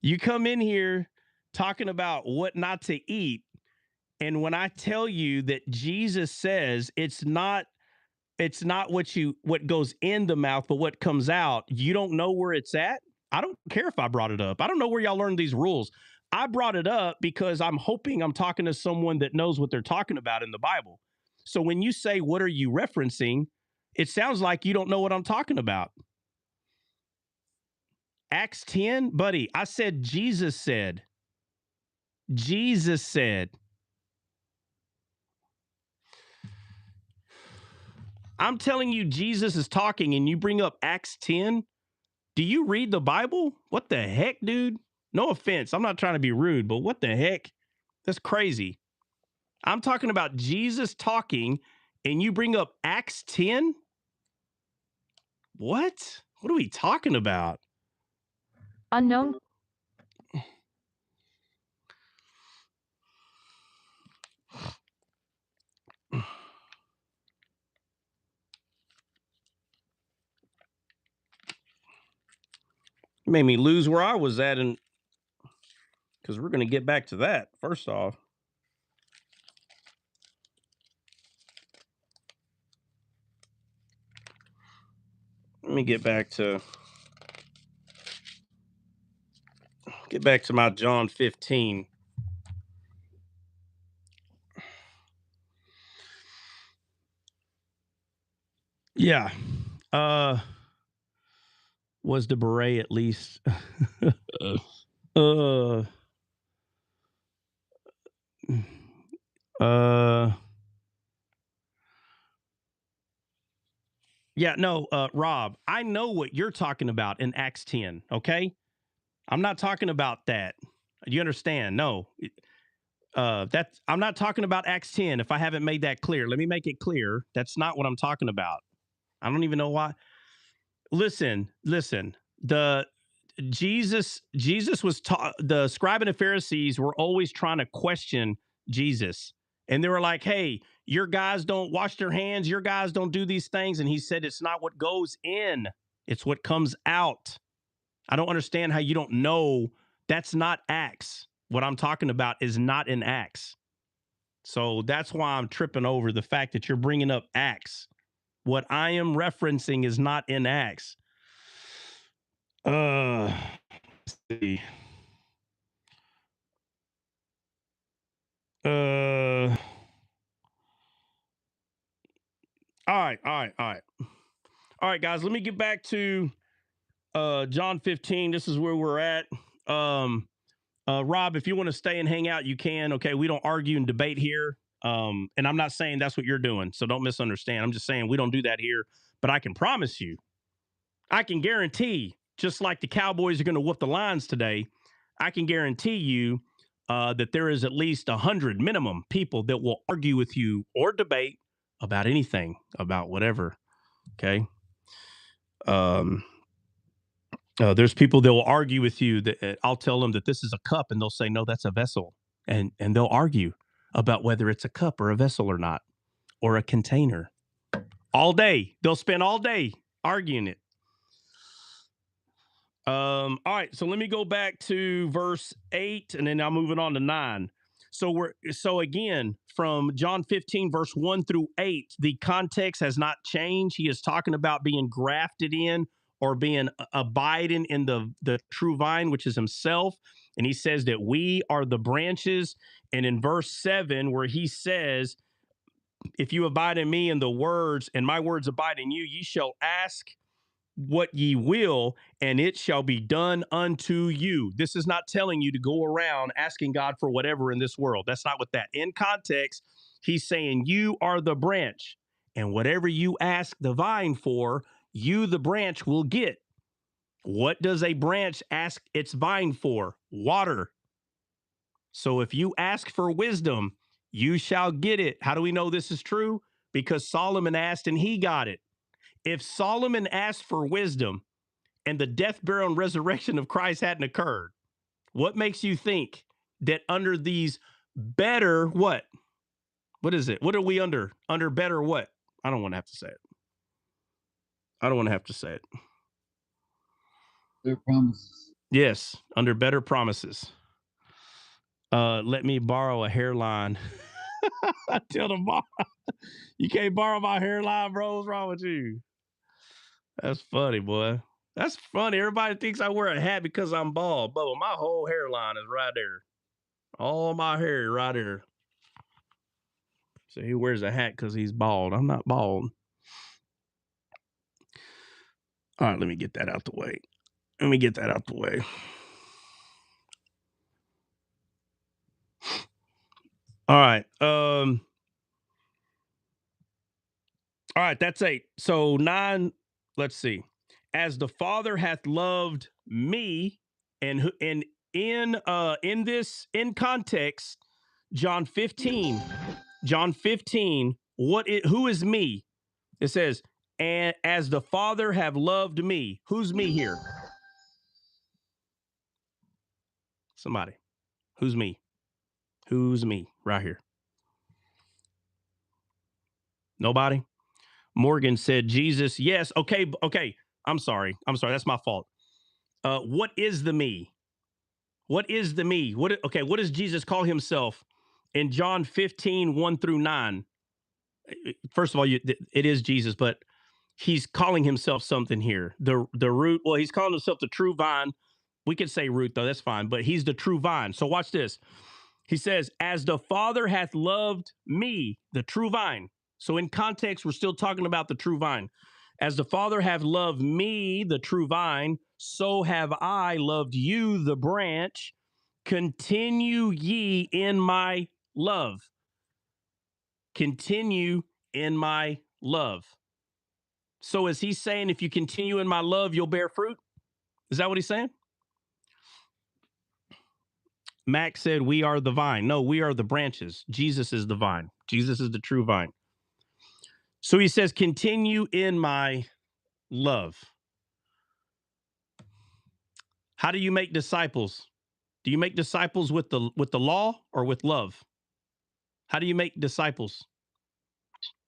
You come in here talking about what not to eat. And when I tell you that Jesus says it's not what goes in the mouth, but what comes out, you don't know where it's at. I don't care if I brought it up. I don't know where y'all learned these rules. I brought it up because I'm hoping I'm talking to someone that knows what they're talking about in the Bible. So when you say, what are you referencing? It sounds like you don't know what I'm talking about. Acts 10, buddy, I said Jesus said. Jesus said. I'm telling you, Jesus is talking, and you bring up Acts 10. Do you read the Bible? What the heck, dude? No offense. I'm not trying to be rude, but what the heck? That's crazy. I'm talking about Jesus talking, and you bring up Acts 10? What? What are we talking about? Unknown. Made me lose where I was at, and because we're going to get back to that. First off, let me get back to my John 15. Yeah. Was the beret at least yeah, no, Rob, I know what you're talking about in Acts 10, okay? I'm not talking about that. You understand? No. I'm not talking about Acts 10 if I haven't made that clear. Let me make it clear. That's not what I'm talking about. I don't even know why. Listen. The Jesus was the scribe and the Pharisees were always trying to question Jesus. And they were like, "Hey, your guys don't wash their hands, your guys don't do these things." And he said, "It's not what goes in, it's what comes out." I don't understand how you don't know. That's not Acts. What I'm talking about is not in Acts. So that's why I'm tripping over the fact that you're bringing up Acts. What I am referencing is not in Acts. Let's see. All right, guys. Let me get back to John 15. This is where we're at. Rob, if you want to stay and hang out, you can. Okay, we don't argue and debate here. And I'm not saying that's what you're doing, so don't misunderstand. I'm just saying we don't do that here. But I can promise you, I can guarantee, just like the Cowboys are going to whoop the Lions today, I can guarantee you that there is at least 100 minimum people that will argue with you or debate about anything, about whatever. Okay. There's people that will argue with you that I'll tell them that this is a cup, and they'll say, no, that's a vessel. And they'll argue about whether it's a cup or a vessel or not, or a container. All day. They'll spend all day arguing it. All right, so let me go back to verse 8, and then I'm moving on to 9. So again, from John 15, verse 1 through 8, the context has not changed. He is talking about being grafted in or being abiding in the true vine, which is himself. And he says that we are the branches. And in verse 7, where he says, if you abide in me and the words, and my words abide in you, ye shall ask what ye will, and it shall be done unto you. This is not telling you to go around asking God for whatever in this world. That's not what that. In context, he's saying you are the branch, and whatever you ask the vine for, you, the branch, will get. What does a branch ask its vine for? Water. So if you ask for wisdom, you shall get it. How do we know this is true? Because Solomon asked and he got it. If Solomon asked for wisdom and the death, burial, and resurrection of Christ hadn't occurred, what makes you think that under these better what? What is it? What are we under? Under better what? I don't want to have to say it. I don't want to have to say it. Their promises. Yes, under better promises. Let me borrow a hairline. Tell them, you can't borrow my hairline, bro. What's wrong with you? That's funny, boy. That's funny. Everybody thinks I wear a hat because I'm bald. But my whole hairline is right there. All my hair right there. So he wears a hat because he's bald. I'm not bald. All right, let me get that out the way. All right. All right, that's 8. So 9, let's see. As the Father hath loved me, and in this, in context, John 15, who is me? It says, and as the Father have loved me. Who's me here? Somebody. Who's me? Who's me right here? Nobody? Morgan said, Jesus. Yes. Okay. I'm sorry. That's my fault. What is the me? What is the me? What does Jesus call himself in John 15, 1 through 9? First of all, it is Jesus, but he's calling himself something here. The root, well, he's calling himself the true vine. We could say root, though, that's fine, but he's the true vine. So watch this. He says, as the Father hath loved me, the true vine. So in context, we're still talking about the true vine. As the Father hath loved me, the true vine, so have I loved you, the branch. Continue ye in my love. Continue in my love. So is he saying, if you continue in my love, you'll bear fruit? Is that what he's saying? Max said, we are the vine. No, we are the branches. Jesus is the vine. Jesus is the true vine. So he says, continue in my love. How do you make disciples? Do you make disciples with the law or with love? How do you make disciples?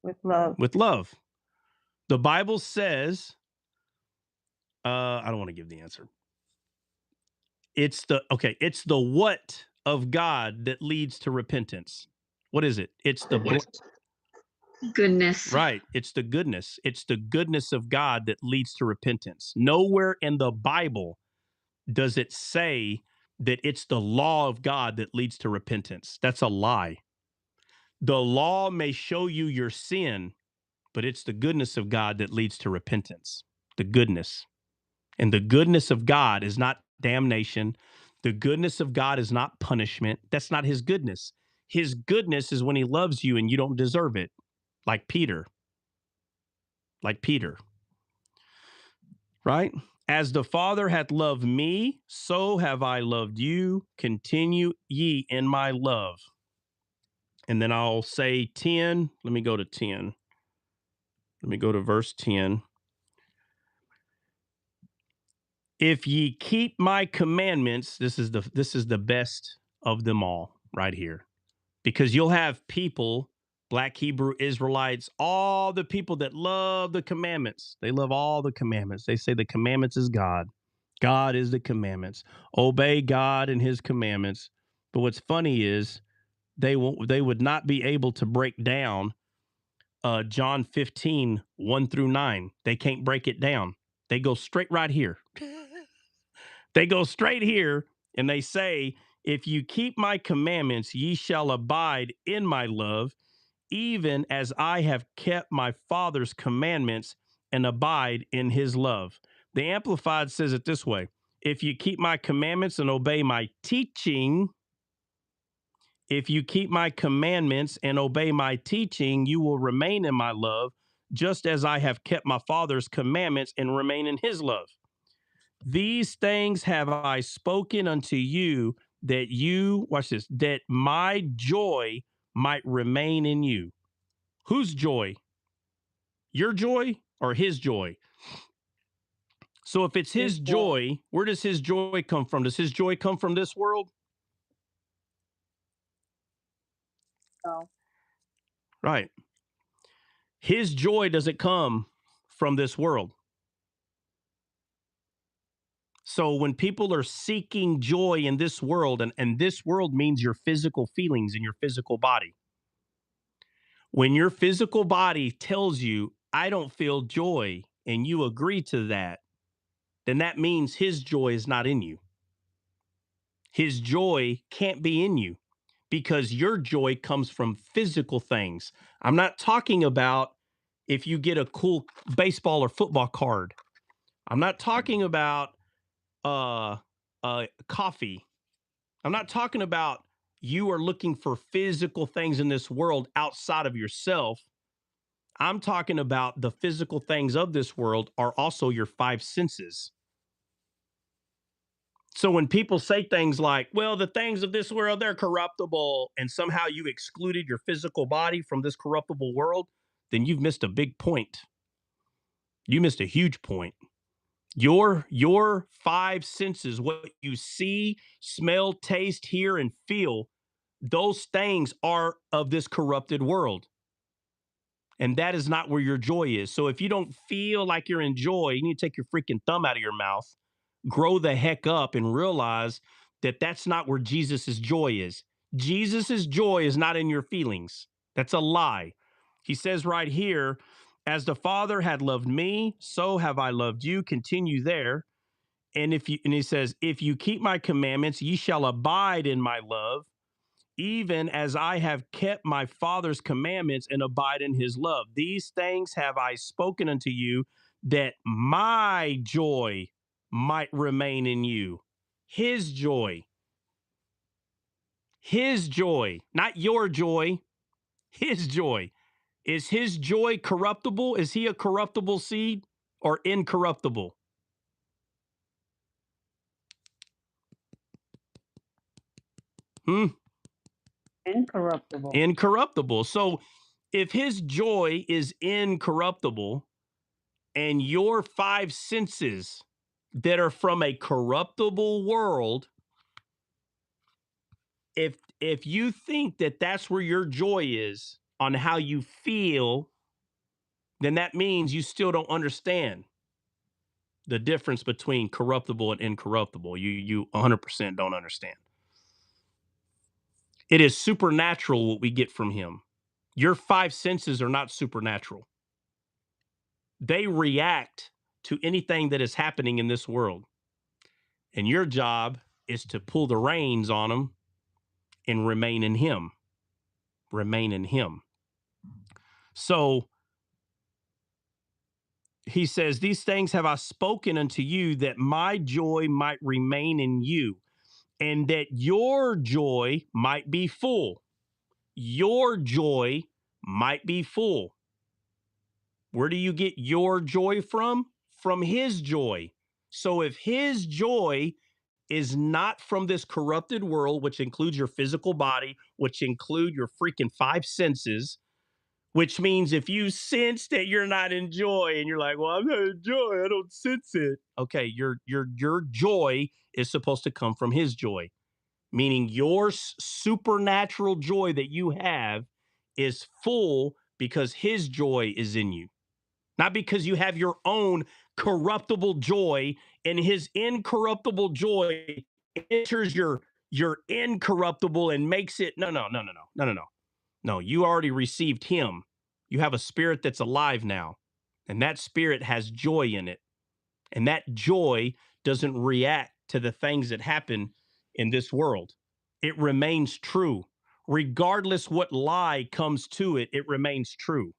With love. With love. The Bible says, I don't want to give the answer. It's the what of God that leads to repentance. What is it? It's the Goodness. right. It's the goodness. It's the goodness of God that leads to repentance. Nowhere in the Bible does it say that it's the law of God that leads to repentance. That's a lie. The law may show you your sin, but it's the goodness of God that leads to repentance. The goodness. And the goodness of God is not damnation. The goodness of God is not punishment. That's not his goodness. His goodness is when he loves you and you don't deserve it. Like Peter. Right? As the Father hath loved me, so have I loved you. Continue ye in my love. And then I'll say 10. Let me go to 10. Let me go to verse 10. If ye keep my commandments, this is the best of them all right here. Because you'll have people, Black Hebrew Israelites, all the people that love the commandments. They love all the commandments. They say the commandments is God. God is the commandments. Obey God and his commandments. But what's funny is they would not be able to break down John 15, 1-9. They can't break it down. They go straight right here. They go straight here and they say, if you keep my commandments, ye shall abide in my love, even as I have kept my Father's commandments and abide in his love. The Amplified says it this way: if you keep my commandments and obey my teaching, if you keep my commandments and obey my teaching, you will remain in my love, just as I have kept my Father's commandments and remain in his love. These things have I spoken unto you, that you, watch this, that my joy might remain in you. Whose joy? Your joy or his joy? So if it's his joy, where does his joy come from? Does his joy come from this world? No. Right. His joy doesn't come from this world. So when people are seeking joy in this world, and this world means your physical feelings in your physical body. When your physical body tells you, I don't feel joy, and you agree to that, then that means his joy is not in you. His joy can't be in you because your joy comes from physical things. I'm not talking about if you get a cool baseball or football card. I'm not talking about coffee. I'm not talking about you are looking for physical things in this world outside of yourself. I'm talking about the physical things of this world are also your five senses. So when people say things like, well, the things of this world, they're corruptible, and somehow you excluded your physical body from this corruptible world, then you've missed a big point. You missed a huge point. Your five senses, what you see, smell, taste, hear, and feel, those things are of this corrupted world. And that is not where your joy is. So if you don't feel like you're in joy, you need to take your freaking thumb out of your mouth, grow the heck up, and realize that that's not where Jesus's joy is. Jesus's joy is not in your feelings. That's a lie. He says right here, as the Father had loved me, so have I loved you. Continue there. And he says, if you keep my commandments, ye shall abide in my love, even as I have kept my Father's commandments and abide in his love. These things have I spoken unto you, that my joy might remain in you. His joy, not your joy, his joy. Is his joy corruptible? Is he a corruptible seed or incorruptible? Incorruptible. Incorruptible. So if his joy is incorruptible and your five senses that are from a corruptible world, if you think that that's where your joy is on how you feel, then that means you still don't understand the difference between corruptible and incorruptible. You 100% don't understand. It is supernatural what we get from him. Your five senses are not supernatural. They react to anything that is happening in this world. And your job is to pull the reins on them and remain in him. Remain in him. So he says, these things have I spoken unto you, that my joy might remain in you, and that your joy might be full. Your joy might be full. Where do you get your joy from? From his joy. So if his joy is not from this corrupted world, which includes your physical body, which include your freaking five senses, which means if you sense that you're not in joy and you're like, well, I'm not in joy, I don't sense it. Okay, your joy is supposed to come from his joy, meaning your supernatural joy that you have is full because his joy is in you, not because you have your own corruptible joy, and his incorruptible joy enters your incorruptible and makes it no. No, you already received him. You have a spirit that's alive now, and that spirit has joy in it. And that joy doesn't react to the things that happen in this world. It remains true. Regardless what lie comes to it, it remains true.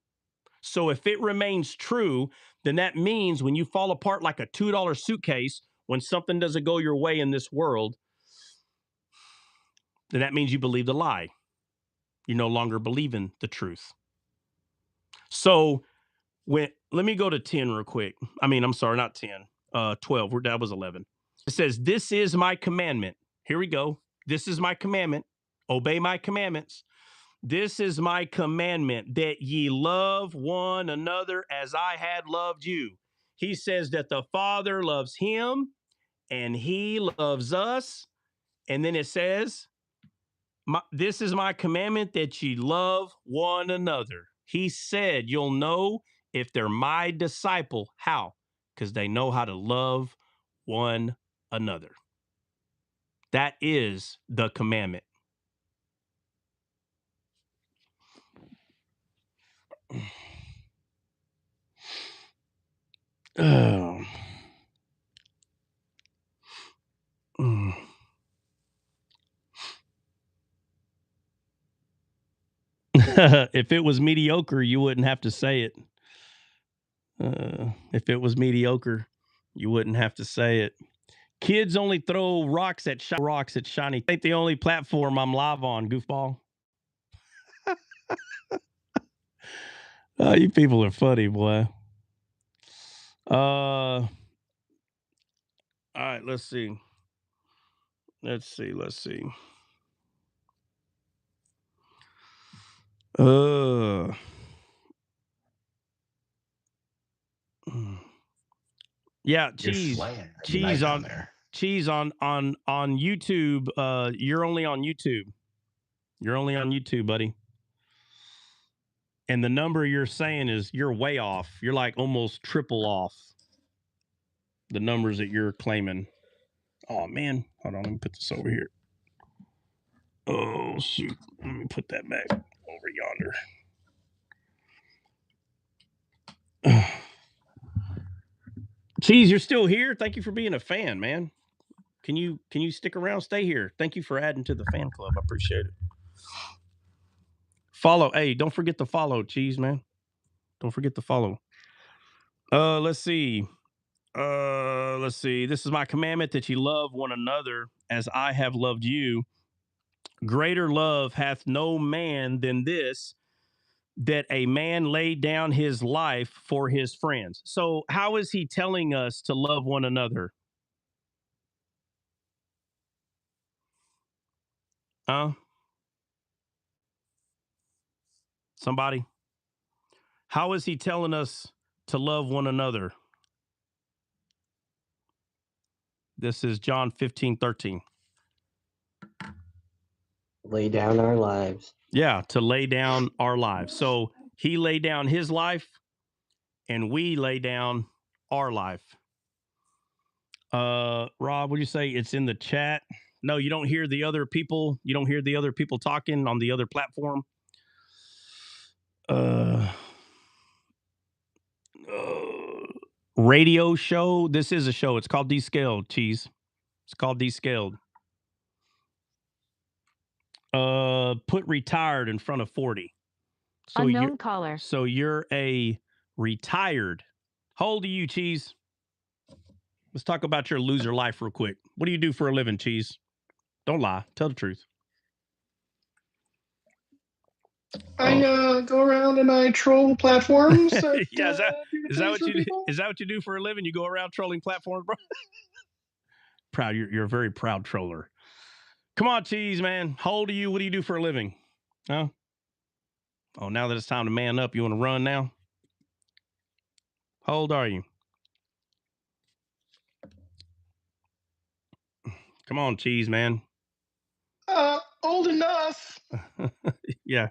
So if it remains true, then that means when you fall apart like a $2 suitcase, when something doesn't go your way in this world, then that means you believe the lie. You no longer believe in the truth. So let me go to 10 real quick. I mean, I'm sorry, not 10, 12. That was 11. It says, this is my commandment. Here we go. This is my commandment. Obey my commandments. This is my commandment, that ye love one another as I had loved you. He says that the Father loves him and he loves us. And then it says, this is my commandment, that ye love one another. He said, you'll know if they're my disciple. How? Because they know how to love one another. That is the commandment. Oh. If it was mediocre, you wouldn't have to say it. If it was mediocre, you wouldn't have to say it. Kids only throw rocks at shiny. Ain't the only platform I'm live on, goofball. Oh, you people are funny, boy. All right, let's see. Yeah, cheese on there. Cheese on YouTube. You're only on YouTube. You're only on YouTube, buddy. And the number you're saying is, you're way off. You're like almost triple off the numbers that you're claiming. Oh man, hold on. Let me put this over here. Oh shoot. Let me put that back over yonder. Cheese, you're still here. Thank you for being a fan, man. Can you stick around? Stay here. Thank you for adding to the fan club. I appreciate it. Follow. Hey, don't forget to follow, Cheese, man. Don't forget to follow. Let's see. This is my commandment, that ye love one another as I have loved you. Greater love hath no man than this, that a man lay down his life for his friends. So how is he telling us to love one another? Somebody? How is he telling us to love one another? This is John 15:13. Lay down our lives. Yeah, to lay down our lives. So he laid down his life and we lay down our life. Rob, would you say it's in the chat? No, you don't hear the other people. You don't hear the other people talking on the other platform. Radio show. This is a show. It's called Descaled, Cheese. It's called Descaled. Put retired in front of 40. So Unknown caller. So you're a retired. How old are you, Cheese? Let's talk about your loser life real quick. What do you do for a living, Cheese? Don't lie. Tell the truth. I go around and I troll platforms. Yeah, is that what you do? Is that what you do for a living? You go around trolling platforms, bro? Proud. You're a very proud troller. Come on, Cheese, man. How old are you? What do you do for a living? Huh? Oh, now that it's time to man up, you want to run now? How old are you? Come on, cheese man. Old enough. Yeah.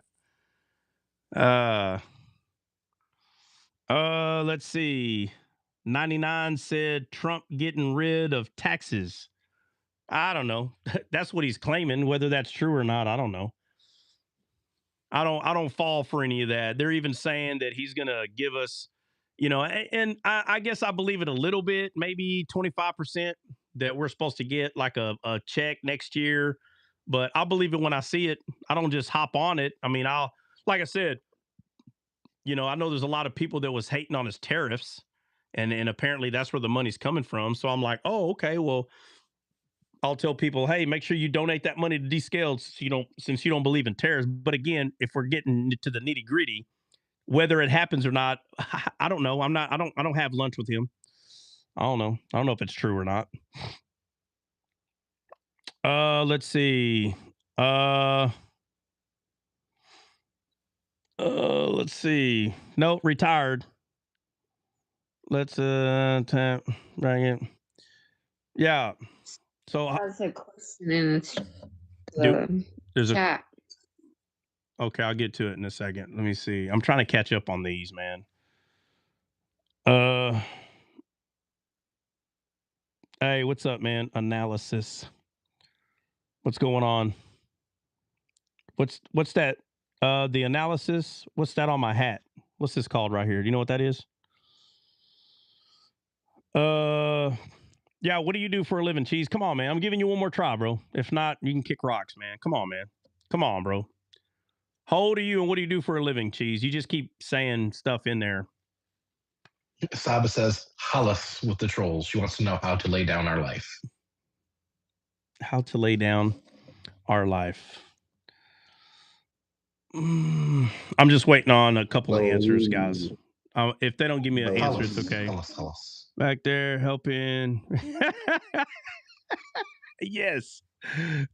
Let's see. 99 said Trump getting rid of taxes. I don't know. That's what he's claiming. Whether that's true or not, I don't know. I don't fall for any of that. They're even saying that he's gonna give us, and I guess I believe it a little bit, maybe 25% that we're supposed to get like a check next year. But I believe it when I see it. I don't just hop on it. I mean, like I said, I know there's a lot of people that was hating on his tariffs, and apparently that's where the money's coming from. So I'm like, oh, okay, well, I'll tell people, hey, make sure you donate that money to Descaled, since you don't believe in tariffs. But again, if we're getting to the nitty gritty, whether it happens or not, I don't know. I don't have lunch with him. I don't know. I don't know if it's true or not. Let's see. Let's see. No, retired. Let's tap right in. Yeah. So That's a question in the there's chat. Okay, I'll get to it in a second. Let me see. I'm trying to catch up on these, man. Hey, what's up, man? Analysis. What's going on? What's that? The analysis. What's that on my hat? What's this called right here? Do you know what that is? Yeah. What do you do for a living, Cheese? Come on, man. I'm giving you one more try, bro. If not, you can kick rocks, man. Come on, man. Come on, bro. How old are you and what do you do for a living, Cheese? You just keep saying stuff in there. Saba says, Hollis with the trolls. She wants to know how to lay down our life. How to lay down our life. I'm just waiting on a couple of answers, guys. If they don't give me an answer, it's okay. Hollis. Back there helping. Yes.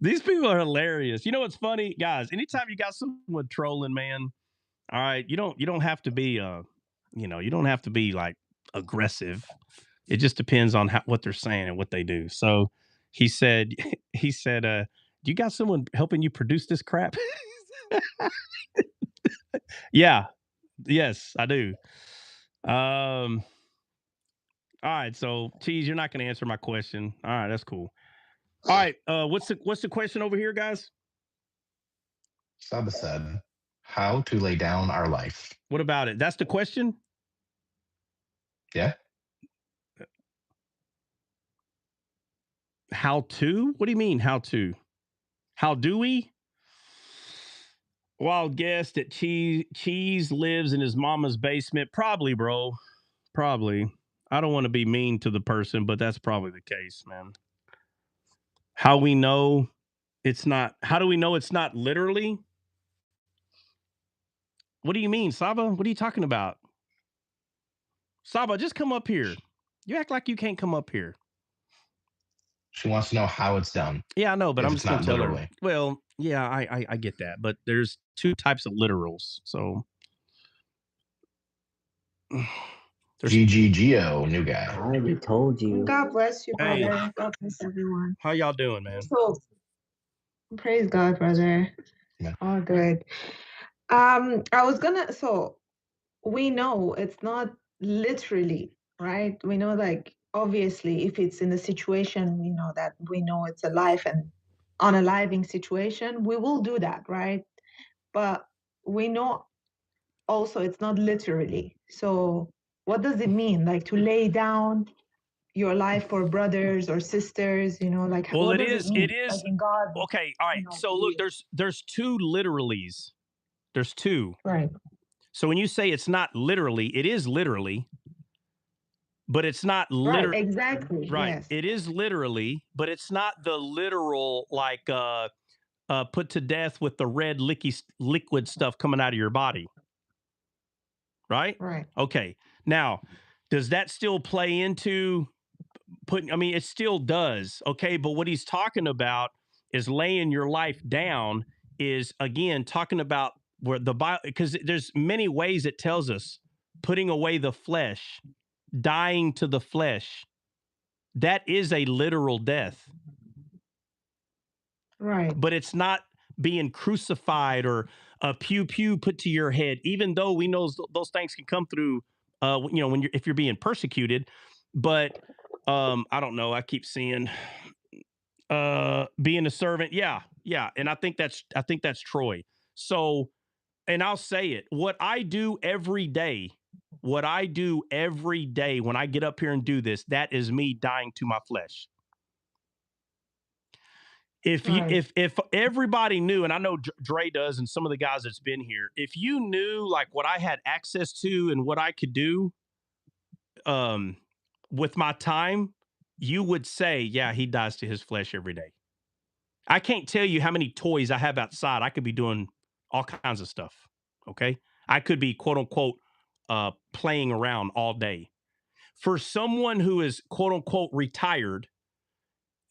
These people are hilarious. You know what's funny, guys? Anytime you got someone trolling, man, all right, you don't have to be you don't have to be like aggressive. It just depends on what they're saying and what they do. So he said, do you got someone helping you produce this crap? Yeah. Yes, I do. All right, so Cheese, you're not going to answer my question. All right, that's cool. All right, what's the question over here, guys? Saba said, how to lay down our life. What about it? That's the question? Yeah. How to? What do you mean, how to? How do we? Wild guess that Cheese lives in his mama's basement. Probably, bro. Probably. I don't want to be mean to the person, but that's probably the case, man. How do we know it's not literally? What do you mean, Saba? What are you talking about? Saba, just come up here. You act like you can't come up here. She wants to know how it's done. Yeah, I know, but I'm just going to tell literally. her. Well, yeah, I get that, but there's two types of literals. So GGGO, new guy. I already told you. God bless you, brother. Hey. God bless everyone. How y'all doing, man? So, praise God, brother. Yeah. All good. So we know it's not literally, right? We know, like, obviously, if it's in a situation, that we know it's a life and unaliving situation, we will do that, right? But we know also it's not literally. So what does it mean, like, to lay down your life for brothers or sisters, like, well, what it does is it mean? it is like in God, okay. All right, so look, there's two literalies. There's two, right? So when you say it's not literally, it is literally, but it's not literally. Right, exactly. Right, Yes. It is literally, but it's not the literal, like put to death with the red liquid stuff coming out of your body. Right? Right. Okay. Now, does that still play into I mean, it still does. Okay. But what he's talking about is laying your life down, is again talking about where the Bible, because there's many ways it tells us putting away the flesh, dying to the flesh. That is a literal death. Right. But it's not being crucified or a pew pew put to your head, even though we know those things can come through, when if you're being persecuted. But I don't know. I keep seeing being a servant. Yeah. And I think that's Troy. So, and I'll say it, what I do every day when I get up here and do this, that is me dying to my flesh. If everybody knew, and I know Dre does, and some of the guys that's been here, if you knew like what I had access to and what I could do with my time, you would say, yeah, he dies to his flesh every day. I can't tell you how many toys I have outside. I could be doing all kinds of stuff. Okay. I could be quote unquote playing around all day. For someone who is quote unquote retired,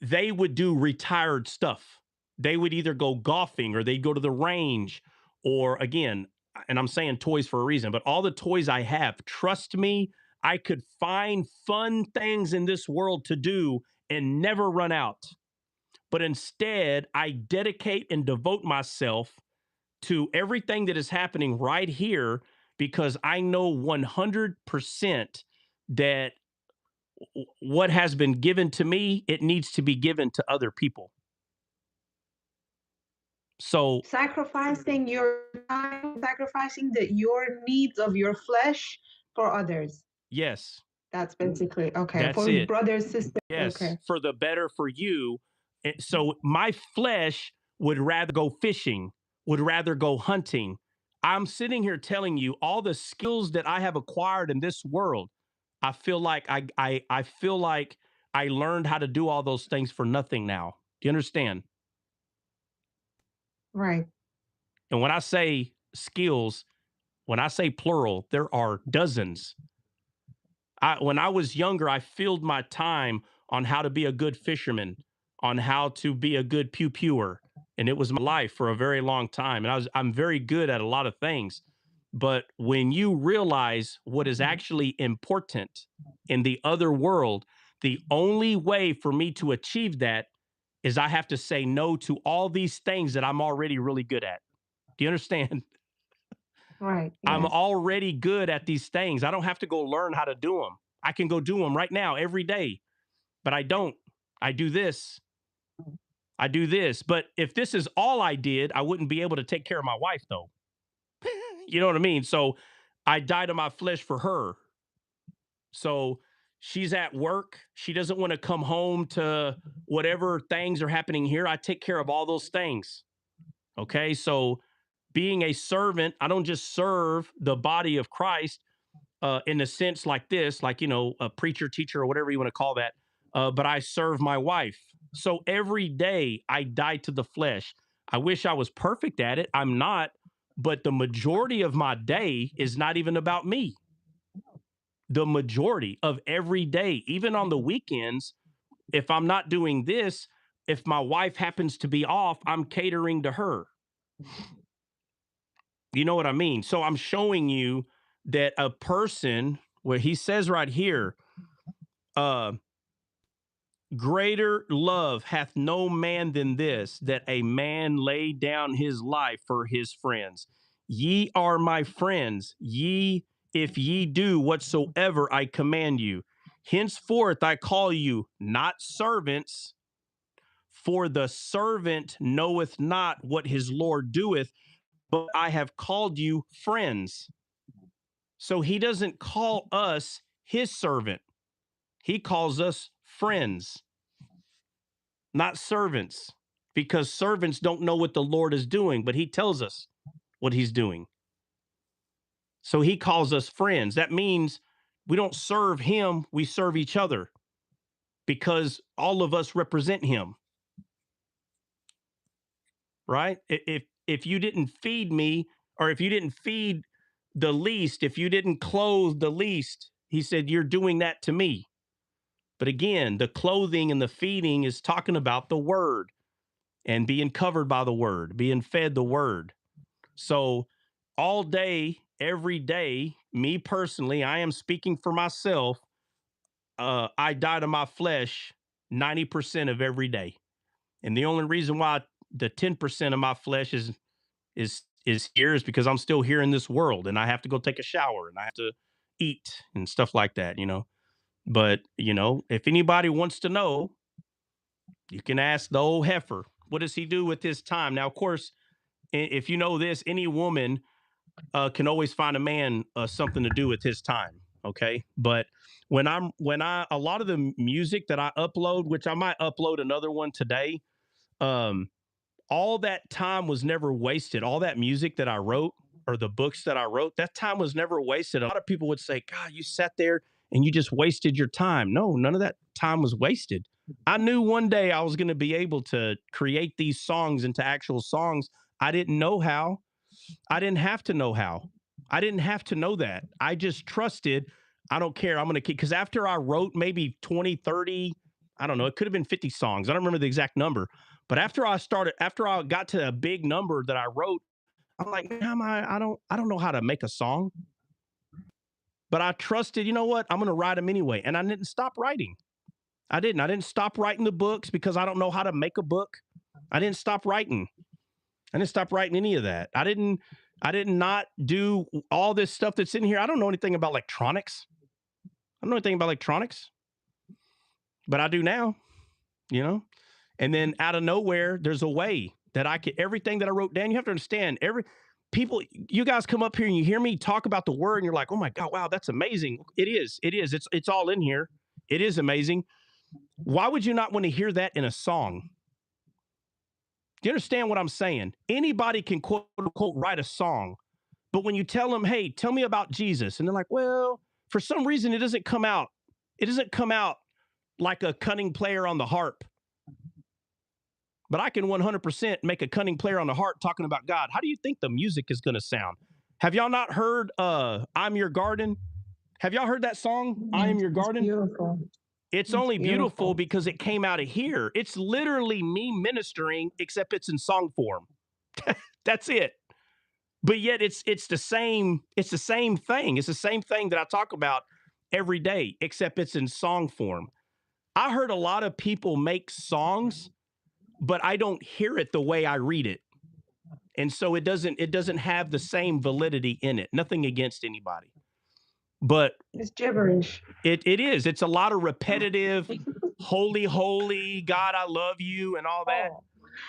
they would do retired stuff. They would either go golfing or they'd go to the range, or again, and I'm saying toys for a reason, but all the toys I have, trust me, I could find fun things in this world to do and never run out. But instead, I dedicate and devote myself to everything that is happening right here because I know 100% that what has been given to me, it needs to be given to other people. So sacrificing your time, sacrificing your needs of your flesh for others. yes, That's basically okay. that's For it. brothers, sisters. Yes, Okay. for the better for you. So my flesh would rather go fishing, would rather go hunting. I'm sitting here telling you all the skills that I have acquired in this world. I feel like I feel like I learned how to do all those things for nothing now. Do you understand? Right. And when I say skills, when I say plural, there are dozens. When I was younger, I filled my time on how to be a good fisherman, on how to be a good pew pewer, and it was my life for a very long time. And I'm very good at a lot of things. But when you realize what is actually important in the other world, the only way for me to achieve that is I have to say no to all these things that I'm already really good at. Do you understand? Right. I'm Yes. already good at these things. I don't have to go learn how to do them. I can go do them right now, every day. But I don't. I do this. I do this. But if this is all I did, I wouldn't be able to take care of my wife, though. You know what I mean? So I die to my flesh for her. So she's at work. She doesn't want to come home to whatever things are happening here. I take care of all those things. Okay. So being a servant, I don't just serve the body of Christ in a sense like this, like, a preacher, teacher, or whatever you want to call that. But I serve my wife. So every day I die to the flesh. I wish I was perfect at it. I'm not. But the majority of my day is not even about me. The majority of every day, even on the weekends, if I'm not doing this, if my wife happens to be off, I'm catering to her. You know what I mean? So I'm showing you that a person, where he says right here, greater love hath no man than this, that a man lay down his life for his friends. Ye are my friends, if ye do whatsoever I command you. Henceforth I call you not servants, for the servant knoweth not what his Lord doeth, but I have called you friends. So he doesn't call us his servant. He calls us friends, not servants, because servants don't know what the Lord is doing, but he tells us what he's doing. So he calls us friends. That means we don't serve him, we serve each other, because all of us represent him. Right? If you didn't feed me, or if you didn't feed the least, if you didn't clothe the least, he said, you're doing that to me. But again, the clothing and the feeding is talking about the word and being covered by the word, being fed the word. So all day, every day, me personally, I am speaking for myself. I die to my flesh 90% of every day. And the only reason why the 10% of my flesh is here is because I'm still here in this world and I have to go take a shower and I have to eat and stuff like that, you know. But, you know, if anybody wants to know, you can ask the old heifer, what does he do with his time? Now, of course, if you know this, any woman can always find a man something to do with his time. Okay. But a lot of the music that I upload, which I might upload another one today, all that time was never wasted. All that music that I wrote or the books that I wrote, that time was never wasted. A lot of people would say, God, you sat there and you just wasted your time. No, none of that time was wasted. I knew one day I was going to be able to create these songs into actual songs. I didn't know how. I didn't have to know how. I didn't have to know that. I just trusted. I don't care. I'm going to keep, because after I wrote maybe 20, 30, I don't know, it could have been 50 songs. I don't remember the exact number. But after I got to a big number that I wrote, I'm like, man, I don't know how to make a song. But I trusted, you know what? I'm going to write them anyway. And I didn't stop writing. I didn't stop writing the books because I don't know how to make a book. I didn't stop writing. I didn't stop writing any of that. I did not do all this stuff that's in here. I don't know anything about electronics. I don't know anything about electronics, but I do now, you know? And then out of nowhere, there's a way that I could, everything that I wrote down, you have to understand, you guys come up here and you hear me talk about the word and you're like, oh my God, wow, that's amazing. It is. It's all in here. It is amazing. Why would you not want to hear that in a song? Do you understand what I'm saying? Anybody can quote unquote write a song, but when you tell them, hey, tell me about Jesus, and they're like, well, for some reason, it doesn't come out. It doesn't come out like a cunning player on the harp. But I can 100% make a cunning player on the harp talking about God. How do you think the music is going to sound? Have y'all not heard I'm Your Garden? Have y'all heard that song, I Am Your Garden? Beautiful. It's only beautiful because it came out of here. It's literally me ministering, except it's in song form. That's it. But yet it's the same thing. It's the same thing that I talk about every day, except it's in song form. I heard a lot of people make songs, but I don't hear it the way I read it. And so it doesn't have the same validity in it. Nothing against anybody. But it's gibberish. It is. It's a lot of repetitive, holy, holy, God, I love you, and all that.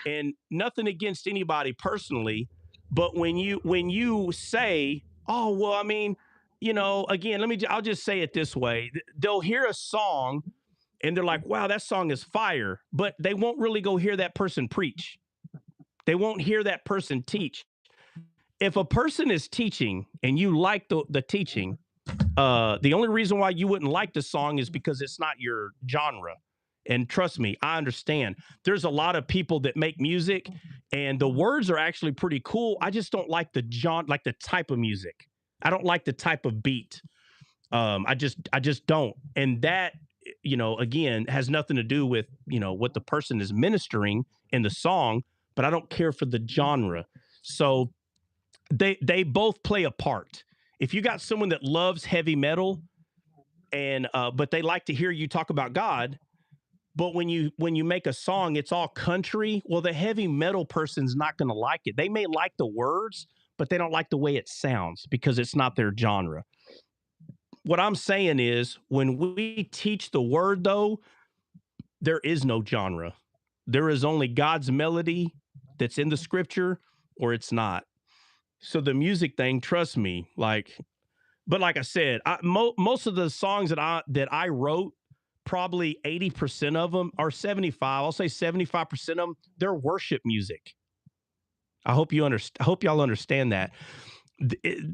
And nothing against anybody personally, but when you say, oh, well, I mean, you know, again, I'll just say it this way. They'll hear a song and they're like, wow, that song is fire, but they won't really go hear that person preach. They won't hear that person teach. If a person is teaching and you like the teaching, the only reason why you wouldn't like the song is because it's not your genre. And trust me, I understand. There's a lot of people that make music and the words are actually pretty cool. I just don't like the type of music. I don't like the type of beat. I just don't. And that, you know, again, has nothing to do with, you know, what the person is ministering in the song, but I don't care for the genre. So they both play a part. If you got someone that loves heavy metal and but they like to hear you talk about God, but when you make a song, it's all country, well, the heavy metal person's not going to like it. They may like the words, but they don't like the way it sounds because it's not their genre. What I'm saying is when we teach the word, though, there is no genre. There is only God's melody that's in the scripture or it's not. So the music thing, trust me, but like I said, most of the songs that I wrote, probably 80% of them are 75. I'll say 75% of them, they're worship music. I hope y'all understand that.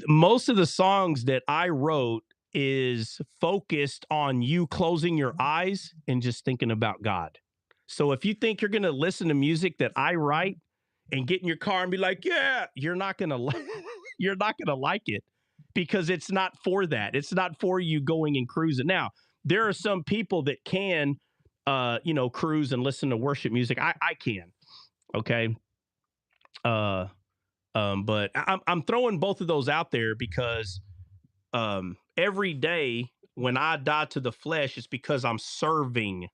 Most of the songs that I wrote is focused on you closing your eyes and just thinking about God. So if you think you're going to listen to music that I write and get in your car and be like, yeah, you're not going to like it because it's not for that. It's not for you going and cruising. Now, there are some people that can, cruise and listen to worship music. I can. Okay. But I'm throwing both of those out there because every day when I die to the flesh, it's because I'm serving.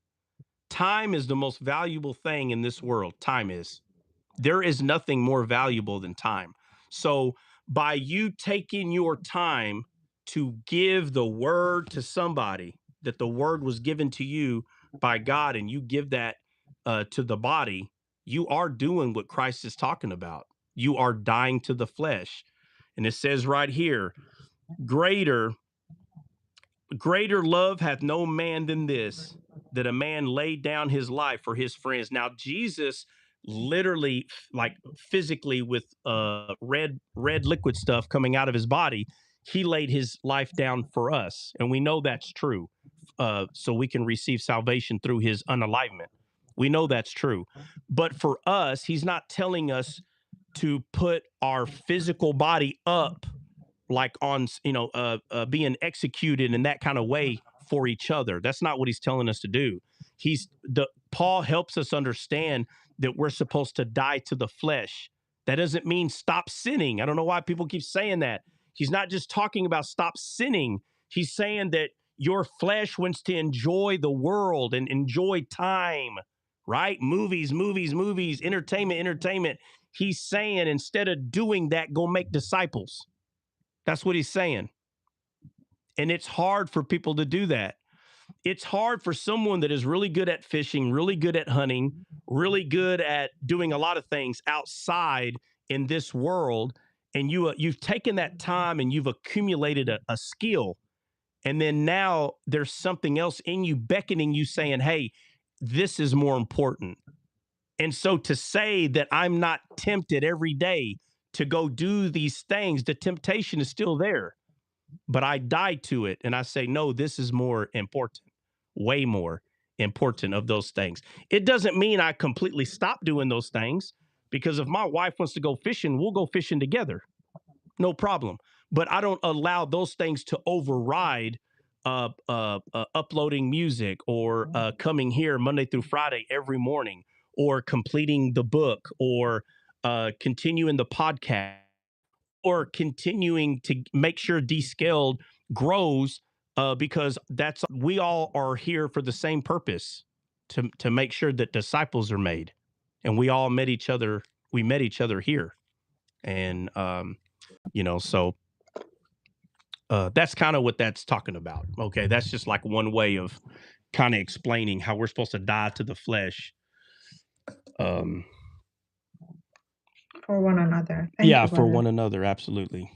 Time is the most valuable thing in this world. Time is. There is nothing more valuable than time. So by you taking your time to give the word to somebody, that the word was given to you by God, and you give that to the body, you are doing what Christ is talking about. You are dying to the flesh. And it says right here, greater love hath no man than this, that a man laid down his life for his friends. Now, Jesus literally, like physically, with red liquid stuff coming out of his body, he laid his life down for us. And we know that's true. So we can receive salvation through his unalivement. We know that's true. But for us, he's not telling us to put our physical body up, like on, being executed in that kind of way for each other. That's not what he's telling us to do. Paul helps us understand that we're supposed to die to the flesh. That doesn't mean stop sinning. I don't know why people keep saying that. He's not just talking about stop sinning. He's saying that your flesh wants to enjoy the world and enjoy time, right? Movies, entertainment. He's saying, instead of doing that, go make disciples. That's what he's saying. And it's hard for people to do that. It's hard for someone that is really good at fishing, really good at hunting, really good at doing a lot of things outside in this world. And you've taken that time and you've accumulated a skill. And then now there's something else in you beckoning you, saying, hey, this is more important. And so to say that I'm not tempted every day to go do these things, the temptation is still there. But I die to it and I say, no, this is more important, way more important of those things. It doesn't mean I completely stop doing those things, because if my wife wants to go fishing, we'll go fishing together. No problem. But I don't allow those things to override uploading music, or coming here Monday through Friday every morning, or completing the book, or continuing the podcast, or continuing to make sure Descaled grows, because we all are here for the same purpose, to make sure that disciples are made. And we all met each other. We met each other here. And, so that's kind of what that's talking about. Okay. That's just like one way of kind of explaining how we're supposed to die to the flesh. For one another. Thank you, for brother. one another. Absolutely.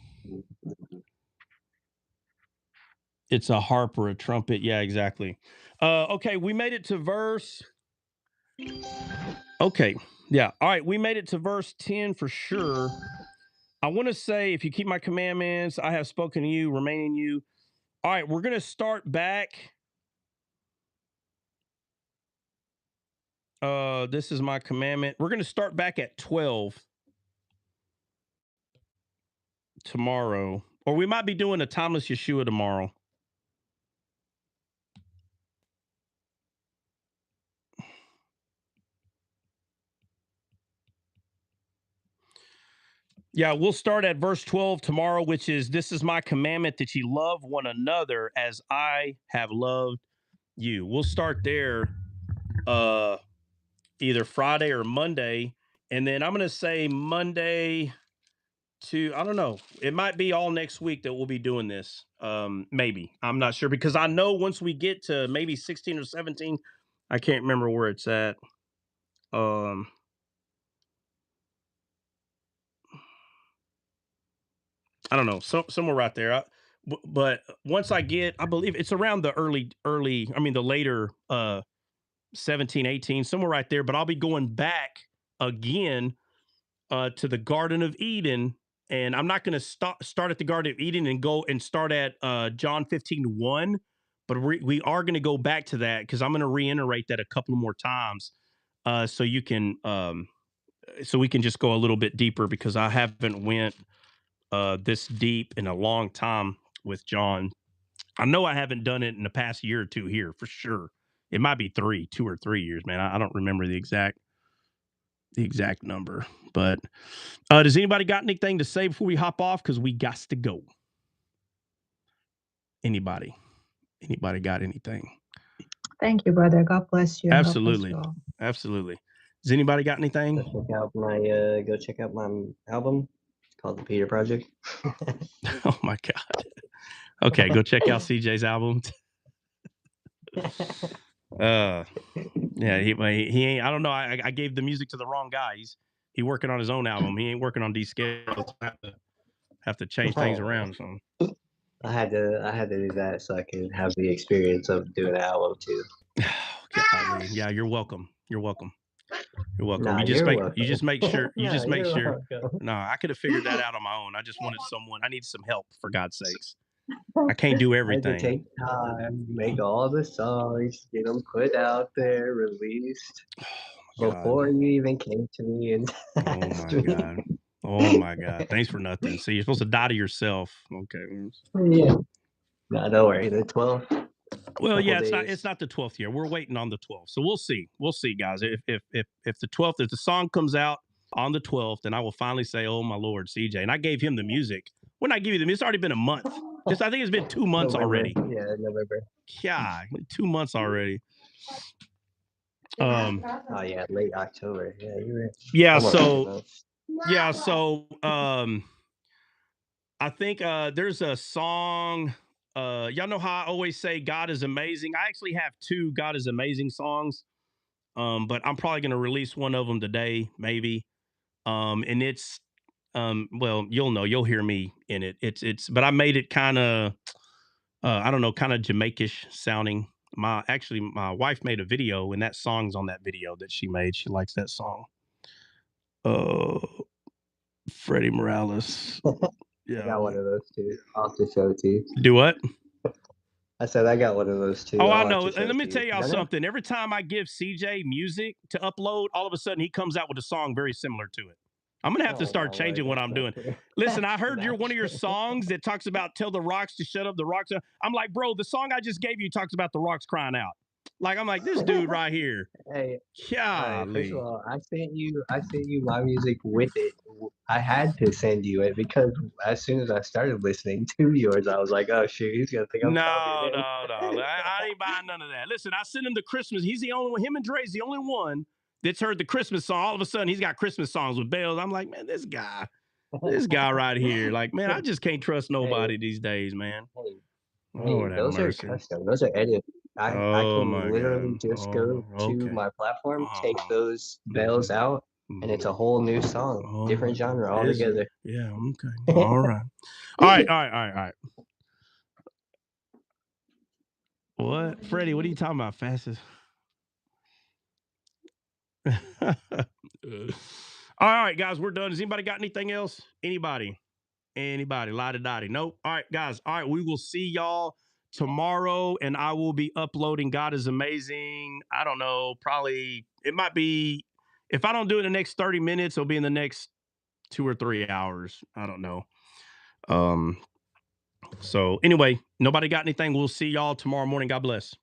It's a harp or a trumpet. Yeah, exactly. Okay, we made it to verse. Okay, yeah. All right, we made it to verse 10 for sure. I want to say, if you keep my commandments, I have spoken to you, remain in you. All right, we're going to start back. This is my commandment. We're going to start back at 12 tomorrow. Or we might be doing a timeless Yeshua tomorrow. Yeah, we'll start at verse 12 tomorrow, which is, this is my commandment, that ye love one another as I have loved you. We'll start there either Friday or Monday. And then I'm going to say Monday to, I don't know, it might be all next week that we'll be doing this. Maybe. I'm not sure, because I know once we get to maybe 16 or 17, I can't remember where it's at. I don't know, somewhere right there. But once I believe it's around the the later 17, 18, somewhere right there. But I'll be going back again to the Garden of Eden. And I'm not going to start at the Garden of Eden and go and start at John 15:1. But we are going to go back to that, because I'm going to reiterate that a couple more times, so you can so we can just go a little bit deeper, because I haven't went this deep in a long time with John. I know I haven't done it in the past year or two here for sure. It might be 2 or 3 years, man. I don't remember the exact. the exact number. But does anybody got anything to say before we hop off? Because we got to go. Anybody got anything? Thank you, brother. God bless you. Absolutely. God bless you all. Absolutely. Does anybody got anything? Go check out my album. It's called The Peter Project. Oh my God. Okay, go check out CJ's album. Yeah, he ain't. I don't know. I gave the music to the wrong guy. He working on his own album. He ain't working on these scales. Have to change things around. So I had to do that so I could have the experience of doing an album too. Golly. Yeah, you're welcome. You're welcome. You're welcome. Nah, You just make sure. Welcome. No, I could have figured that out on my own. I just wanted someone. I need some help, for God's sakes. I can't do I had everything. to take time, make all the songs, get them put out there, released before you even came to me and asked me. God. Oh my God. Thanks for nothing. So you're supposed to die to yourself. Okay. Yeah. No, don't worry. The 12th. Well, yeah, it's not the 12th yet. We're waiting on the 12th. So we'll see. We'll see, guys. If the 12th, if the song comes out on the 12th, then I will finally say, "Oh my Lord, CJ." And I gave him the music. When I give you the music, it's already been a month. I think it's been 2 months already. Yeah, November. Yeah, 2 months already. Oh yeah, late October. Yeah, you were. Yeah, so I think there's a song. Y'all know how I always say God is amazing. I actually have 2 God is amazing songs. But I'm probably gonna release one of them today, maybe. And it's well, you'll hear me in it. But I made it kind of I don't know, kind of Jamaican sounding. My wife made a video, and that song's on that video that she made. She likes that song. Freddie Morales. Yeah, I got one of those too. I'll have to show it to you. Do what? I said I got one of those too. Oh, I know. And let me tell y'all something. Every time I give CJ music to upload, all of a sudden he comes out with a song very similar to it. I'm gonna have to start changing what I'm doing. Listen, I heard one of your songs that talks about tell the rocks to shut up. The rocks. I'm like, bro, the song I just gave you talks about the rocks crying out. Like, I'm like, this dude right here. Hey, golly. First of all, I sent you my music with it. I had to send you it because as soon as I started listening to yours, I was like, oh shoot, he's gonna think I'm copying him. No. I ain't buying none of that. Listen, I sent him the Christmas. He's the only one. Him and Dre's the only one that's heard the Christmas song. All of a sudden, he's got Christmas songs with bells. I'm like, man, this guy right here. Like, man, I just can't trust nobody these days, man. Hey, those are custom. Those are edited. I can literally just go to my platform, take those bells out, and it's a whole new song, different genre altogether. Yeah, okay. All right. All right. What? Freddie, what are you talking about, fastest? All right, guys, we're done. Has anybody got anything else? Anybody? La-da-dotty. Nope. All right, guys. All right, we will see y'all tomorrow, and I will be uploading God is Amazing. I don't know, probably it might be, if I don't do it in the next 30 minutes, it'll be in the next 2 or 3 hours. I don't know. So anyway, nobody got anything. We'll see y'all tomorrow morning. God bless.